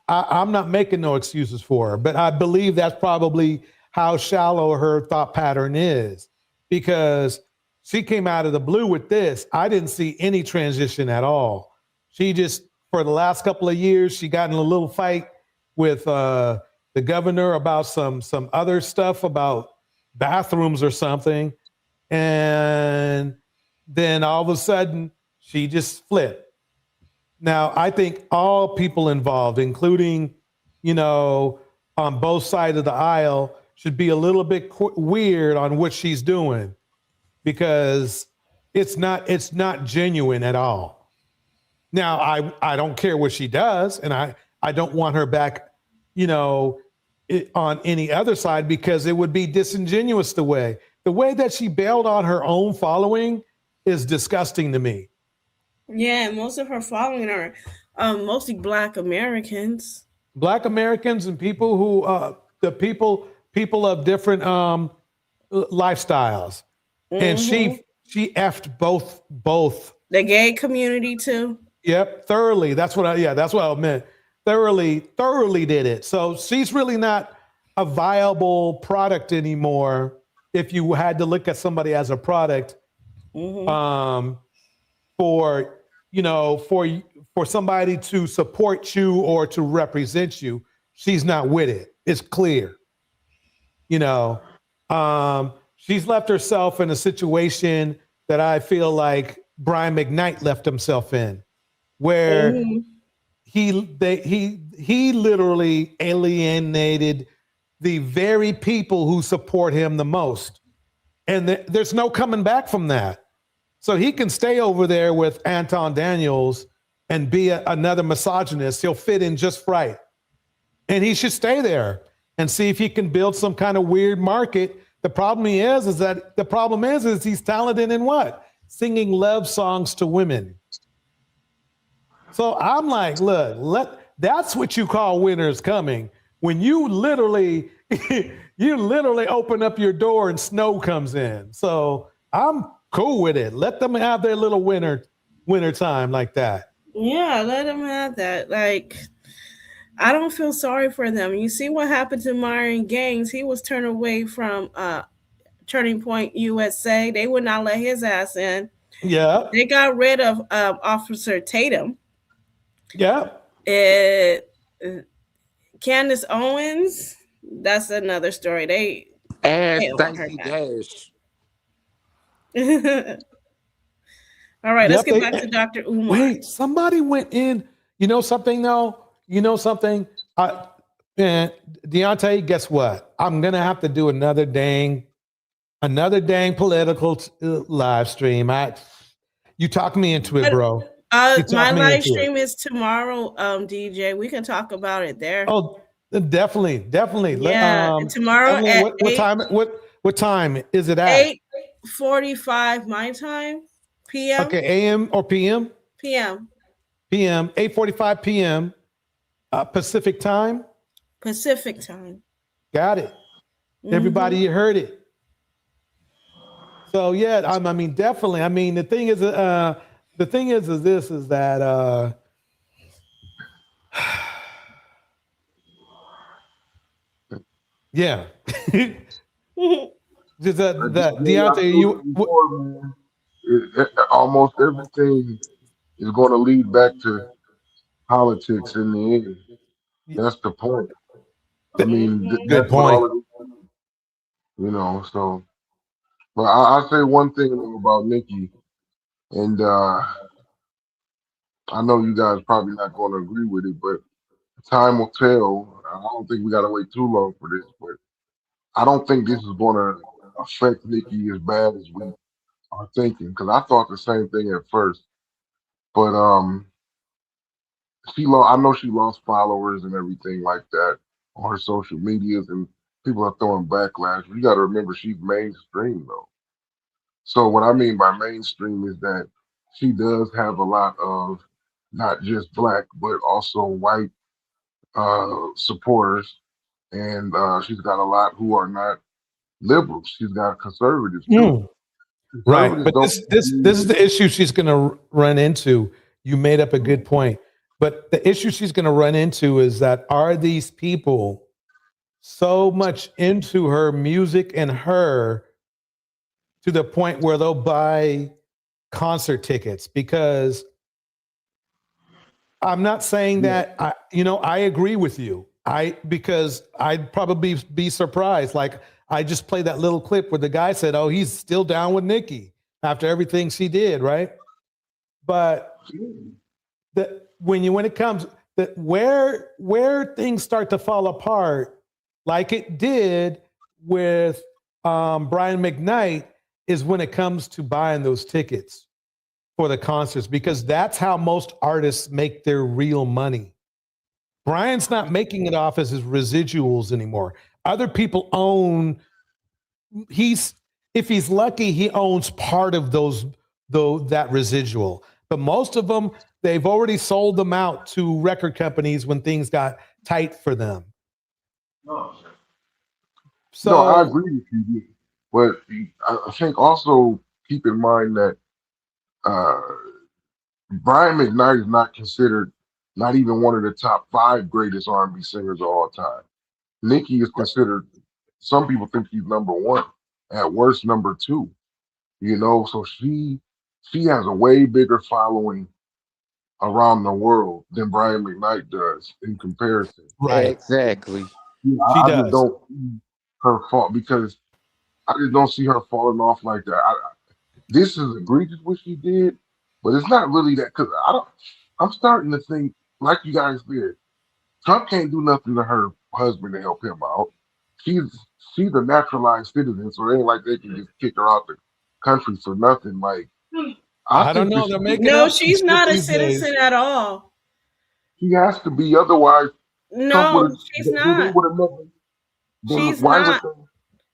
I'm not making no excuses for her, but I believe that's probably how shallow her thought pattern is, because she came out of the blue with this. I didn't see any transition at all. She just, for the last couple of years, she got in a little fight with the governor about some other stuff about bathrooms or something. And then all of a sudden, she just flipped. Now, I think all people involved, including, on both sides of the aisle, should be a little bit weird on what she's doing, because it's not genuine at all. Now, I don't care what she does, and I don't want her back, on any other side, because it would be disingenuous the way that she bailed on her own following is disgusting to me. Yeah, most of her following are mostly Black Americans. Black Americans and people who people of different lifestyles. Mm-hmm. And she effed both. The gay community too. Yep, thoroughly. That's what I meant. Thoroughly did it. So she's really not a viable product anymore if you had to look at somebody as a product. Mm-hmm. For somebody to support you or to represent you, she's not with it. It's clear. She's left herself in a situation that I feel like Brian McKnight left himself in, where he literally alienated the very people who support him the most, and there's no coming back from that. So he can stay over there with Anton Daniels and be another misogynist. He'll fit in just right. And he should stay there and see if he can build some kind of weird market. The problem is he's talented in what? Singing love songs to women. So I'm like, look, that's what you call winners coming. When you literally open up your door and snow comes in. So I'm cool with it. Let them have their little winter time like that. Yeah, let them have that. Like, I don't feel sorry for them. You see what happened to Myron Gaines? He was turned away from Turning Point USA. They would not let his ass in. Yeah. They got rid of Officer Tatum. Yeah. Candace Owens, that's another story. Ask They want her Stacey back. Dash. All right, let's Yep, get back to Dr. Umar. Wait, somebody went in. You know something though? You know something? Man, Deontay, guess what? I'm gonna have to do another dang political live stream. You talked me into it, bro. You talked My me live into it. stream is tomorrow, DJ. We can talk about it there. Oh, definitely. Yeah, tomorrow at what time? What time is it at? 8:45 my time, p.m. Okay, a.m. or p.m. p.m. p.m. 8:45 p.m. Pacific time. Pacific time. Got it. Everybody, you heard it. So yeah, I mean, definitely. I mean, the thing is that yeah. Just Deontay, almost everything is going to lead back to politics in the end. That's the point. I mean, that's what all of it is, you know. So, but I'll say one thing about Nicki, and I know you guys probably not going to agree with it, but time will tell. I don't think we got to wait too long for this, but I don't think this is going to affect Nicki as bad as we are thinking, because I thought the same thing at first. But I know she lost followers and everything like that on her social medias, and people are throwing backlash. You got to remember she's mainstream though. So what I mean by mainstream is that she does have a lot of not just black but also white supporters, and she's got a lot who are not liberals. She's got conservatives too. Right, Conservatives but don't this is the issue she's going to run into. You made up a good point, but the issue she's going to run into is that are these people so much into her music and her to the point where they'll buy concert tickets? Because I'm not saying that I agree with you. Because I'd probably be surprised. Like I just played that little clip where the guy said, "Oh, he's still down with Nicki after everything she did," right? But when it comes that where things start to fall apart, like it did with Brian McKnight, is when it comes to buying those tickets for the concerts, because that's how most artists make their real money. Brian's not making it off as his residuals anymore. Other people own. If he's lucky, he owns part of that residual. But most of them, they've already sold them out to record companies when things got tight for them. So no, I agree with you, but I think also keep in mind that Brian McKnight is not considered not even one of the top 5 greatest R&B singers of all time. Nicki is considered. Some people think he's number 1, at worst number 2. You know, so she has a way bigger following around the world than Brian McKnight does in comparison. Right. Exactly. I just don't see her fall, because I just don't see her falling off like that. This is egregious what she did, but it's not really that, because I'm starting to think, like you guys said, Trump can't do nothing to her husband to help him out. She's a naturalized citizen, so it ain't like they can just kick her out the country for nothing. Like I don't know. They're making No, up some she's shit not a these days. citizen at all. She has to be, otherwise. No, she's not. She's not.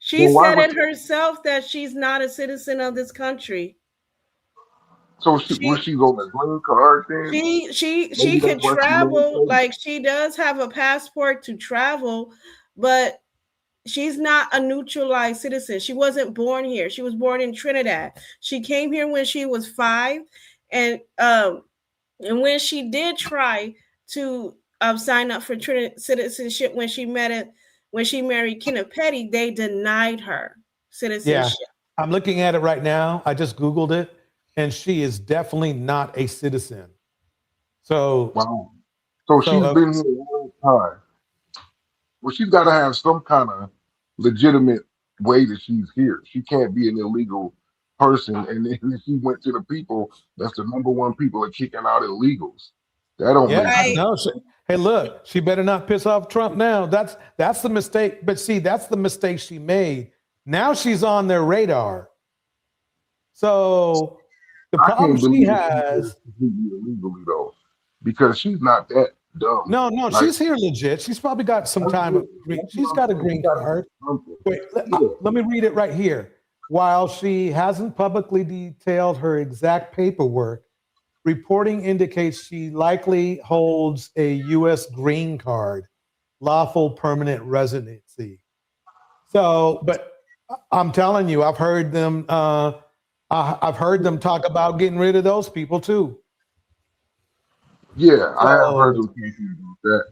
She said it herself that she's not a citizen of this country. So she's on the green card then? She can travel, like she does have a passport to travel, but she's not a neutralized citizen. She wasn't born here. She was born in Trinidad. She came here when she was 5, and when she did try to sign up for citizenship when she married Kenneth Petty, they denied her citizenship. Yeah, I'm looking at it right now. I just Googled it, and she is definitely not a citizen. So, wow. So she's been here a long time. Well, she's got to have some kind of legitimate way that she's here. She can't be an illegal person. And then if she went to the people, that's the number one people are kicking out illegals. That don't make sense. No. Hey, look, she better not piss off Trump now. That's the mistake. But see, that's the mistake she made. Now she's on their radar. So the I problem can't she believe has illegally though, because she's not that dumb. No, Like, she's here legit. She's probably got some time. She's got a green card. Wait, let me read it right here. While she hasn't publicly detailed her exact paperwork, reporting indicates she likely holds a U.S. green card, lawful permanent residency. So, but I'm telling you, I've heard them. I've heard them talk about getting rid of those people too. yeah, I have heard them talking about that.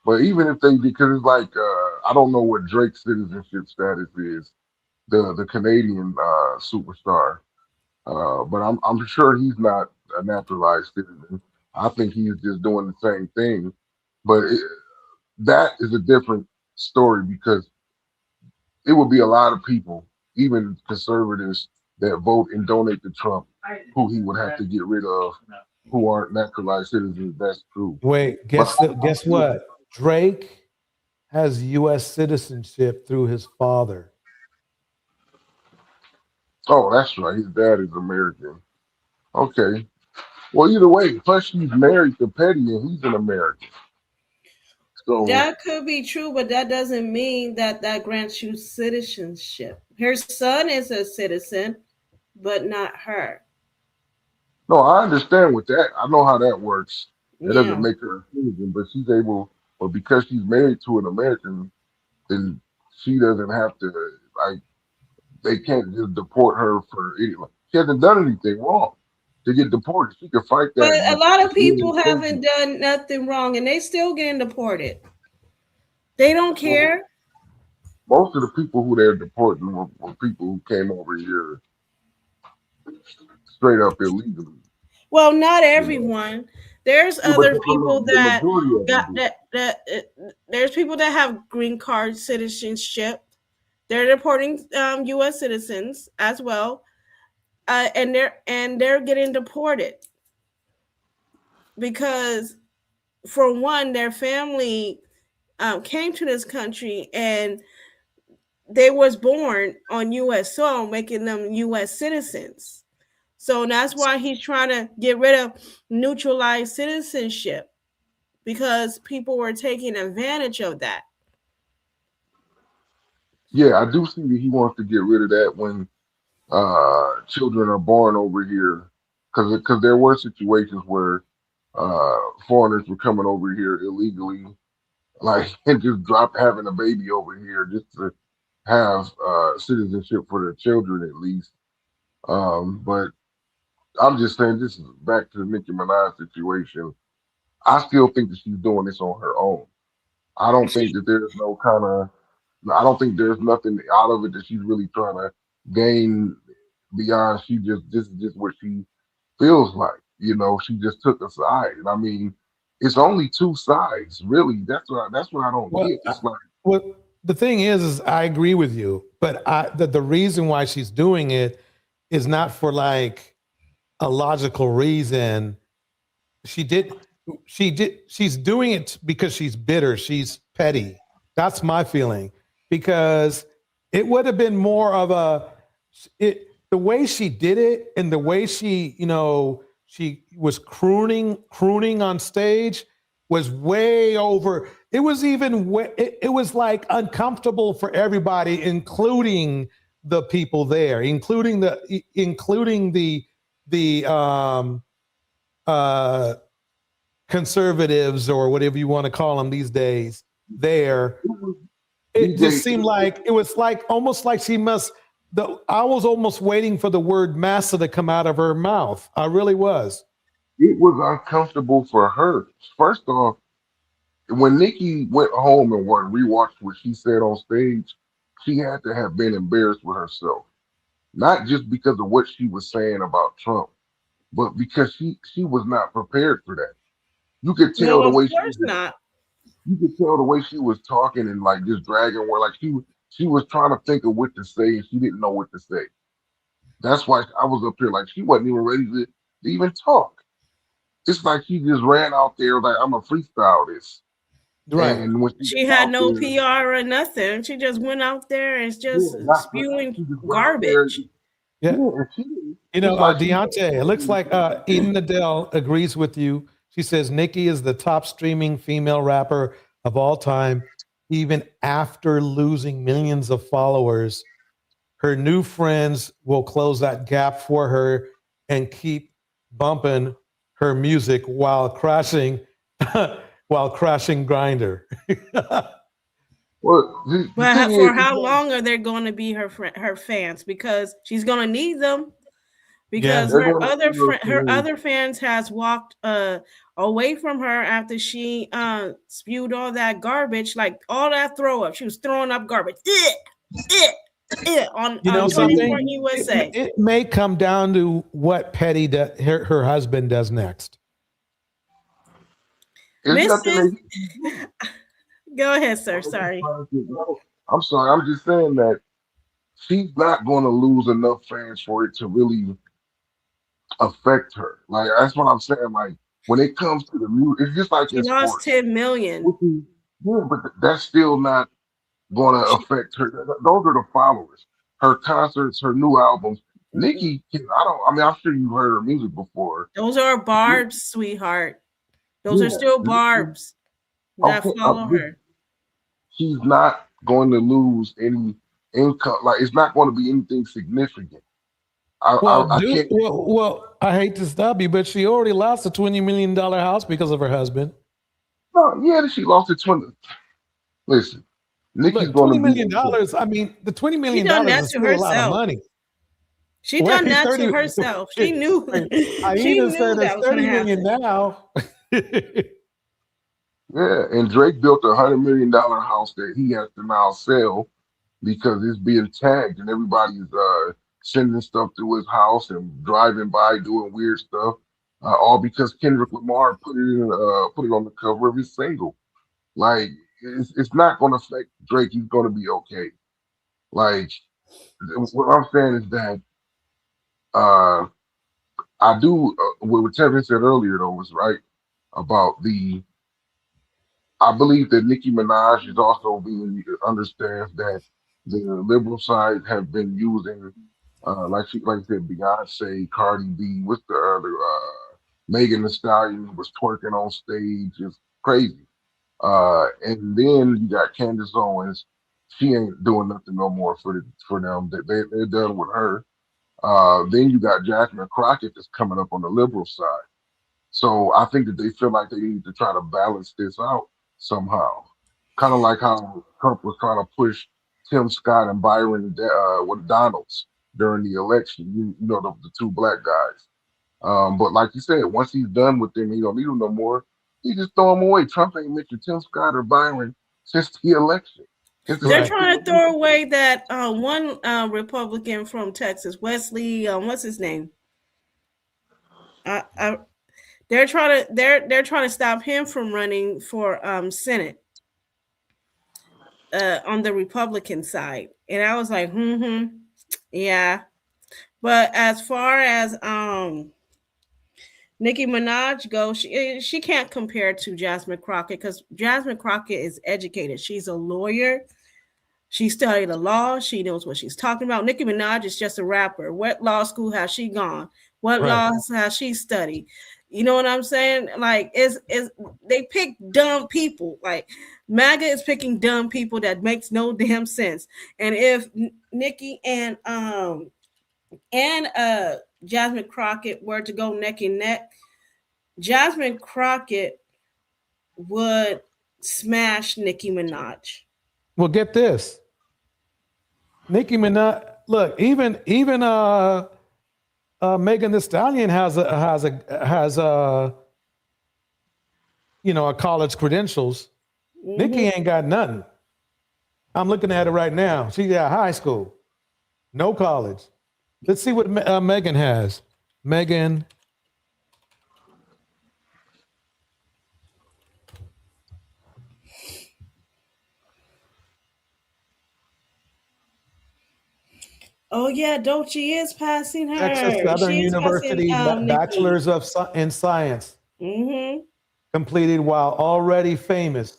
But even if they, because it's like I don't know what Drake's citizenship status is, the Canadian superstar. But I'm sure he's not a naturalized citizen. I think he's just doing the same thing. But that is a different story because it would be a lot of people, even conservatives, that vote and donate to Trump, who he would have to get rid of, who aren't naturalized citizens. That's true. Wait, guess what? Drake has U.S. citizenship through his father. Oh, that's right. His dad is American. Okay. Well, either way, plus she's married to Petty and he's an American. So That could be true, but that doesn't mean that grants you citizenship. Her son is a citizen, but not her. no, I understand with that. I know how that works. It Yeah. doesn't make her a citizen, but she's able, but because she's married to an American, then she doesn't have to, like, they can't just deport her for anything. She hasn't done anything wrong to get deported. She can fight that. But a lot of people haven't done nothing wrong and they still getting deported. They don't care. Most of the people who they're deporting were people who came over here straight up illegally. Well, not everyone. There's Yeah, other but people the that majority of got them there's people that have green card citizenship. They're deporting U.S. citizens as well, and they're getting deported because, for one, their family came to this country and they was born on U.S. soil, making them U.S. citizens. So that's why he's trying to get rid of neutralized citizenship, because people were taking advantage of that. Yeah, I do see that he wants to get rid of that when children are born over here, because there were situations where foreigners were coming over here illegally, like and just having a baby over here just to have citizenship for their children at least. But I'm just saying, this is back to the Nicki Minaj situation. I still think that she's doing this on her own. I don't think that there's no kind of, I don't think there's nothing out of it that she's really trying to gain beyond. This is just what she feels like. You know, she just took a side. And I mean, it's only two sides, really. That's what I don't get. It's like, well, the thing is I agree with you, but the reason why she's doing it is not for like a logical reason. She's doing it because she's bitter. She's petty. That's my feeling, because it would have been more of the way she did it and the way she was crooning on stage was way over. It was even it was like uncomfortable for everybody, including the people there, including the conservatives or whatever you want to call them these days there. It just seemed like it was like almost like I was almost waiting for the word massa to come out of her mouth. I really was. It was uncomfortable for her. First off, when Nicki went home and rewatched what she said on stage, she had to have been embarrassed with herself. Not just because of what she was saying about Trump, but because she was not prepared for that. You could tell No, the way of course not. You could tell the way she was talking and like just dragging where like she was trying to think of what to say and she didn't know what to say. That's why I was up here like she wasn't even ready to even talk. It's like she just ran out there like I'm a freestyle this. Right. And when She got had out no there, PR or nothing. She just went out there and just spewing she just went out there. garbage. Yeah. And she didn't. You know, It's like she- Deontay, it looks like Eden Adele agrees with you. She says Nicki is the top streaming female rapper of all time, even after losing millions of followers. Her new friends will close that gap for her and keep bumping her music while crashing Grinder. Well, the But thing for is, how long are they going to be her fans? Because she's going to need them. Because they're her gonna other feel her free. other fans has walked away from her after she spewed all that garbage, like all that throw up. She was throwing up garbage. On You know 24 something? USA. It may come down to what Petty her husband does next. It's nothing Mrs. that Go ahead, sir. Sorry. I'm sorry. I'm just saying that she's not going to lose enough fans for it to really affect her. Like that's what I'm saying. Like when it comes to the music, it's just like She in lost sports. 10 million. Yeah, but that's still not going to affect her. Those are the followers. Her concerts, her new albums. Nicki, I mean, I'm sure you've heard her music before. Those are barbs, sweetheart. Those are Yeah. still barbs that Okay, follow her. She's not going to lose any income. Like it's not going to be anything significant. I can't. Well, I hate to stop you, but she already lost a $20 million house because of her husband. No, yeah, she lost it 20. Listen, Nicki's Look, going $20 to million. be. I mean, the $20 She million done that is to still a lot of herself. money. She Wait, done that 30 to herself. She knew. She Aida knew said that it's was going to 30 million happen. now. Yeah, and Drake built $100 million house that he has to now sell because it's being tagged and everybody's sending stuff to his house and driving by doing weird stuff, all because Kendrick Lamar put it on the cover of his single. Like it's not going to affect Drake. He's going to be okay. Like what I'm saying is that I do what Tevin said earlier though was right about the. I believe that Nicki Minaj is also being understands that the liberal side have been using, like I said, Beyonce, Cardi B, what's the other, Megan Thee Stallion was twerking on stage, it's crazy. And then you got Candace Owens, she ain't doing nothing no more for them. They're done with her. Then you got Jasmine Crockett that's coming up on the liberal side. So I think that they feel like they need to try to balance this out somehow. Kind of like how Trump was trying to push Tim Scott and Byron with Donalds during the election. You know the two black guys. But like you said, once he's done with them, he don't need them no more. He just throw them away. Trump ain't mentioned Tim Scott or Byron since the election. They're trying to throw away that one Republican from Texas, Wesley. What's his name? They're trying to stop him from running for Senate on the Republican side, and I was like, yeah. But as far as Nicki Minaj goes, she can't compare to Jasmine Crockett because Jasmine Crockett is educated. She's a lawyer. She studied the law. She knows what she's talking about. Nicki Minaj is just a rapper. What law school has she gone? What laws has she studied? You know what I'm saying? Like, is they pick dumb people. Like, MAGA is picking dumb people that makes no damn sense. And if Nicki and Jasmine Crockett were to go neck and neck, Jasmine Crockett would smash Nicki Minaj. Well, get this. Nicki Minaj, look, even Megan Thee Stallion has a college credentials. Nicki ain't got nothing. I'm looking at it right now. She's at high school, no college. Let's see what Megan has. Megan. Oh yeah, Doechii is passing her. Texas Southern She is passing University Nicki. Bachelor's in Science. Completed while already famous.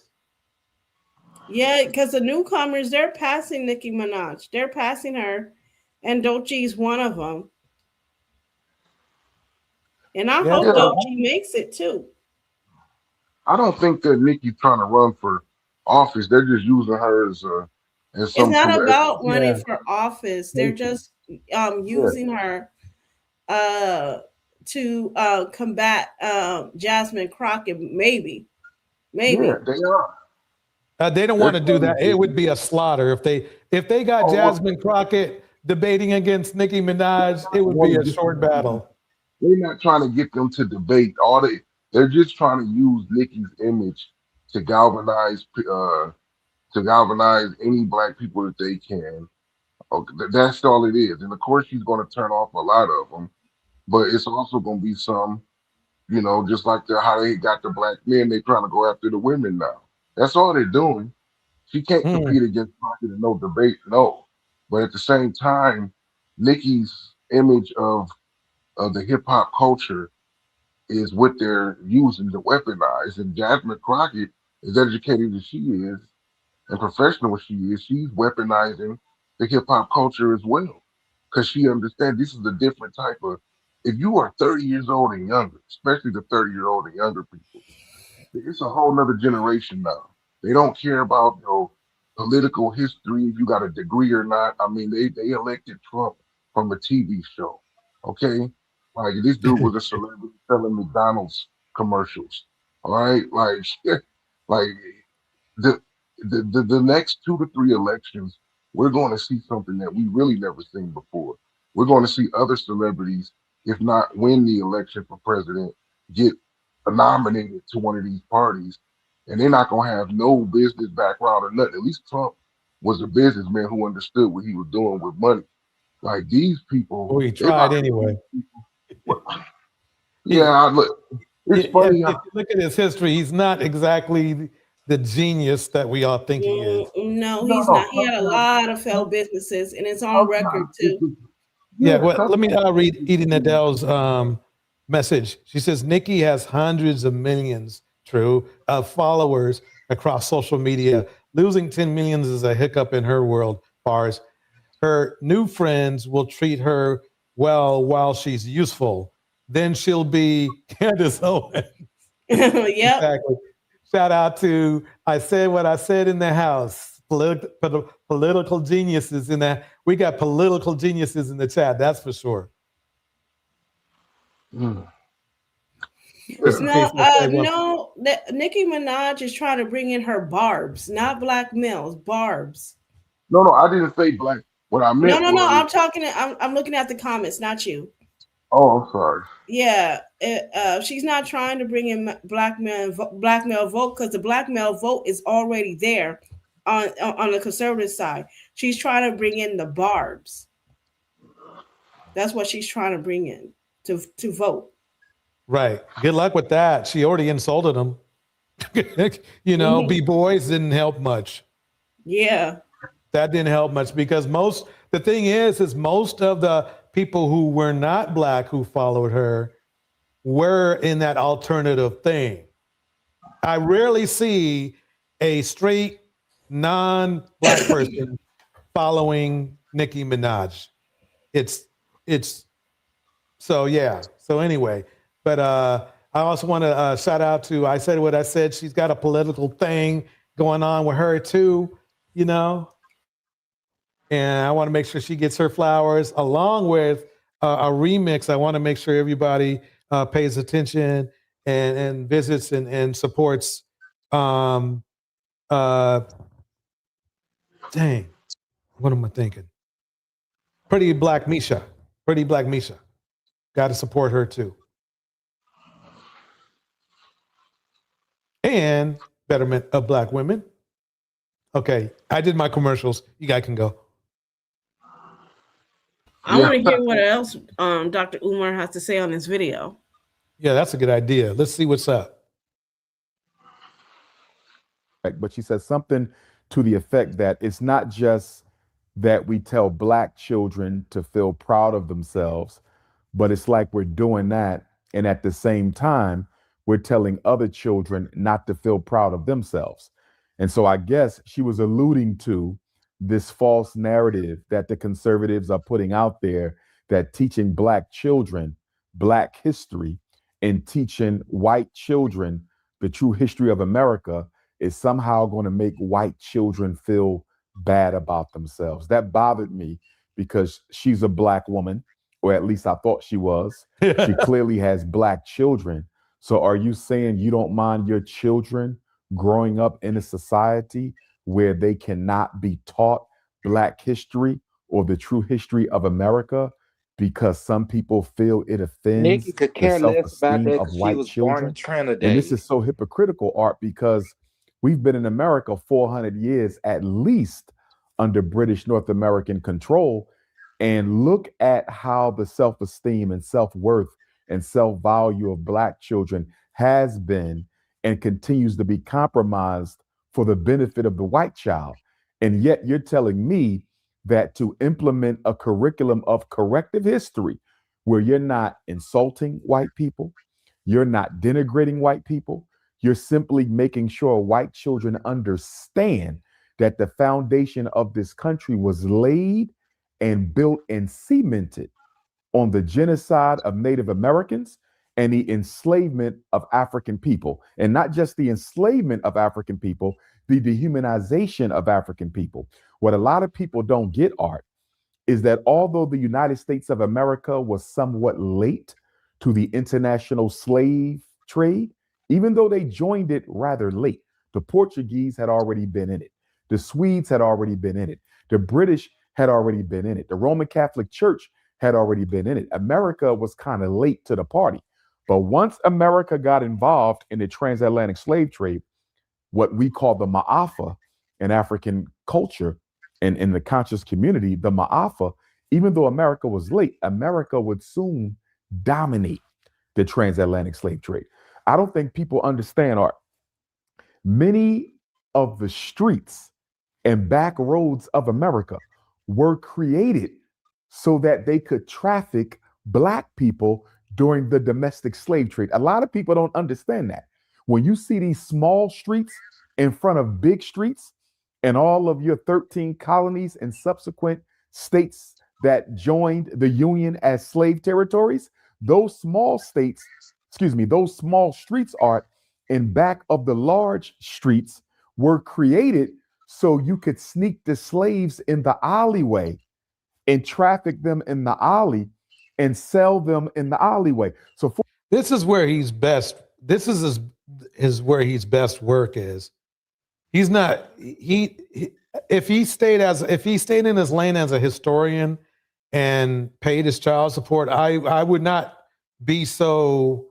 Yeah, because the newcomers, they're passing Nicki Minaj. They're passing her, and Doechii's one of them. And I hope Doechii makes it too. I don't think that Nicki's trying to run for office. They're just using her as some. It's not about running for office. They're just using her to combat Jasmine Crockett. Maybe. Yeah, they are. They don't want to do that. It would be a slaughter if they got Jasmine Crockett debating against Nicki Minaj. It would be a short battle. They're not trying to get them to debate. They're just trying to use Nicki's image to galvanize any black people that they can. Okay, that's all it is. And of course, she's going to turn off a lot of them, but it's also going to be some, just like how they got the black men, they trying to go after the women now. That's all they're doing. She can't compete against Crockett in no debate, no. But at the same time, Nicki's image of the hip hop culture is what they're using to weaponize. And Jasmine Crockett, as educated as she is and professional as she is, she's weaponizing the hip hop culture as well. Because she understands this is a different type of, if you are 30 years old and younger, especially the 30-year-old and younger people, it's a whole nother generation now. They don't care about political history, if you got a degree or not. I mean, they elected Trump from a TV show. Okay? Like this dude was a celebrity selling McDonald's commercials. All right? Like the next 2 to 3 elections, we're going to see something that we really never seen before. We're going to see other celebrities, if not win the election for president, get nominated to one of these parties, and they're not going to have no business background or nothing. At least Trump was a businessman who understood what he was doing with money. Like these people, he tried anyway. Look, it's funny. If you look at his history, he's not exactly the genius that we all think he is. No, he's not. He had a lot of failed businesses, and it's on record too. Yeah, well, let me read Edie Nadel's message. She says, Nicki has hundreds of millions, of followers across social media. Losing 10 millions is a hiccup in her world. Bars. Her new friends will treat her well while she's useful. Then she'll be Candace Owens. Yep. Exactly. Shout out to I Said What I Said in the House. Political geniuses in that. We got political geniuses in the chat. That's for sure. No, Nicki Minaj is trying to bring in her barbs, not black males, barbs. No, I didn't say black. What I meant. No. I'm looking at the comments, not you. Oh, I'm sorry. Yeah, she's not trying to bring in black male vote because the black male vote is already there on the conservative side. She's trying to bring in the barbs. That's what she's trying to bring in to vote. Right. Good luck with that. She already insulted them. B-boys didn't help much. Yeah. That didn't help much because the thing is most of the people who were not black who followed her were in that alternative thing. I rarely see a straight non-black person following Nicki Minaj. It's so yeah. So anyway, but I also want to shout out to I Said What I Said. She's got a political thing going on with her too, and I want to make sure she gets her flowers along with a remix. I want to make sure everybody pays attention and visits and supports. Dang, what am I thinking? Pretty Black Misha. Got to support her too. And betterment of Black women. Okay, I did my commercials. You guys can go. I want to hear what else Dr. Umar has to say on this video. Yeah, that's a good idea. Let's see what's up. But she says something to the effect that it's not just that we tell black children to feel proud of themselves, but it's like we're doing that, and at the same time, we're telling other children not to feel proud of themselves. And so I guess she was alluding to this false narrative that the conservatives are putting out there, that teaching black children black history and teaching white children the true history of America is somehow going to make white children feel bad about themselves. That bothered me because she's a black woman, or at least I thought she was. She clearly has black children. So are you saying you don't mind your children growing up in a society where they cannot be taught black history or the true history of America because some people feel it Nikki offends could the care less about self-esteem that of because she white was born in children? And this Trinidad. is so hypocritical, Art, because we've been in America 400 years at least under British North American control. And look at how the self-esteem and self-worth and self-value of black children has been and continues to be compromised for the benefit of the white child. And yet you're telling me that to implement a curriculum of corrective history where you're not insulting white people, you're not denigrating white people, you're simply making sure white children understand that the foundation of this country was laid and built and cemented on the genocide of Native Americans and the enslavement of African people. And not just the enslavement of African people, the dehumanization of African people. What a lot of people don't get, Art, is that although the United States of America was somewhat late to the international slave trade, even though they joined it rather late, the Portuguese had already been in it. The Swedes had already been in it. The British had already been in it. The Roman Catholic Church had already been in it. America was kind of late to the party. But once America got involved in the transatlantic slave trade, what we call the Ma'afa in African culture and in the conscious community, the Ma'afa, even though America was late, America would soon dominate the transatlantic slave trade. I don't think people understand, Art. Many of the streets and back roads of America were created so that they could traffic black people during the domestic slave trade. A lot of people don't understand that. When you see these small streets in front of big streets and all of your 13 colonies and subsequent states that joined the Union as slave territories, those small states, those small streets are in back of the large streets were created so you could sneak the slaves in the alleyway and traffic them in the alley and sell them in the alleyway. So this is where he's best. This is his where his best work is. He's not if he stayed in his lane as a historian and paid his child support, I would not be so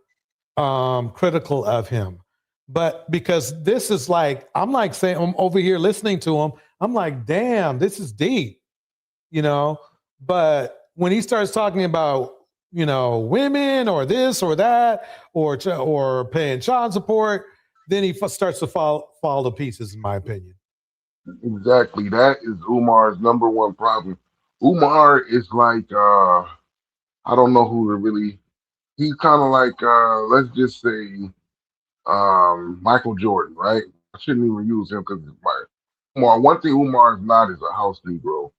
critical of him. But because this is like, I'm like saying, I'm over here listening to him, I'm like, damn, this is deep, but when he starts talking about, women or this or that, or paying child support, then he starts to fall to pieces, in my opinion. Exactly. That is Umar's number one problem. Umar is like, I don't know who to really, he's kind of like, let's just say, Michael Jordan, right? I shouldn't even use him because Umar. One thing Umar is not is a house Negro,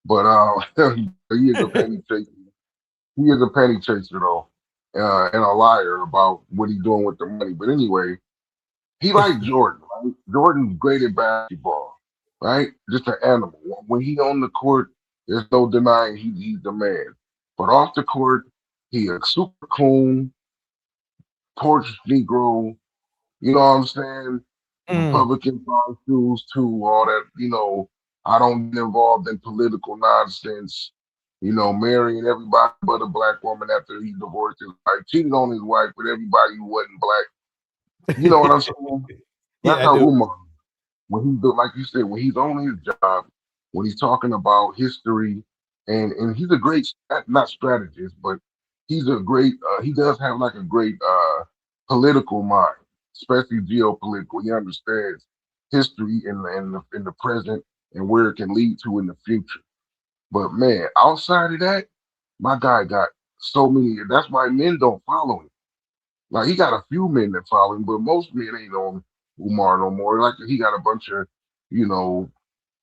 but he is a penny chaser. He is a penny chaser though, and a liar about what he's doing with the money. But anyway, he like Jordan, right? Jordan's great at basketball, right? Just an animal. When he on the court, there's no denying he's the man. But off the court, he a super coon, porch Negro. You know what I'm saying? Republican shoes too, all that, I don't get involved in political nonsense, marrying everybody but a black woman after he divorced his wife, cheated on his wife with everybody who wasn't black. You know what I'm saying? That's how Umar, when he like you said, when he's on his job, when he's talking about history, and he's a great, not strategist, but he's a great, he does have like a great political mind, especially geopolitical. He understands history in the present and where it can lead to in the future. But man, outside of that, my guy got so many. That's why men don't follow him. Like he got a few men that follow him, but most men ain't on Umar no more. Like he got a bunch of, you know,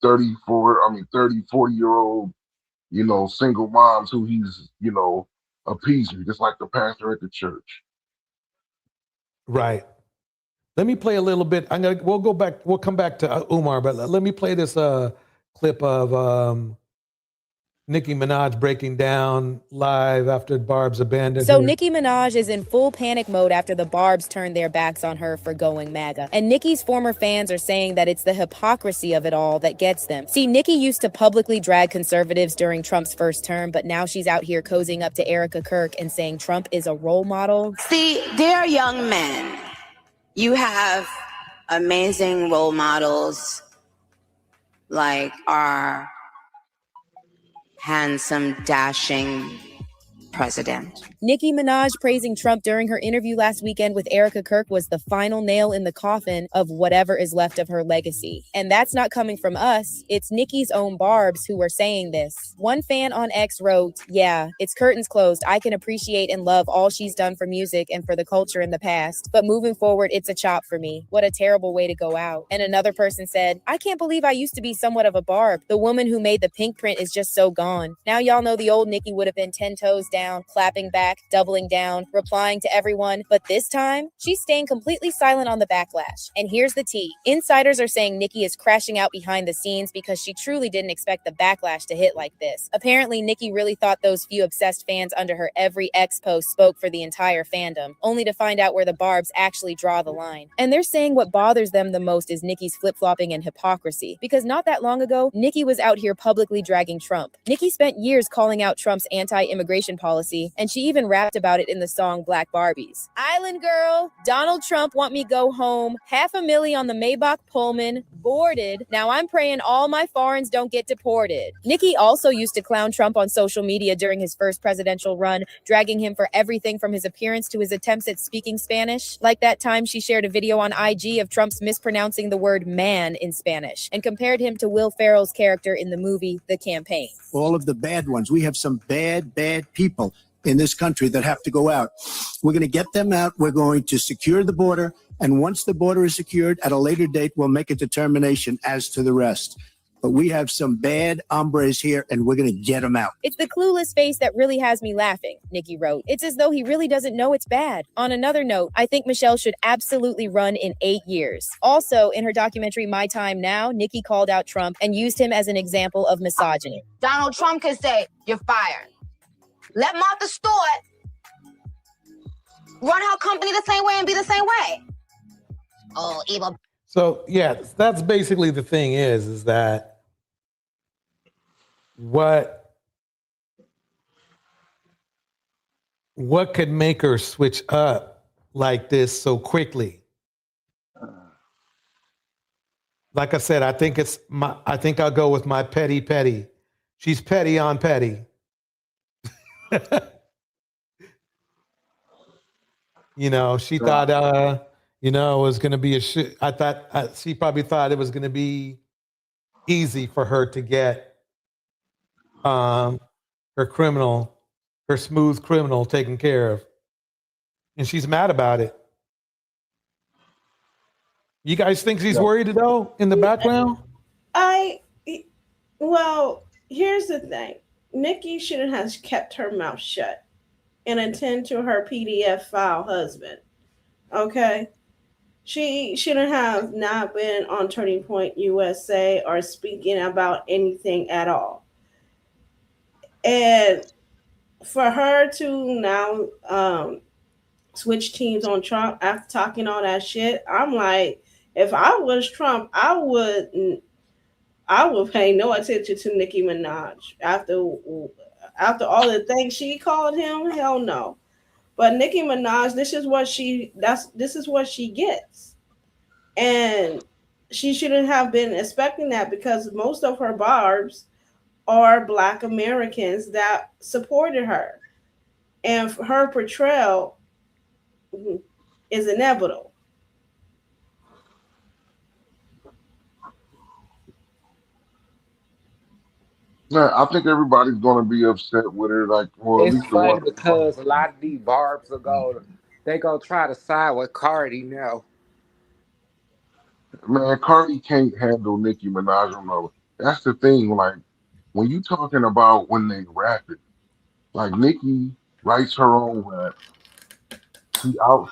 30, 40-year old, you know, single moms who he's, you know, appeasing, just like the pastor at the church. Right. Let me play a little bit. We'll come back to Umar, but let me play this clip of Nicki Minaj breaking down live after Barb's abandoned So her. Nicki Minaj is in full panic mode after the Barbs turned their backs on her for going MAGA. And Nicki's former fans are saying that it's the hypocrisy of it all that gets them. See, Nicki used to publicly drag conservatives during Trump's first term, but now she's out here cozying up to Erica Kirk and saying Trump is a role model. See, dear young men, you have amazing role models like our handsome, dashing president. Nicki Minaj praising Trump during her interview last weekend with Erica Kirk was the final nail in the coffin of whatever is left of her legacy. And that's not coming from us. It's Nicki's own Barbs who are saying this. One fan on X wrote, "Yeah, it's curtains closed. I can appreciate and love all she's done for music and for the culture in the past. But moving forward, it's a chop for me. What a terrible way to go out." And another person said, "I can't believe I used to be somewhat of a Barb. The woman who made the pink print is just so gone. Now y'all know the old Nicki would have been 10 toes down, clapping back, doubling down, replying to everyone. But this time, she's staying completely silent on the backlash. And here's the tea. Insiders are saying Nicki is crashing out behind the scenes because she truly didn't expect the backlash to hit like this. Apparently, Nicki really thought those few obsessed fans under her every X post spoke for the entire fandom, only to find out where the Barbs actually draw the line. And they're saying what bothers them the most is Nicki's flip-flopping and hypocrisy. Because not that long ago, Nicki was out here publicly dragging Trump. Nicki spent years calling out Trump's anti-immigration policy, and she even rapped about it in the song Black Barbies. Island girl, Donald Trump want me go home, $500,000 on the Maybach Pullman, boarded. Now I'm praying all my foreigners don't get deported. Nicki also used to clown Trump on social media during his first presidential run, dragging him for everything from his appearance to his attempts at speaking Spanish. Like that time she shared a video on IG of Trump's mispronouncing the word man in Spanish and compared him to Will Ferrell's character in the movie The Campaign. All of the bad ones. We have some bad people in this country that have to go out. We're going to get them out. We're going to secure the border. And once the border is secured, at a later date, we'll make a determination as to the rest. But we have some bad hombres here, and we're going to get them out. It's the clueless face that really has me laughing, Nicki wrote. It's as though he really doesn't know it's bad. On another note, I think Michelle should absolutely run in 8 years. Also, in her documentary My Time Now, Nicki called out Trump and used him as an example of misogyny. Donald Trump can say, "You're fired." Let Martha Stewart run her company the same way and be the same way. Oh, evil. So yeah, that's basically the thing is that what could make her switch up like this so quickly? Like I said, I think I'll go with my petty. She's petty on petty. You know, she thought, it was going to be I thought she probably thought it was going to be easy for her to get her smooth criminal taken care of. And she's mad about it. You guys think she's worried though in the background? Well, here's the thing. Nicki shouldn't have kept her mouth shut and attend to her PDF file husband. Okay? She shouldn't have not been on Turning Point USA or speaking about anything at all. And for her to now switch teams on Trump after talking all that shit, I'm like, if I was Trump, I would pay no attention to Nicki Minaj after all the things she called him. Hell no. But Nicki Minaj, this is what she gets, and she shouldn't have been expecting that because most of her barbs are Black Americans that supported her, and her portrayal is inevitable. Yeah, I think everybody's gonna be upset with her, like, well, at It's least the one. funny because a lot of these barbs they gonna try to side with Cardi now. Man, Cardi can't handle Nicki Minaj on the. That's the thing. Like when you talking about when they rap it, like Nicki writes her own rap. She out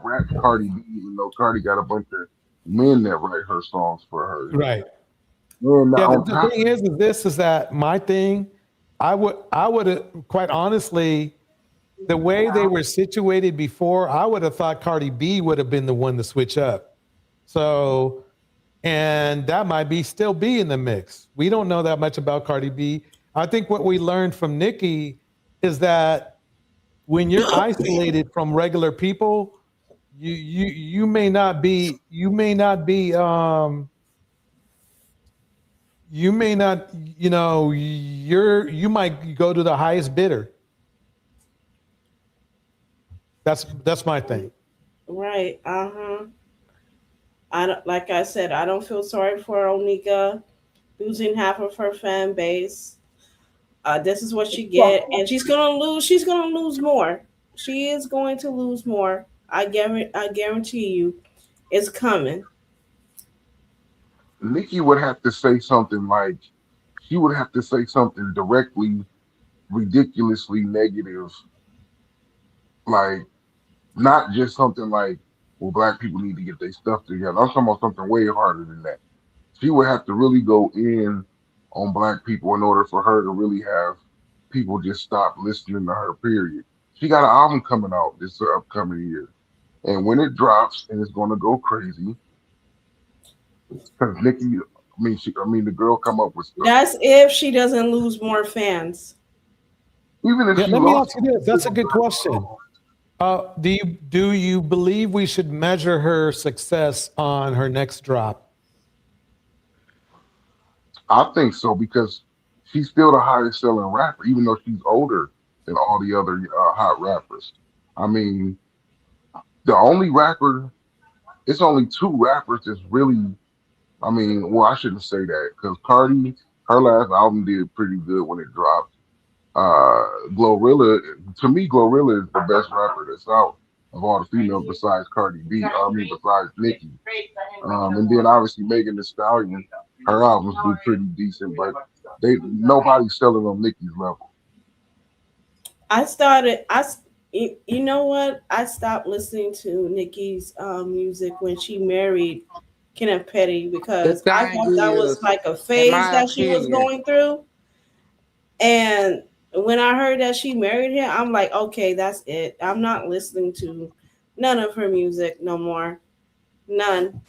raps Cardi B, even though Cardi got a bunch of men that write her songs for her. Right. And Yeah. on The top, thing is that my thing. I would have quite honestly, the way they were situated before, I would have thought Cardi B would have been the one to switch up. So, and that might be still be in the mix. We don't know that much about Cardi B. I think what we learned from Nicki is that when you're isolated from regular people, you may not be you may not be you may not you might go to the highest bidder. That's my thing. Right. I don't, like I said, I don't feel sorry for Onika losing half of her fan base. This is what she get, and she's gonna lose. She's gonna lose more. She is going to lose more. I guarantee you, it's coming. Nicki would have to say something like, she would have to say something directly, ridiculously negative, like not just something like, well, black people need to get their stuff together. I'm talking about something way harder than that. She would have to really go in on black people in order for her to really have people just stop listening to her, period. She got an album coming out this upcoming year. And when it drops, and it's gonna go crazy, because Nicki, I mean, the girl come up with stuff. That's if she doesn't lose more fans. Even if Yeah, she let me lost, ask you this. That's a good question. Do you believe we should measure her success on her next drop? I think so because she's still the highest selling rapper, even though she's older than all the other hot rappers. I mean, the only rapper, it's only two rappers that's really, I mean, well, I shouldn't say that because Cardi, her last album did pretty good when it dropped. Glorilla, to me, Glorilla is the best rapper that's out of all the females besides Cardi B. I mean, besides Nicki. And then obviously Megan Thee Stallion, her albums do pretty decent, but nobody's selling on Nicki's level. I started. You know what? I stopped listening to Nicki's music when she married Kenneth Petty The because I thing thought that was is, like a in phase my that she was opinion, going through. And when I heard that she married him, I'm like, okay, that's it. I'm not listening to none of her music no more. None.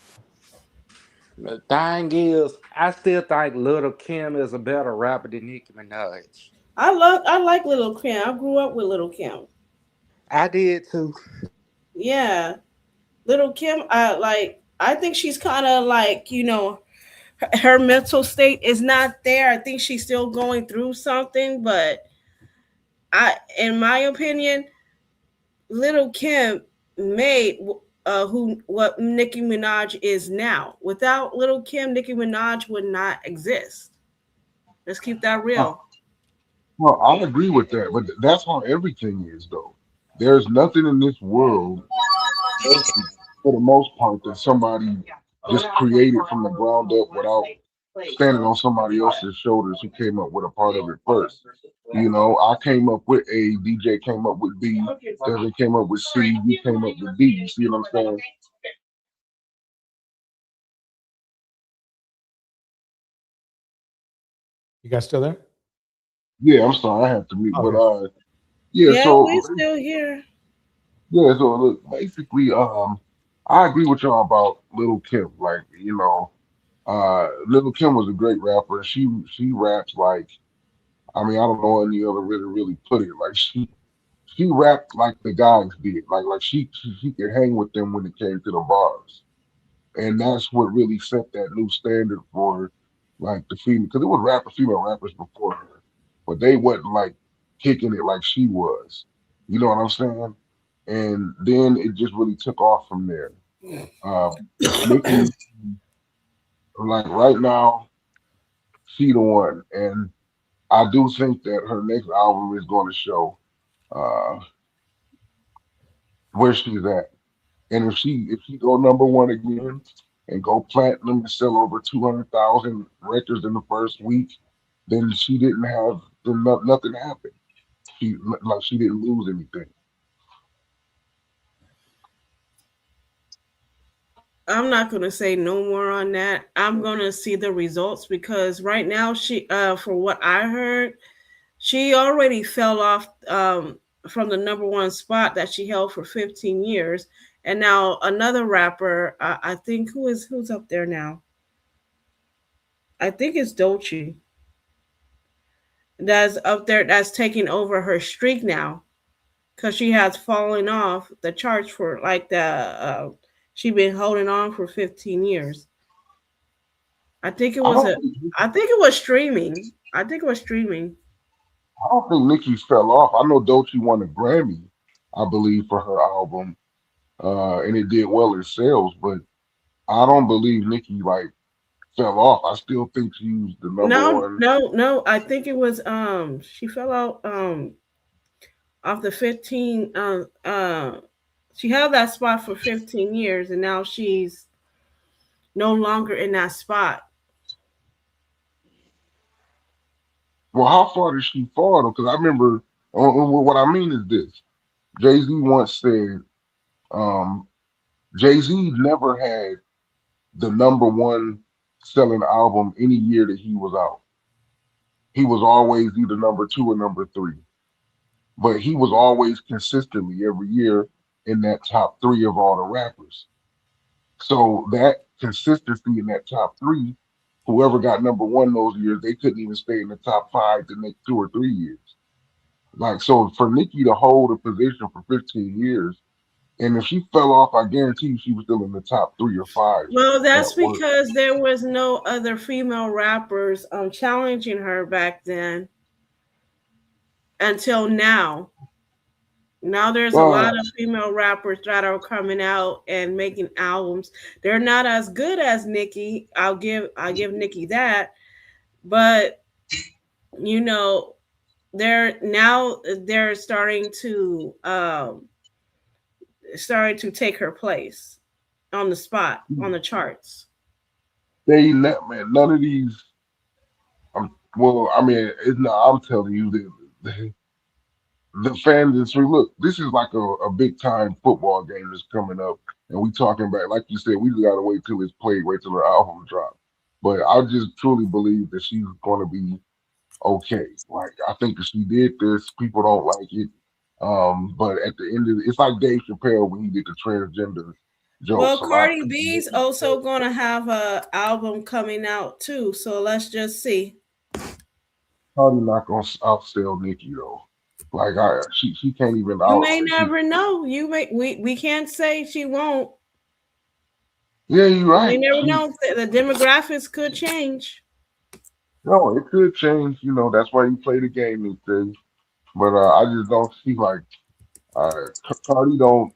I still think Little Kim is a better rapper than Nicki Minaj. I like Little Kim. I grew up with Little Kim. I did too. Yeah. Little Kim, I think she's kind of like, her mental state is not there. I think she's still going through something, but in my opinion, Little Kim made what Nicki Minaj is now. Without Little Kim, Nicki Minaj would not exist. Let's keep that real. Well, I agree with that, but that's how everything is, though. There's nothing in this world, for the most part, that somebody just created from the ground up without standing on somebody else's shoulders who came up with a part of it first. You know, I came up with A, DJ came up with B, Desmond came up with C, you came up with D. You see what I'm saying? You guys still there? Yeah, I'm sorry, I have to mute, but Okay. yeah. Yeah, So we're still here. yeah, so look, basically, I agree with y'all about Little Kim. Like, Little Kim was a great rapper. She raps like, I mean, I don't know any other way to really put it. Like she rapped like the guys did. Like she could hang with them when it came to the bars, and that's what really set that new standard for like the female. Because it was female rappers before her, but they wasn't like kicking it like she was. You know what I'm saying? And then it just really took off from there. Nicki, like right now, she the one. And I do think that her next album is going to show where she's at. And if she go number one again and go platinum and sell over 200,000 records in the first week, then she didn't have nothing happened. She didn't lose anything. I'm not going to say no more on that. I'm going to see the results because right now she, for what I heard, she already fell off from the number one spot that she held for 15 years. And now another rapper, I think who's up there now? I think it's Dolce. That's up there. That's taking over her streak now because she has fallen off the charts for like the. She's been holding on for 15 years. I think it was streaming. I think it was streaming. I don't think Nicki fell off. I know Dolce won a Grammy, I believe, for her album, and it did well in sales. But I don't believe Nicki fell off. I still think she's the number one. No. I think it was she fell out off the 15. She held that spot for 15 years, and now she's no longer in that spot. Well, how far did she fall? Because I remember, what I mean is this. Jay-Z once said, Jay-Z never had the number one selling album any year that he was out. He was always either number two or number three. But he was always consistently every year in that top three of all the rappers. So that consistency in that top three, whoever got number one those years, they couldn't even stay in the top five the next 2 or 3 years. So for Nicki to hold a position for 15 years, and if she fell off, I guarantee she was still in the top 3 or 5. Well, that's because there was no other female rappers challenging her back then until now. Now there's a lot of female rappers that are coming out and making albums. They're not as good as Nicki. I'll give Nicki that, but they're starting to take her place on the spot on the charts. None of these. I'm telling you that. The fan industry, look, this is like a big time football game that's coming up, and we talking about, like you said, we just gotta wait till it's played, wait till her album drop. But I just truly believe that she's gonna be okay. I think that she did this, people don't like it. But at the end of it's like Dave Chappelle when he did the transgender jokes. Well, Cardi B's also gonna have an album coming out too, so let's just see. Cardi not gonna outsell Nicki though. She can't even. You may never know. We can't say she won't. Yeah, you're right. We never know. The demographics could change. No, it could change. That's why you play the game these days. But I just don't see Cardi don't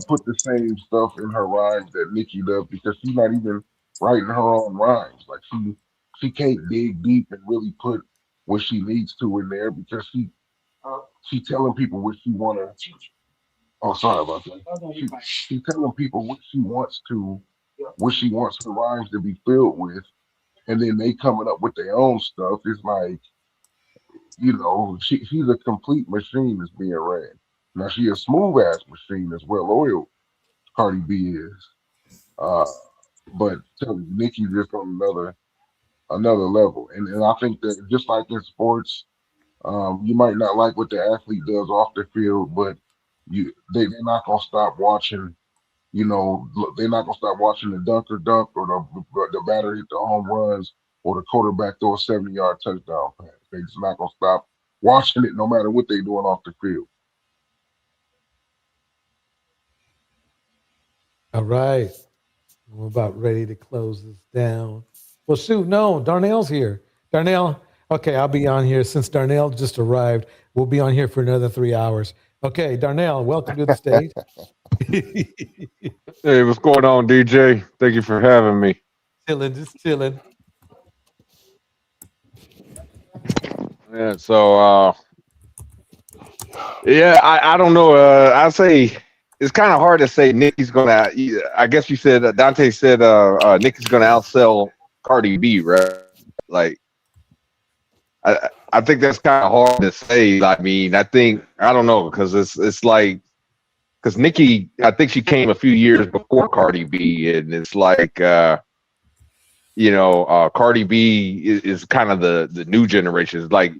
put the same stuff in her rhymes that Nicki does because she's not even writing her own rhymes. She can't dig deep and really put what she needs to in there because she telling people what she wanna. Oh, sorry about that. She telling people what she wants her rhymes to be filled with, and then they coming up with their own stuff. It's she's a complete machine that's being ran. Now she a smooth ass machine as well oiled. Cardi B is, but Nicki's just on another level, and I think that just like in sports, you might not like what the athlete does off the field, but they're not gonna stop watching. They're not gonna stop watching the dunker dunk or the batter hit the home runs or the quarterback throw a 70-yard touchdown pass. They're just not gonna stop watching it no matter what they're doing off the field. All right, we're about ready to close this down. Well, shoot, no, Darnell's here. Darnell, okay, I'll be on here since Darnell just arrived. We'll be on here for another 3 hours. Okay, Darnell, welcome to the stage. Hey, what's going on, DJ? Thank you for having me. Just chilling. Yeah. So yeah, I don't know. I say it's kind of hard to say Nicki's gonna. I guess you said Dante said Nicki's gonna outsell Cardi B, right? Like I think that's kind of hard to say. I mean, I don't know because it's like because Nicki, I think she came a few years before Cardi B, and it's like Cardi B is kind of the new generation. It's like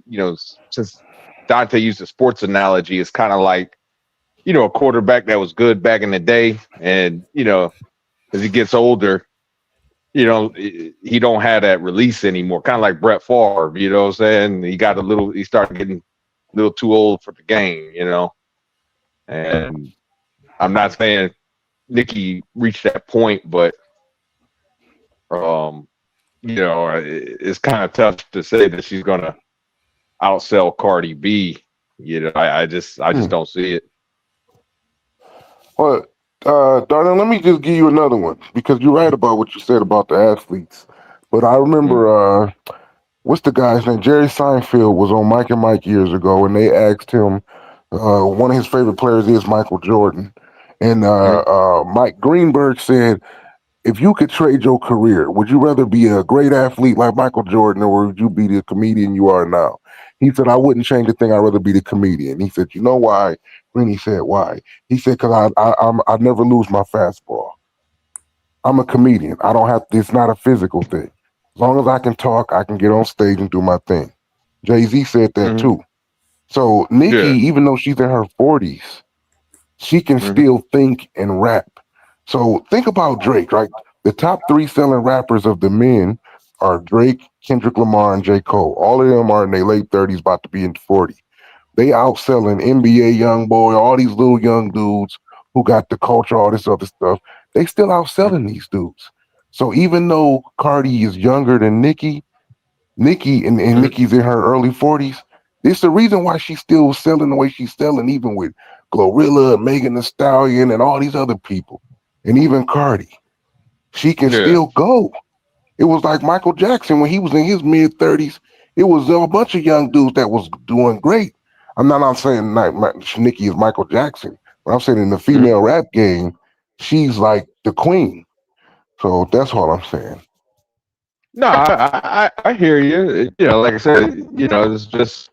since Dante used a sports analogy, it's kind of like a quarterback that was good back in the day, and as he gets older, he don't have that release anymore. Kind of like Brett Favre, you know what I'm saying? He started getting a little too old for the game, And I'm not saying Nicki reached that point, but it's kind of tough to say that she's gonna outsell Cardi B. I just don't see it. Well, darling, let me just give you another one because you're right about what you said about the athletes. But I remember, what's the guy's name? Jerry Seinfeld was on Mike and Mike years ago, and they asked him, one of his favorite players is Michael Jordan. And Mike Greenberg said, if you could trade your career, would you rather be a great athlete like Michael Jordan or would you be the comedian you are now? He said, I wouldn't change a thing. I'd rather be the comedian. He said, you know why? When he said, why? He said, because I never lose my fastball. I'm a comedian. I don't have to, it's not a physical thing. As long as I can talk, I can get on stage and do my thing. Jay-Z said that too. So Nicki, even though she's in her 40s, she can still think and rap. So think about Drake, right? The top 3 selling rappers of the men are Drake, Kendrick Lamar, and J. Cole. All of them are in their late 30s, about to be in 40. They outselling NBA YoungBoy, all these little young dudes who got the culture, all this other stuff. They still outselling these dudes. So even though Cardi is younger than Nicki and Nicki's in her early 40s, it's the reason why she's still selling the way she's selling, even with Glorilla, Megan Thee Stallion, and all these other people. And even Cardi. She can still go. It was like Michael Jackson when he was in his mid-30s. It was a bunch of young dudes that was doing great. I'm saying Nicki is Michael Jackson, but I'm saying in the female rap game, she's like the queen. So that's all I'm saying. No, I hear you. Like I said, it's just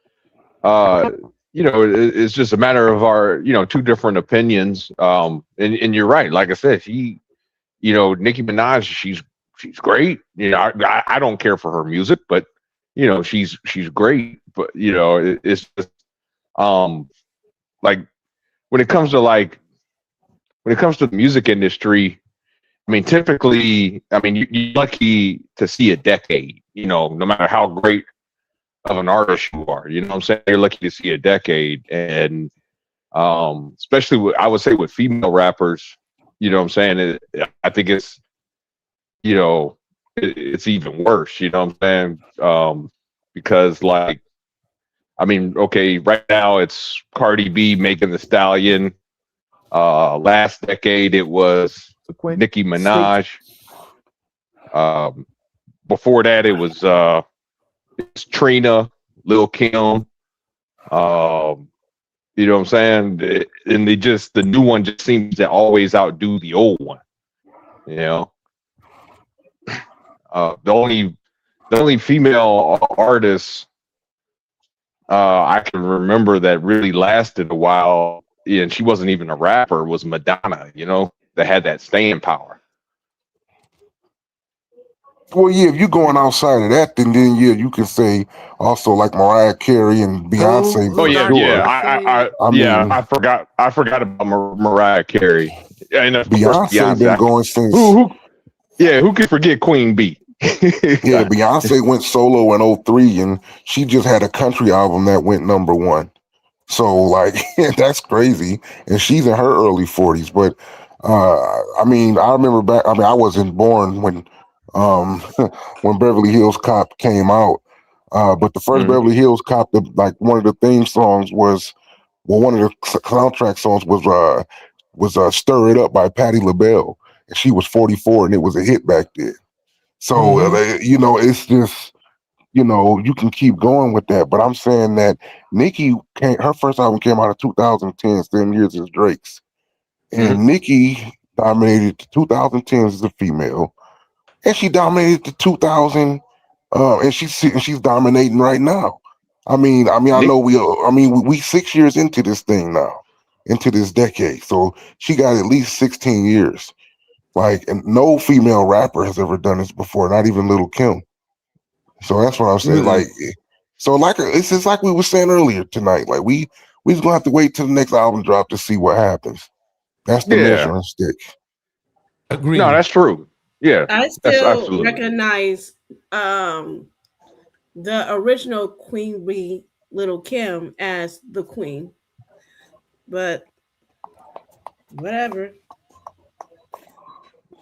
it's just a matter of our, two different opinions. And you're right. Like I said, Nicki Minaj, she's great. I don't care for her music, but she's great. But it's just like when it comes to the music industry, I mean, typically, you're lucky to see a decade, no matter how great of an artist you are, you know what I'm saying? You're lucky to see a decade. And especially I would say with female rappers, you know what I'm saying? I think it's, it's even worse, you know what I'm saying? Because okay, right now it's Cardi B, Megan Thee Stallion. Last decade it was Nicki Minaj. Before that it was Trina, Lil Kim. You know what I'm saying? And the new one just seems to always outdo the old one. The only female artist I can remember that really lasted a while, and she wasn't even a rapper, was Madonna, that had that staying power. Well, yeah, if you're going outside of that, then yeah, you can say also like Mariah Carey and Beyonce. I forgot about Mariah Carey. And of course, Beyonce been going since. Who could forget Queen B? Yeah, Beyonce went solo in 2003, and she just had a country album that went #1. So that's crazy, and she's in her early 40s. But I remember back. I wasn't born when Beverly Hills Cop came out. But the first Beverly Hills Cop, one of the theme songs was, one of the soundtrack songs was "Stir It Up" by Patti LaBelle, and she was 44, and it was a hit back then. So it's just you know, you can keep going with that. But I'm saying that Nicki her first album came out in 2010, same years as Drake's. And Nicki dominated the 2010s as a female, and she dominated the 2000, and she's dominating right now. I know we 6 years into this thing now, into this decade. So she got at least 16 years. Like, and no female rapper has ever done this before, not even Lil' Kim. So that's what I'm saying. Like, so like it's just like we were saying earlier tonight. Like we just gonna have to wait till the next album drop to see what happens. That's the measuring stick. Agreed. No, that's true. Yeah, I that's still absolutely. recognize the original Queen Bee, Little Kim, as the queen, but whatever.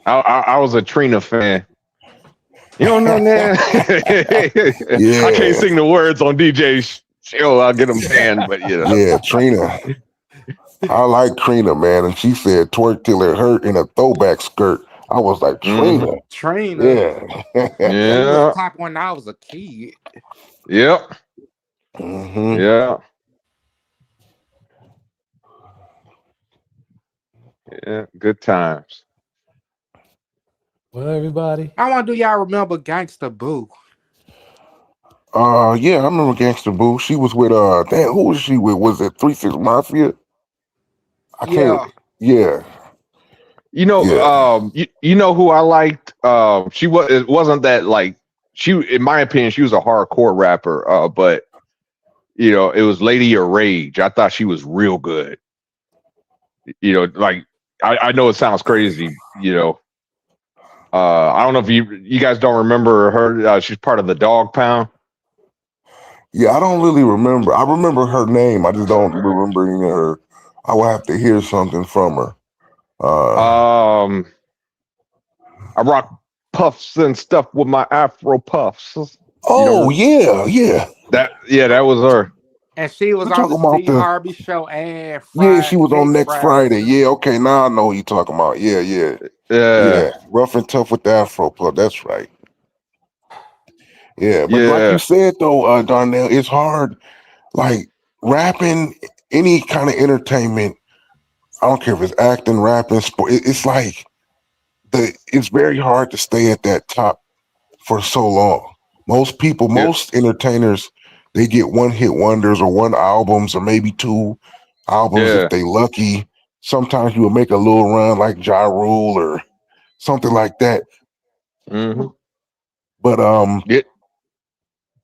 I was a Trina fan. You don't know that? Yeah. I can't sing the words on DJ's show. I'll get them banned, but you know. Yeah, Trina. I like Trina, man. And she said twerk till it hurt in a throwback skirt. I was like, Trina. Trina. Yeah. It was top when I was a kid. Yep. Mm-hmm. Yeah. Yeah. Good times. Well, everybody. I want to do y'all remember Gangsta Boo? Yeah, I remember Gangsta Boo. She was with who was she with? Was it 3 6 Mafia? I can't. Yeah. You know, you know who I liked? It wasn't that like in my opinion, she was a hardcore rapper, but you know, it was Lady of Rage. I thought she was real good. You know, like I know it sounds crazy, you know. I don't know if you guys don't remember her. She's part of the Dog Pound. Yeah, I don't really remember. I remember her name. I just don't remember any of her. I will have to hear something from her. I rock puffs and stuff with my Afro puffs. Oh, yeah. That was her. And she was You on talking the about Steve the- Harvey show and Yeah, she was on next Friday. Friday. Yeah, okay. Now I know who you're talking about. Yeah. Rough and tough with the Afro Club. That's right. Yeah, but like you said though, Darnell, it's hard. Like rapping, any kind of entertainment. I don't care if it's acting, rapping, sport. It's like it's very hard to stay at that top for so long. Most people, most entertainers, they get one hit wonders or one albums or maybe two albums if they lucky. Sometimes you will make a little run like Ja Rule or something like that. Mm-hmm. But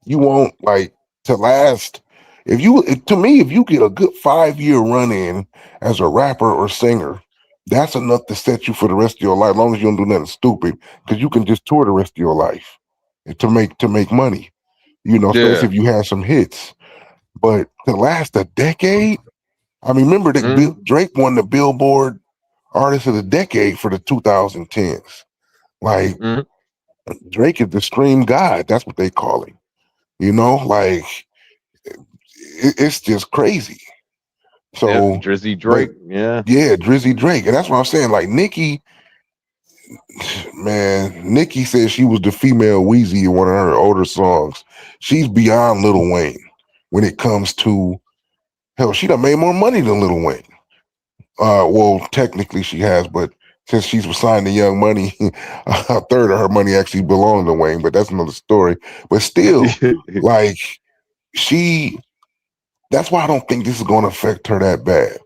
you won't like to last. If you get a good 5-year run in as a rapper or singer, that's enough to set you for the rest of your life, as long as you don't do nothing stupid, because you can just tour the rest of your life to make money. You know, especially if you have some hits. But to last a decade, I mean, remember that Drake won the Billboard Artist of the Decade for the 2010s. Like Drake is the stream god. That's what they call him. You know, like it's just crazy. So Drizzy Drake, yeah, Drizzy Drake, and that's what I'm saying. Like Nicki, man, Nicki said she was the female Wheezy in one of her older songs. She's beyond Lil Wayne when it comes to hell. She done made more money than Lil Wayne. Well, technically she has, but since she's signed to Young Money, a third of her money actually belonged to Wayne. But that's another story. But still, like that's why I don't think this is going to affect her that bad.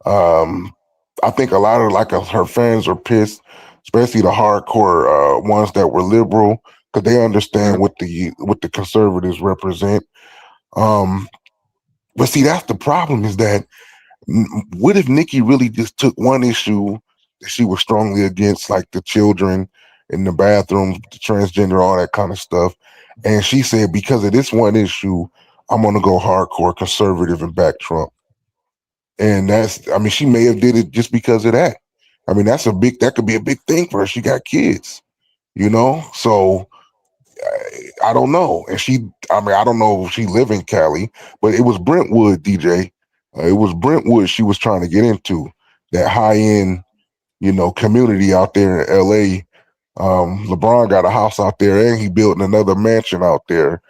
I think a lot of her fans are pissed, especially the hardcore ones that were liberal, because they understand what the conservatives represent. But see, that's the problem, is that what if Nicki really just took one issue that she was strongly against, like the children in the bathrooms, the transgender, all that kind of stuff, and she said, because of this one issue, I'm gonna go hardcore conservative and back Trump. And she may have did it just because of that. I mean, that could be a big thing for her. She got kids, you know? So I don't know. And I don't know if she live in Cali, but it was Brentwood, DJ. It was Brentwood she was trying to get into, that high-end, you know, community out there in LA. LeBron got a house out there and he built another mansion out there.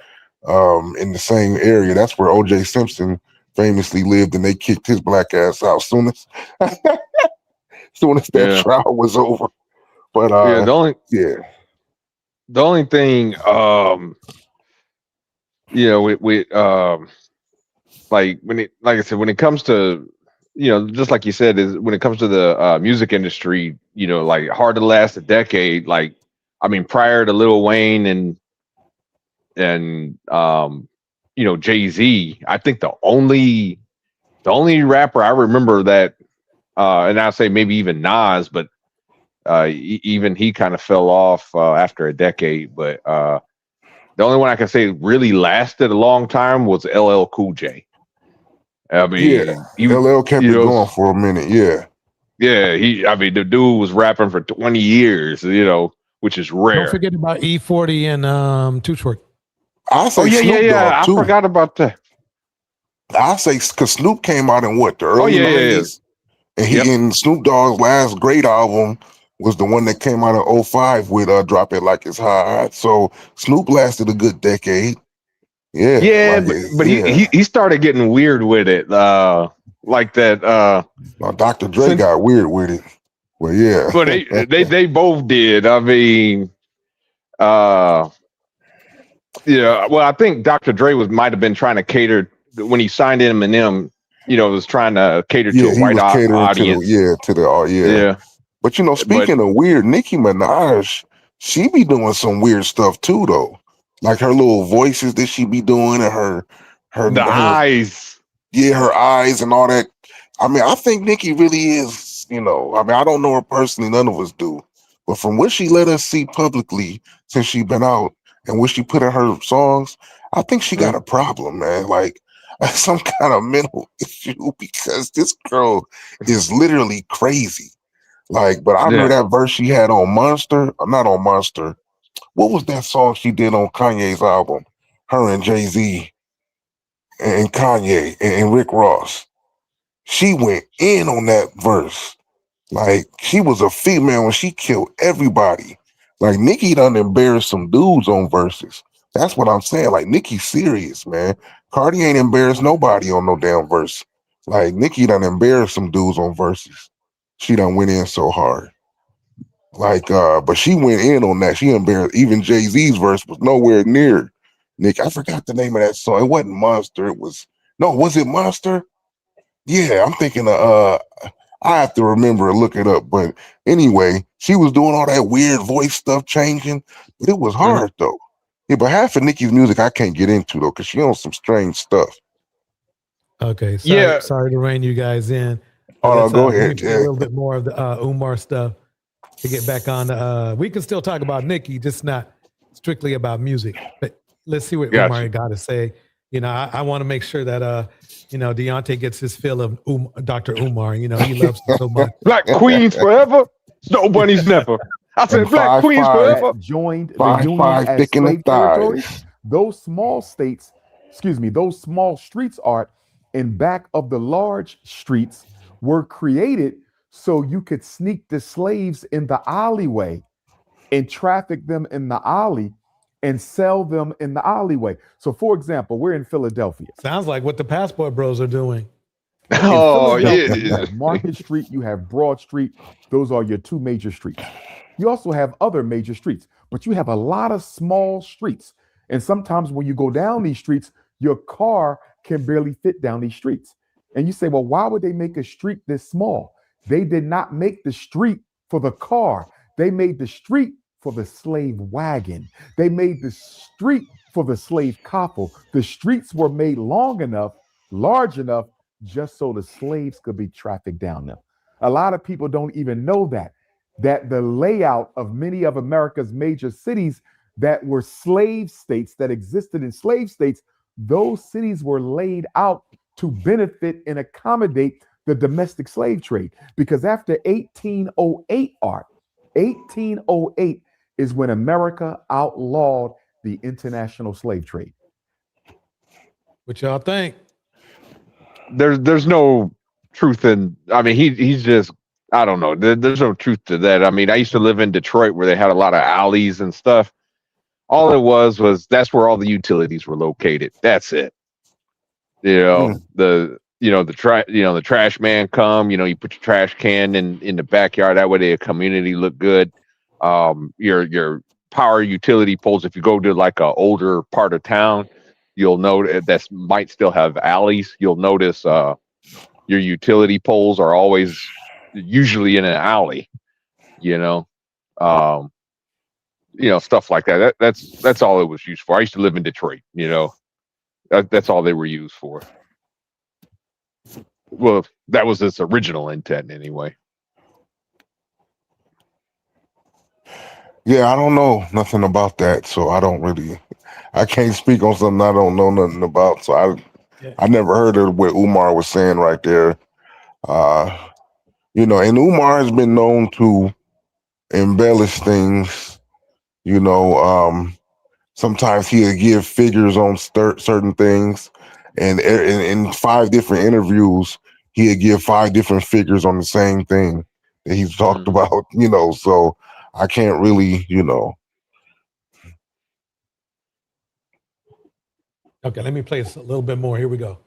in the same area. That's where O.J. Simpson famously lived, and they kicked his black ass out soon as that trial was over. But the only thing like I said, when it comes to just like you said, is when it comes to the music industry, like hard to last a decade. Like, I mean, prior to Lil Wayne and Jay-Z, I think the only rapper I remember that and I'd say maybe even Nas, but even he kind of fell off after a decade. But the only one I can say really lasted a long time was LL Cool J. I mean, LL kept it going for a minute. Yeah, the dude was rapping for 20 years, which is rare. Don't forget about E40 and Too Short. I say Snoop Dogg too. I forgot about that. I say because Snoop came out in what, the early 90s? And he in Snoop Dogg's last great album was the one that came out in 05 with Drop It Like It's Hot. So Snoop lasted a good decade. Yeah. But he started getting weird with it. Like that Dr. Dre got weird with it. Well, yeah. But they both did. I mean, well, I think Dr. Dre might have been trying to cater when he signed Eminem, was trying to cater to a white audience. Yeah. But speaking of weird, Nicki Minaj, she be doing some weird stuff too, though. Like her little voices that she be doing, and her eyes. Yeah, her eyes and all that. I mean, I think Nicki really is, I mean, I don't know her personally, none of us do. But from what she let us see publicly since she been out and what she put in her songs, I think she got a problem, man. Like some kind of mental issue, because this girl is literally crazy. Like, but I remember that verse she had on not on Monster. What was that song she did on Kanye's album? Her and Jay-Z and Kanye and Rick Ross. She went in on that verse. Like, she was a female when she killed everybody. Like, Nicki done embarrassed some dudes on verses. That's what I'm saying. Like, Nicki's serious, man. Cardi ain't embarrassed nobody on no damn verse. Like, Nicki done embarrassed some dudes on verses. She done went in so hard. Like, but she went in on that. She embarrassed. Even Jay-Z's verse was nowhere near Nick. I forgot the name of that song. It wasn't Monster. Was it Monster? Yeah, I'm thinking I have to remember and look it up. But anyway, she was doing all that weird voice stuff changing, but it was hard though. Yeah, but half of Nicki's music I can't get into though, because she on some strange stuff. Okay, sorry to rein you guys in. Oh, go ahead. A little bit more of the Umar stuff to get back on. We can still talk about Nicki, just not strictly about music. But let's see what Umar got to say. I want to make sure that Deontay gets his fill of Dr. Umar. He loves him so much. Black Queens forever, Snow Bunnies never. I said Black Queens forever. Joined the Union as slave territories. Those small states, those small streets art in back of the large streets were created so you could sneak the slaves in the alleyway and traffic them in the alley and sell them in the alleyway. So, for example, we're in Philadelphia. Sounds like what the Passport Bros are doing. You have Market Street, you have Broad Street. Those are your two major streets. You also have other major streets, but you have a lot of small streets. And sometimes when you go down these streets, your car can barely fit down these streets. And you say, well, why would they make a street this small? They did not make the street for the car. They made the street for the slave wagon. They made the street for the slave coffle. The streets were made long enough, large enough, just so the slaves could be trafficked down them. A lot of people don't even know that the layout of many of America's major cities that were slave states, that existed in slave states, those cities were laid out to benefit and accommodate the domestic slave trade. Because after 1808, 1808 is when America outlawed the international slave trade. What y'all think? There's no truth in. I mean, he's just. I don't know. There's no truth to that. I mean, I used to live in Detroit where they had a lot of alleys and stuff. All it was that's where all the utilities were located. That's it. You know, the trash man come, you put your trash can in the backyard. That way the community look good. Your power utility poles, if you go to like a older part of town, you'll note that might still have alleys. You'll notice your utility poles are always usually in an alley, you know. Stuff like that. That's all it was used for. I used to live in Detroit, that's all they were used for. Well, that was its original intent anyway. Yeah, I don't know nothing about that, so I can't speak on something I don't know nothing about. So I never heard of what Umar was saying right there. And Umar has been known to embellish things. Sometimes he'll give figures on certain things, and in 5 different interviews, he'll give 5 different figures on the same thing that he's talked about. So I can't really, Okay, let me play this a little bit more. Here we go.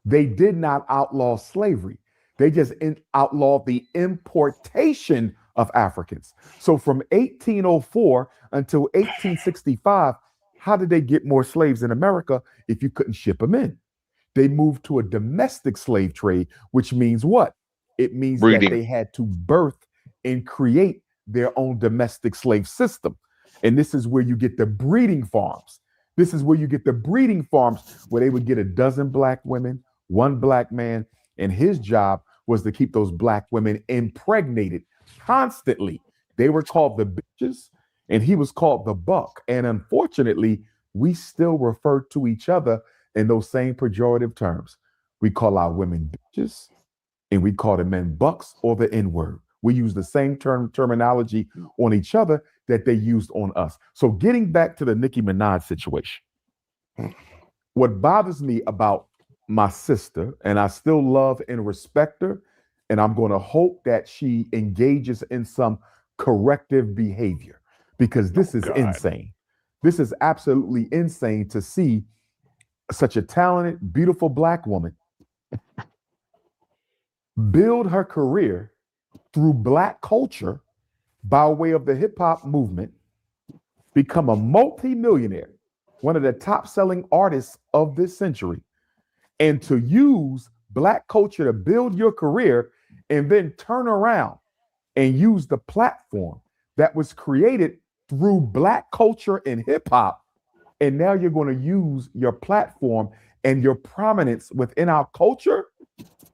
They did not outlaw slavery. They just outlawed the importation of Africans. So from 1804 until 1865, how did they get more slaves in America if you couldn't ship them in? They moved to a domestic slave trade, which means what? It means breeding. that they had to birth and create their own domestic slave system. And this is where you get the breeding farms. This is where you get the breeding farms where they would get a dozen black women, 1 black man, and his job was to keep those black women impregnated constantly. They were called the bitches, and he was called the buck. And unfortunately, we still refer to each other in those same pejorative terms. We call our women bitches, and we call the men bucks or the N-word. We use the same terminology on each other that they used on us. So getting back to the Nicki Minaj situation, what bothers me about my sister, and I still love and respect her, and I'm going to hope that she engages in some corrective behavior, because this is insane. This is absolutely insane to see such a talented, beautiful black woman build her career through black culture by way of the hip hop movement, become a multi-millionaire, one of the top selling artists of this century, and to use black culture to build your career and then turn around and use the platform that was created through black culture and hip hop. And now you're going to use your platform and your prominence within our culture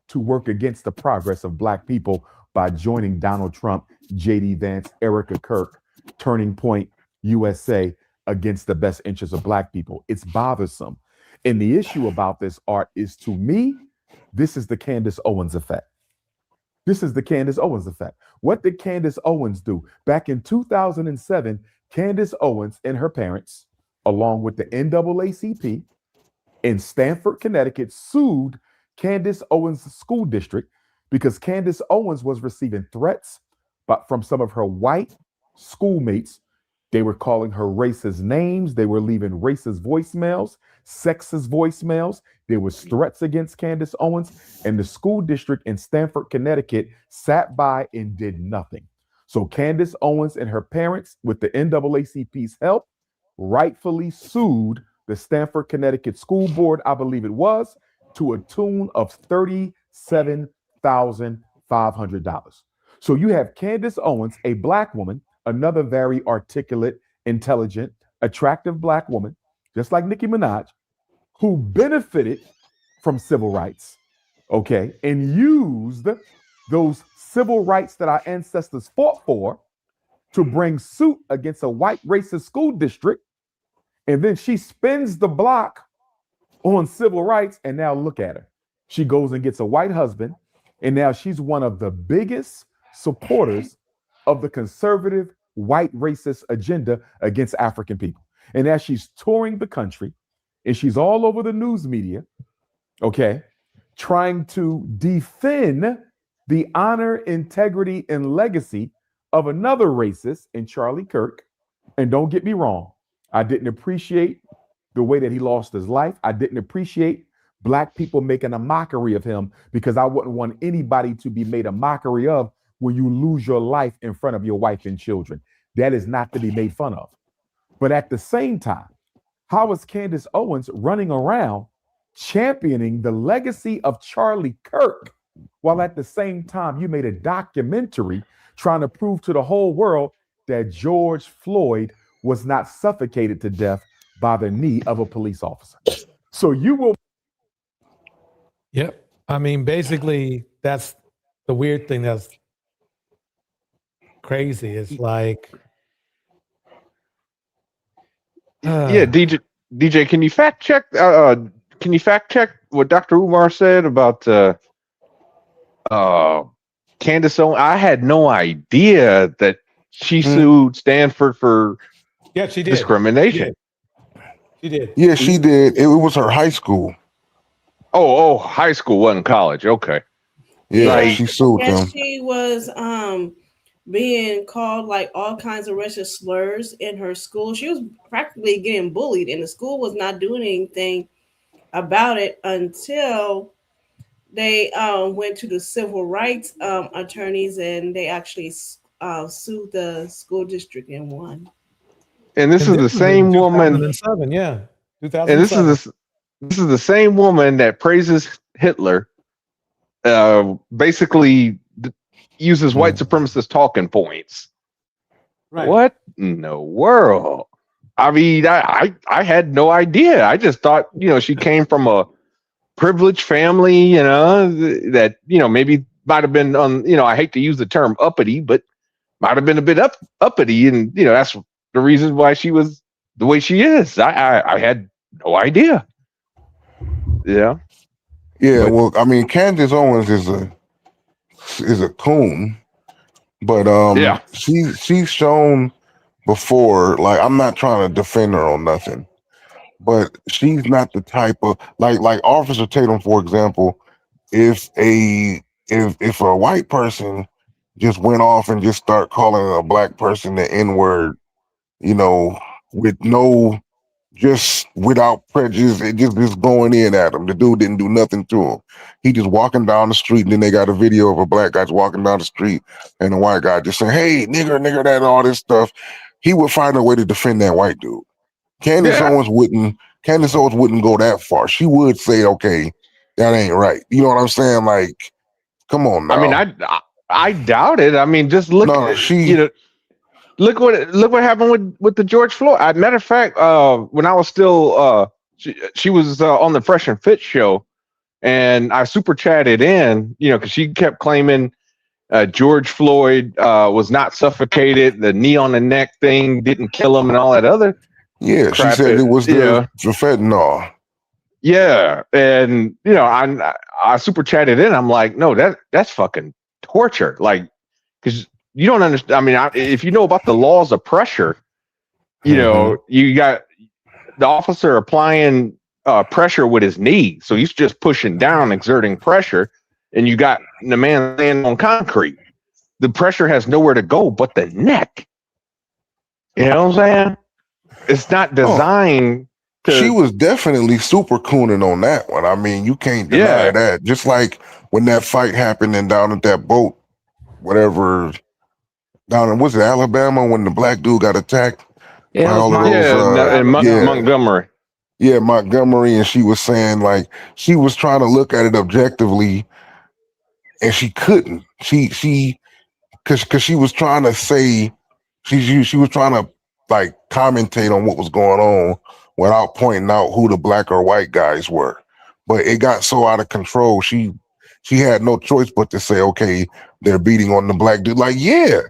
to work against the progress of black people by joining Donald Trump, J.D. Vance, Erica Kirk, Turning Point USA against the best interests of black people. It's bothersome. And the issue about this, Art, is, to me, this is the Candace Owens effect. This is the Candace Owens effect. What did Candace Owens do? Back in 2007, Candace Owens and her parents, along with the NAACP in Stamford, Connecticut, sued Candace Owens' school district because Candace Owens was receiving threats from some of her white schoolmates. They were calling her racist names. They were leaving racist voicemails, sexist voicemails. There was threats against Candace Owens, and the school district in Stamford, Connecticut sat by and did nothing. So Candace Owens and her parents, with the NAACP's help, rightfully sued the Stamford, Connecticut School Board, I believe it was, to a tune of $37,500. So you have Candace Owens, a black woman, another very articulate, intelligent, attractive black woman, just like Nicki Minaj, who benefited from civil rights, okay, and used those civil rights that our ancestors fought for to bring suit against a white racist school district. And then she spins the block on civil rights, and now look at her. She goes and gets a white husband, and now she's one of the biggest supporters of the conservative white racist agenda against African people. And as she's touring the country, and she's all over the news media, okay, trying to defend the honor, integrity, and legacy of another racist in Charlie Kirk, And don't get me wrong, I didn't appreciate the way that he lost his life. I didn't appreciate black people making a mockery of him, because I wouldn't want anybody to be made a mockery of when you lose your life in front of your wife and children. That is not to be made fun of. But at the same time, how is Candace Owens running around championing the legacy of Charlie Kirk, while at the same time you made a documentary trying to prove to the whole world that George Floyd was not suffocated to death by the knee of a police officer? So you will. Yep. I mean, basically, that's the weird thing that's crazy. It's like, Yeah, DJ, can you fact check? Can you fact check what Dr. Umar said about Candace Owens? I had no idea that she sued Stanford for she did. discrimination. She did. Yeah, she did. It was her high school. Oh, high school, wasn't college. Okay. Yeah, she sued And them. she was being called like all kinds of racial slurs in her school. She was practically getting bullied, and the school was not doing anything about it until they went to the civil rights attorneys, and they actually sued the school district and won. And this is the same woman. 2007, yeah. 2007. And this is the same woman that praises Hitler, basically uses white supremacist talking points. Right. What in the world? I mean, I had no idea. I just thought, she came from a privileged family, that, maybe might have been on, I hate to use the term uppity, but might have been a bit uppity. And, that's the reason why she was the way she is. I had no idea. Yeah. Yeah, well, I mean, Candace Owens is a coon, but she's shown before. Like, I'm not trying to defend her on nothing, but she's not the type of like Officer Tatum, for example. If a white person just went off and just start calling a black person the N-word, with no. Just without prejudice, it just going in at him. The dude didn't do nothing to him. He just walking down the street, and then they got a video of a black guy walking down the street, and a white guy just saying, "Hey, nigger, that, all this stuff." He would find a way to defend that white dude. Candace Owens wouldn't go that far. She would say, "Okay, that ain't right." You know what I'm saying? Like, come on now. I mean, I doubt it. I mean, just look. Look what happened with the George Floyd. Matter of fact, when I was still she was on the Fresh and Fit show, and I super chatted in, because she kept claiming George Floyd was not suffocated, the knee on the neck thing didn't kill him, and all that other. Yeah, she said it was the fentanyl. Yeah, and I super chatted in. I'm like, no, that's fucking torture. Like, because you don't understand. I mean, if you know about the laws of pressure, you got the officer applying pressure with his knee. So he's just pushing down, exerting pressure. And you got the man laying on concrete. The pressure has nowhere to go but the neck. You know what I'm saying? It's not designed to. She was definitely super cooning on that one. I mean, you can't deny that. Just like when that fight happened and down at that boat, whatever. Down in, was it Alabama, when the black dude got attacked? Montgomery. Yeah, Montgomery, and she was saying, like, she was trying to look at it objectively, and she couldn't. Because she was trying to say, she was trying to like commentate on what was going on without pointing out who the black or white guys were. But it got so out of control, she had no choice but to say, okay, they're beating on the black dude. Like, yeah.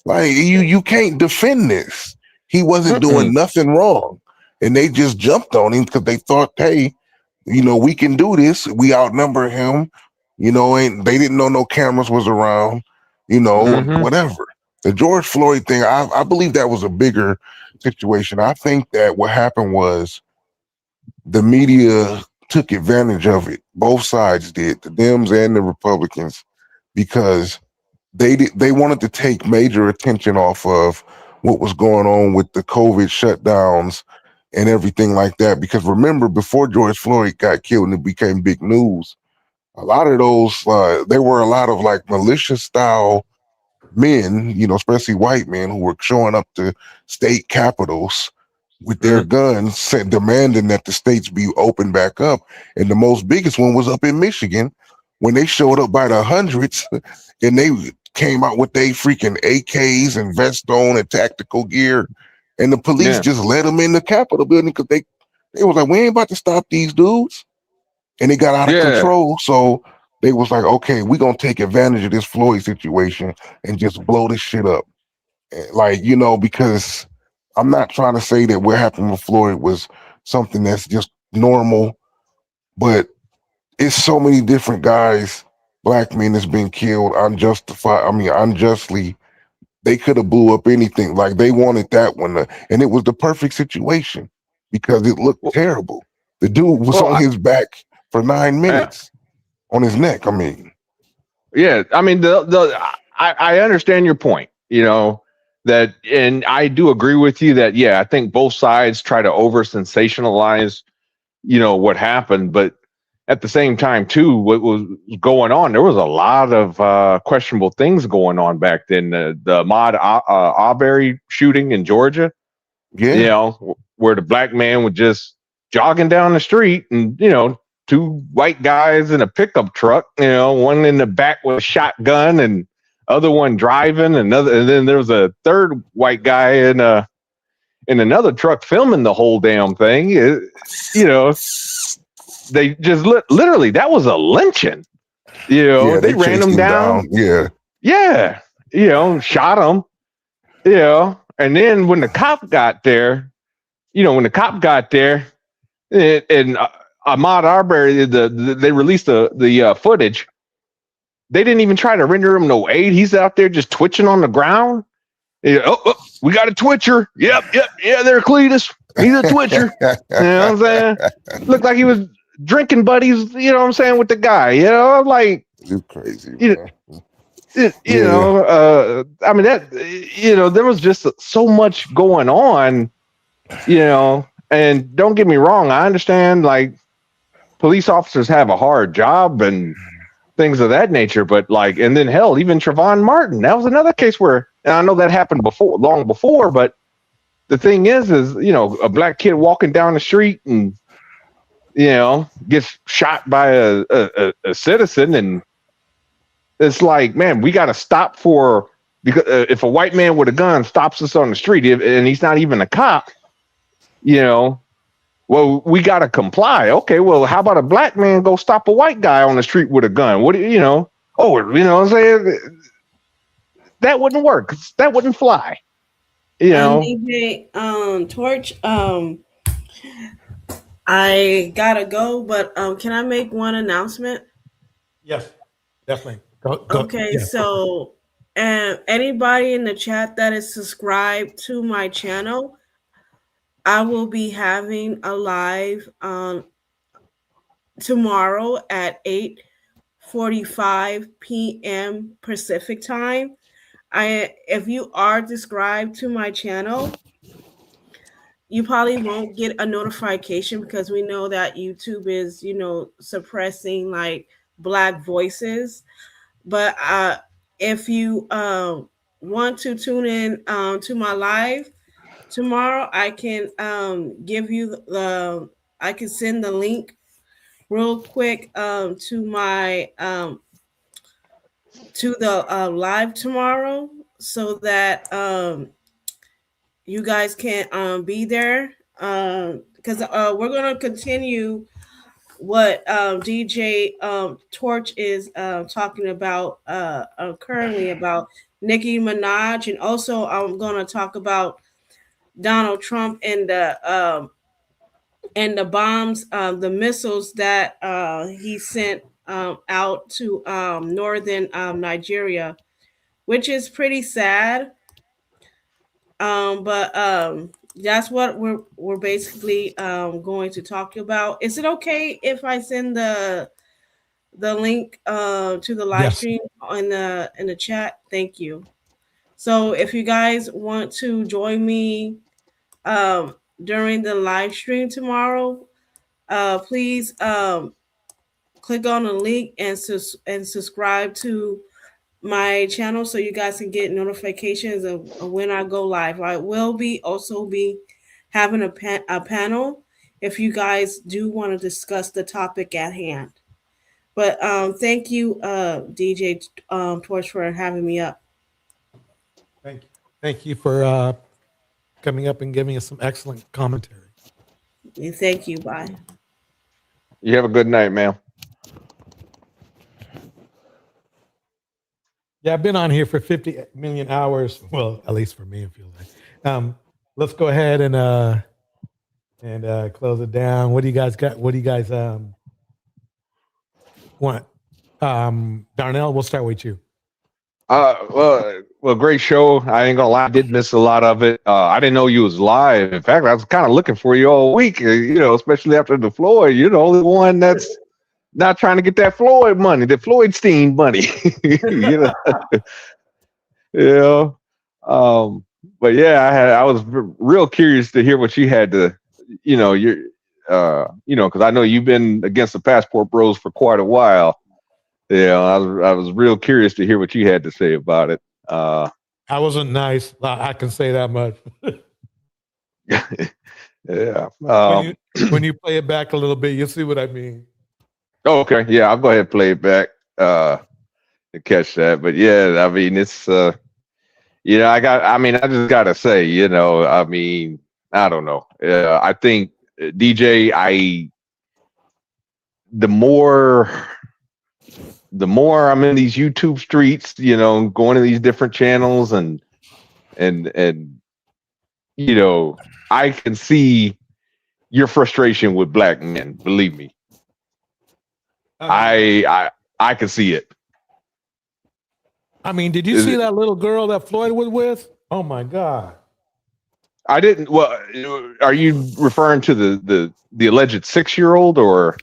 Like, you can't defend this. He wasn't doing nothing wrong. And they just jumped on him because they thought, hey, we can do this. We outnumber him. And they didn't know no cameras was around, whatever. The George Floyd thing, I believe that was a bigger situation. I think that what happened was the media took advantage of it. Both sides did, the Dems and the Republicans, because they wanted to take major attention off of what was going on with the COVID shutdowns and everything like that. Because remember, before George Floyd got killed and it became big news, a lot of those, there were a lot of like militia style men, you know, especially white men who were showing up to state capitals with their guns, demanding that the states be opened back up. And the most biggest one was up in Michigan when they showed up by the hundreds and they came out with they freaking AKs and vest on and tactical gear. And the police just let them in the Capitol building because they was like, we ain't about to stop these dudes. And it got out of control. So they was like, okay, we're going to take advantage of this Floyd situation and just blow this shit up. Like, you know, because I'm not trying to say that what happened with Floyd was something that's just normal, but it's so many different guys, black men that's been killed unjustly. They could have blew up anything. Like they wanted that one. And it was the perfect situation because it looked terrible. The dude was on his back for 9 minutes on his neck. I mean, yeah, I mean, I understand your point, you know, that, and I do agree with you that, yeah, I think both sides try to over sensationalize, you know, what happened. But at the same time, too, what was going on, there was a lot of questionable things going on back then. The Ahmaud Arbery shooting in Georgia, you know, where the black man was just jogging down the street and, you know, 2 white guys in a pickup truck, you know, one in the back with a shotgun and other one driving, and then there was a third white guy in another truck filming the whole damn thing. You know, they just literally, that was a lynching. You know, they ran him down. Yeah, you know, shot him. You know, and then when the cop got there, and Ahmaud Arbery, they released the footage. They didn't even try to render him no aid. He's out there just twitching on the ground. We got a twitcher. Yep, yeah, there, Cletus. He's a twitcher. You know what I'm saying? Looked like he was drinking buddies, you know what I'm saying, with the guy. You know, I'm like, you crazy. You know, I mean, that, you know, there was just so much going on, you know, and don't get me wrong. I understand, like, police officers have a hard job and things of that nature, but like, and then hell, even Trayvon Martin, that was another case where, and I know that happened long before, but the thing is, you know, a black kid walking down the street and, you know, gets shot by a citizen, and it's like, man, we got to stop because if a white man with a gun stops us on the street and he's not even a cop, you know, well, we got to comply. Okay, well, how about a black man go stop a white guy on the street with a gun? What do you know? Oh, you know what I'm saying? That wouldn't work. That wouldn't fly. You know? DJ, Torch, I gotta go, but can I make one announcement? Yes, definitely. Okay, so anybody in the chat that is subscribed to my channel, I will be having a live tomorrow at 8:45 p.m. Pacific time. If you are subscribed to my channel, you probably won't get a notification because we know that YouTube is, you know, suppressing like Black voices. But if you want to tune in to my live tomorrow, I can give you I can send the link real quick to my to the live tomorrow, so that you guys can be there, because we're going to continue what DJ Torch is talking about currently about Nicki Minaj, and also I'm going to talk about Donald Trump and the bombs, the missiles that he sent out to northern Nigeria, which is pretty sad. But that's what we're basically going to talk about. Is it okay if I send the link to the live stream in the chat? Thank you. So if you guys want to join me during the live stream tomorrow, please click on the link and subscribe to my channel so you guys can get notifications of when I go live. I will also be having a panel if you guys do want to discuss the topic at hand. But thank you, DJ Torch, for having me up. Thank you. Thank you for coming up and giving us some excellent commentary. Thank you. Bye. You have a good night, ma'am. Yeah, I've been on here for 50 million hours. Well, at least for me, it feels like. Let's go ahead and close it down. What do you guys got? What do you guys want? Darnell, we'll start with you. Well, great show. I ain't gonna lie, I did miss a lot of it. I didn't know you was live. In fact, I was kind of looking for you all week. You know, especially after the Floyd. You're the only one that's not trying to get that Floyd money, the Floydstein money. You know. But yeah, I was real curious to hear what you had to, because I know you've been against the Passport Bros for quite a while. Yeah, I was real curious to hear what you had to say about it. I wasn't nice. I can say that much. Yeah. When you play it back a little bit, you'll see what I mean. Oh, okay. Yeah, I'll go ahead and play it back to catch that. But yeah, I mean, it's I just gotta say, I don't know. I think DJ, the more I'm in these YouTube streets, going to these different channels and I can see your frustration with black men. Believe me, I can see it. I mean, did you see that little girl that Floyd was with? Oh my God! I didn't. Well, are you referring to the alleged 6-year-old or?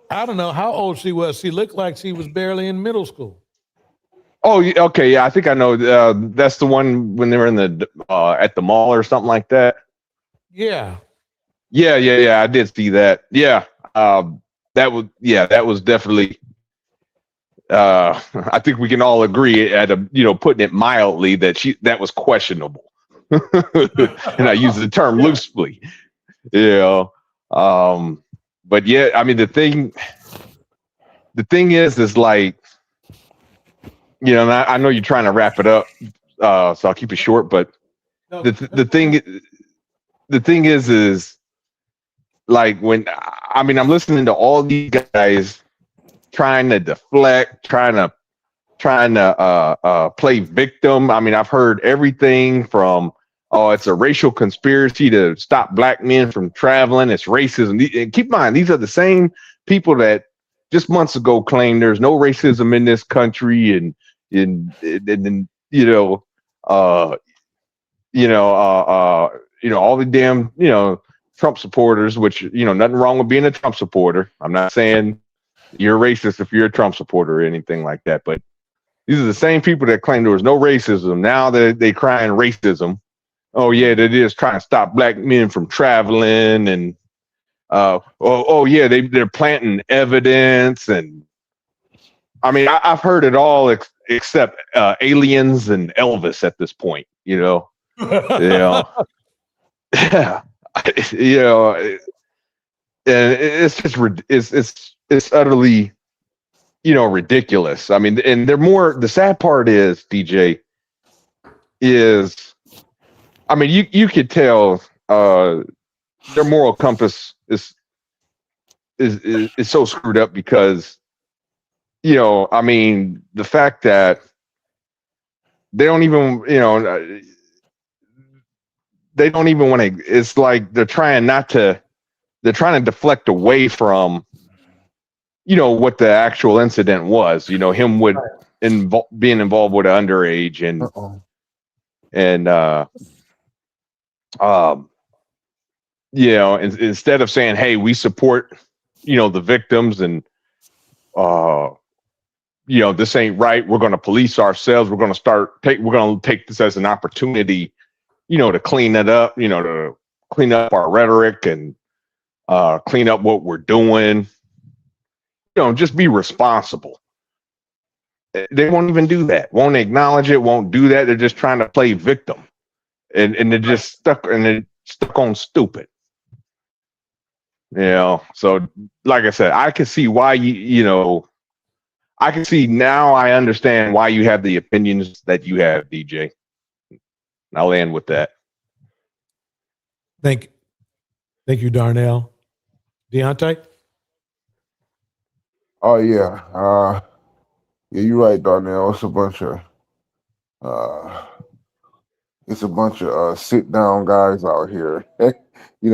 I don't know how old she was. She looked like she was barely in middle school. Oh, okay. Yeah, I think I know. That's the one when they were in the at the mall or something like that. Yeah. Yeah. I did see that. Yeah. That was definitely. I think we can all agree at putting it mildly that was questionable, and I use the term loosely. But yeah, I mean the thing is like, and I know you're trying to wrap it up, so I'll keep it short. But the thing is like when I'm listening to all these guys trying to deflect, trying to play victim. I mean, I've heard everything from it's a racial conspiracy to stop black men from traveling. It's racism. And keep in mind, these are the same people that just months ago claimed there's no racism in this country, and all the damn Trump supporters. Which nothing wrong with being a Trump supporter. I'm not saying you're racist if you're a Trump supporter or anything like that. But these are the same people that claim there was no racism. Now they crying racism. Oh yeah, that is trying to stop black men from traveling, and they're planting evidence, and I mean I've heard it all except aliens and Elvis at this point. Yeah, and it's just it's utterly ridiculous. I mean, and the sad part is, DJ, I mean, you could tell their moral compass is so screwed up because, I mean, the fact that they don't even, want to, it's like they're trying to deflect away from, what the actual incident was, him with being involved with an underage instead of saying, hey, we support, the victims and, this ain't right. We're going to police ourselves. We're going to take this as an opportunity, to clean it up, to clean up our rhetoric and clean up what we're doing. Just be responsible. They won't even do that. Won't acknowledge it. Won't do that. They're just trying to play victim, and they're just stuck on stupid. So like I said, I can see why I can see now. I understand why you have the opinions that you have, DJ. I'll end with that. Thank you, Darnell. Deontay? Oh yeah. Yeah, you're right, Darnell. It's a bunch of sit down guys out here. They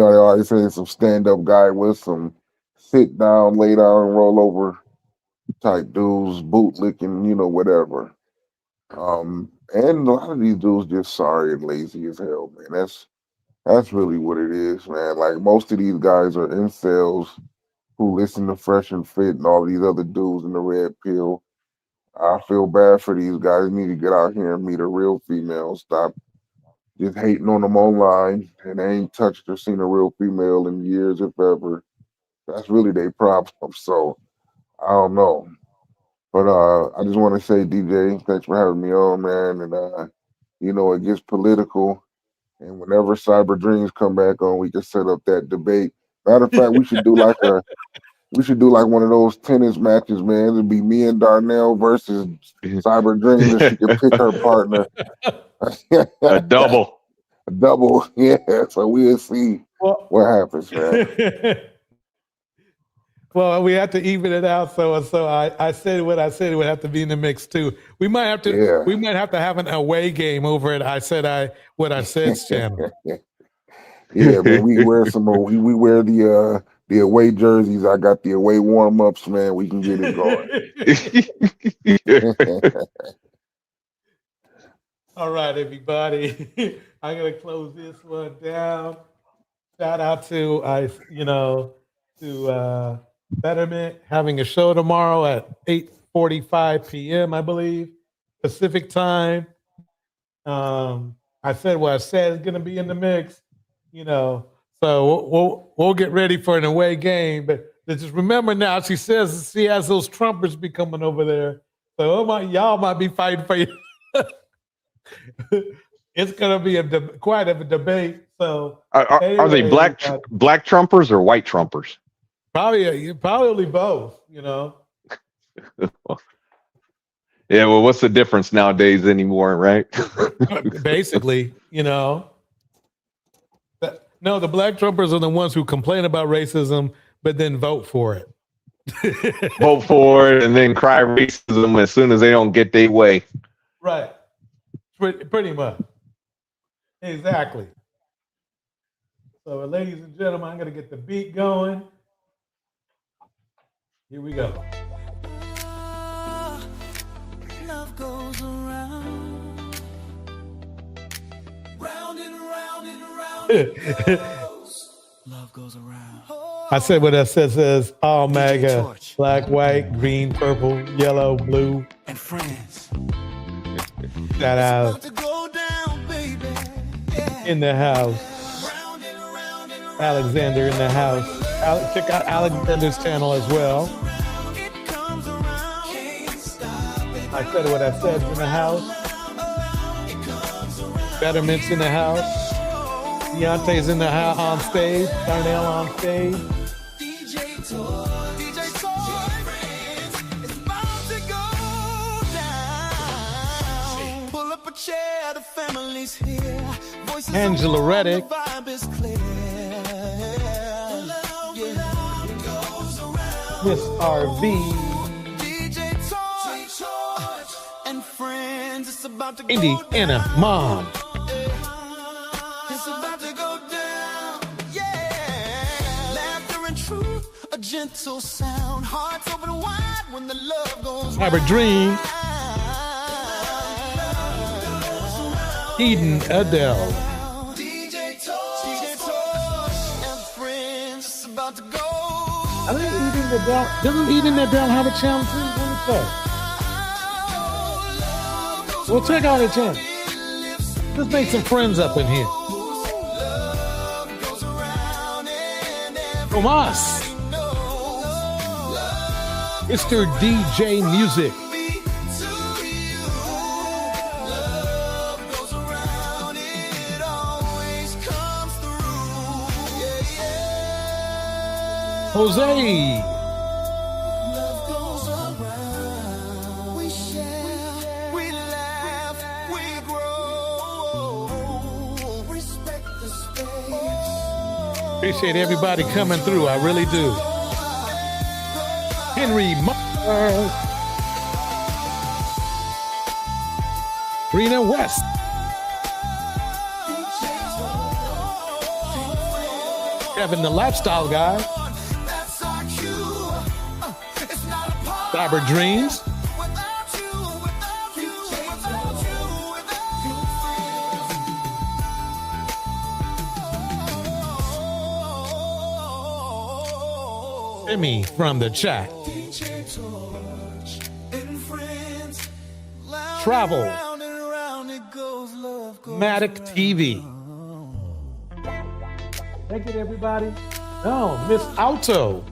always say some stand up guy with some sit down, lay down, and roll over type dudes, bootlicking, whatever. And a lot of these dudes just sorry and lazy as hell, man. That's really what it is, man. Like most of these guys are incels who listen to Fresh and Fit and all these other dudes in the red pill. I feel bad for these guys. They need to get out here and meet a real female. Stop just hating on them online. And they ain't touched or seen a real female in years, if ever. That's really their problem. So I don't know. But I just want to say, DJ, thanks for having me on, man. And it gets political. And whenever Cyber Dreams come back on, we can set up that debate. Matter of fact, we should do like one of those tennis matches, man. It'd be me and Darnell versus Cyber Dreams, and she can pick her partner. A double. A double, yeah. So we'll see what happens, man. Well, we have to even it out. So I said what I said. It would have to be in the mix too. We might have to. Yeah. We might have to have an away game over at what I said channel. Yeah, man. We wear we wear the away jerseys. I got the away warm ups, man. We can get it going. All right, everybody. I'm gonna close this one down. Shout out to Betterment having a show tomorrow at 8:45 p.m. I believe Pacific time. I said what I said is gonna be in the mix. So we'll get ready for an away game. But just remember now, she says she has those Trumpers be coming over there. So y'all might be fighting for you. It's gonna be quite a debate. So are they black Trumpers or white Trumpers? Probably both. Yeah. Well, what's the difference nowadays anymore, right? Basically, No, the black Trumpers are the ones who complain about racism, but then vote for it. Vote for it and then cry racism as soon as they don't get their way. Right. Pretty much. Exactly. So, ladies and gentlemen, I'm going to get the beat going. Here we go. Love goes around. Round and round and round. Love goes around. I said what I says all MAGA, black, white, green, purple, yellow, blue, and friends. Shout out in the house. Alexander in the house. Check out Alexander's channel as well. I said what I said in the house. Betterment's in the house. Deontay's in the house on stage. Darnell on stage. Angela Reddick. Miss RV. Indiana Mom. Gentle sound, hearts open wide when the love goes. Cyber Dream. Eden Adele. I think Eden Adele. Doesn't Eden Adele have a channel too? What is that? Well, check out it, Jen. Let's make some friends up in here. From us, Mr. DJ Music. Jose. Appreciate everybody coming through. I really do. Henry Myers. Rena West. Kevin the Lifestyle Guy. Cyber Dreams. Emmy from the chat. Travel. Matic TV. Thank you, everybody. Oh, Miss Auto.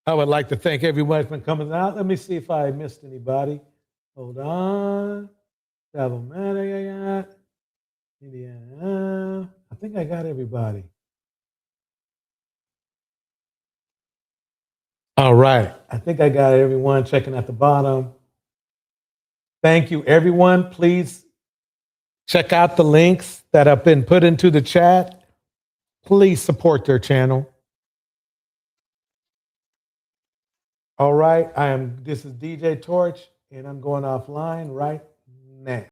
I would like to thank everybody for coming out. Let me see if I missed anybody. Hold on. Travelmatic, I got. Indiana. I think I got everybody. All right. I think I got everyone checking at the bottom. Thank you, everyone. Please check out the links that have been put into the chat. Please support their channel. All right. This is DJ Torch, and I'm going offline right now.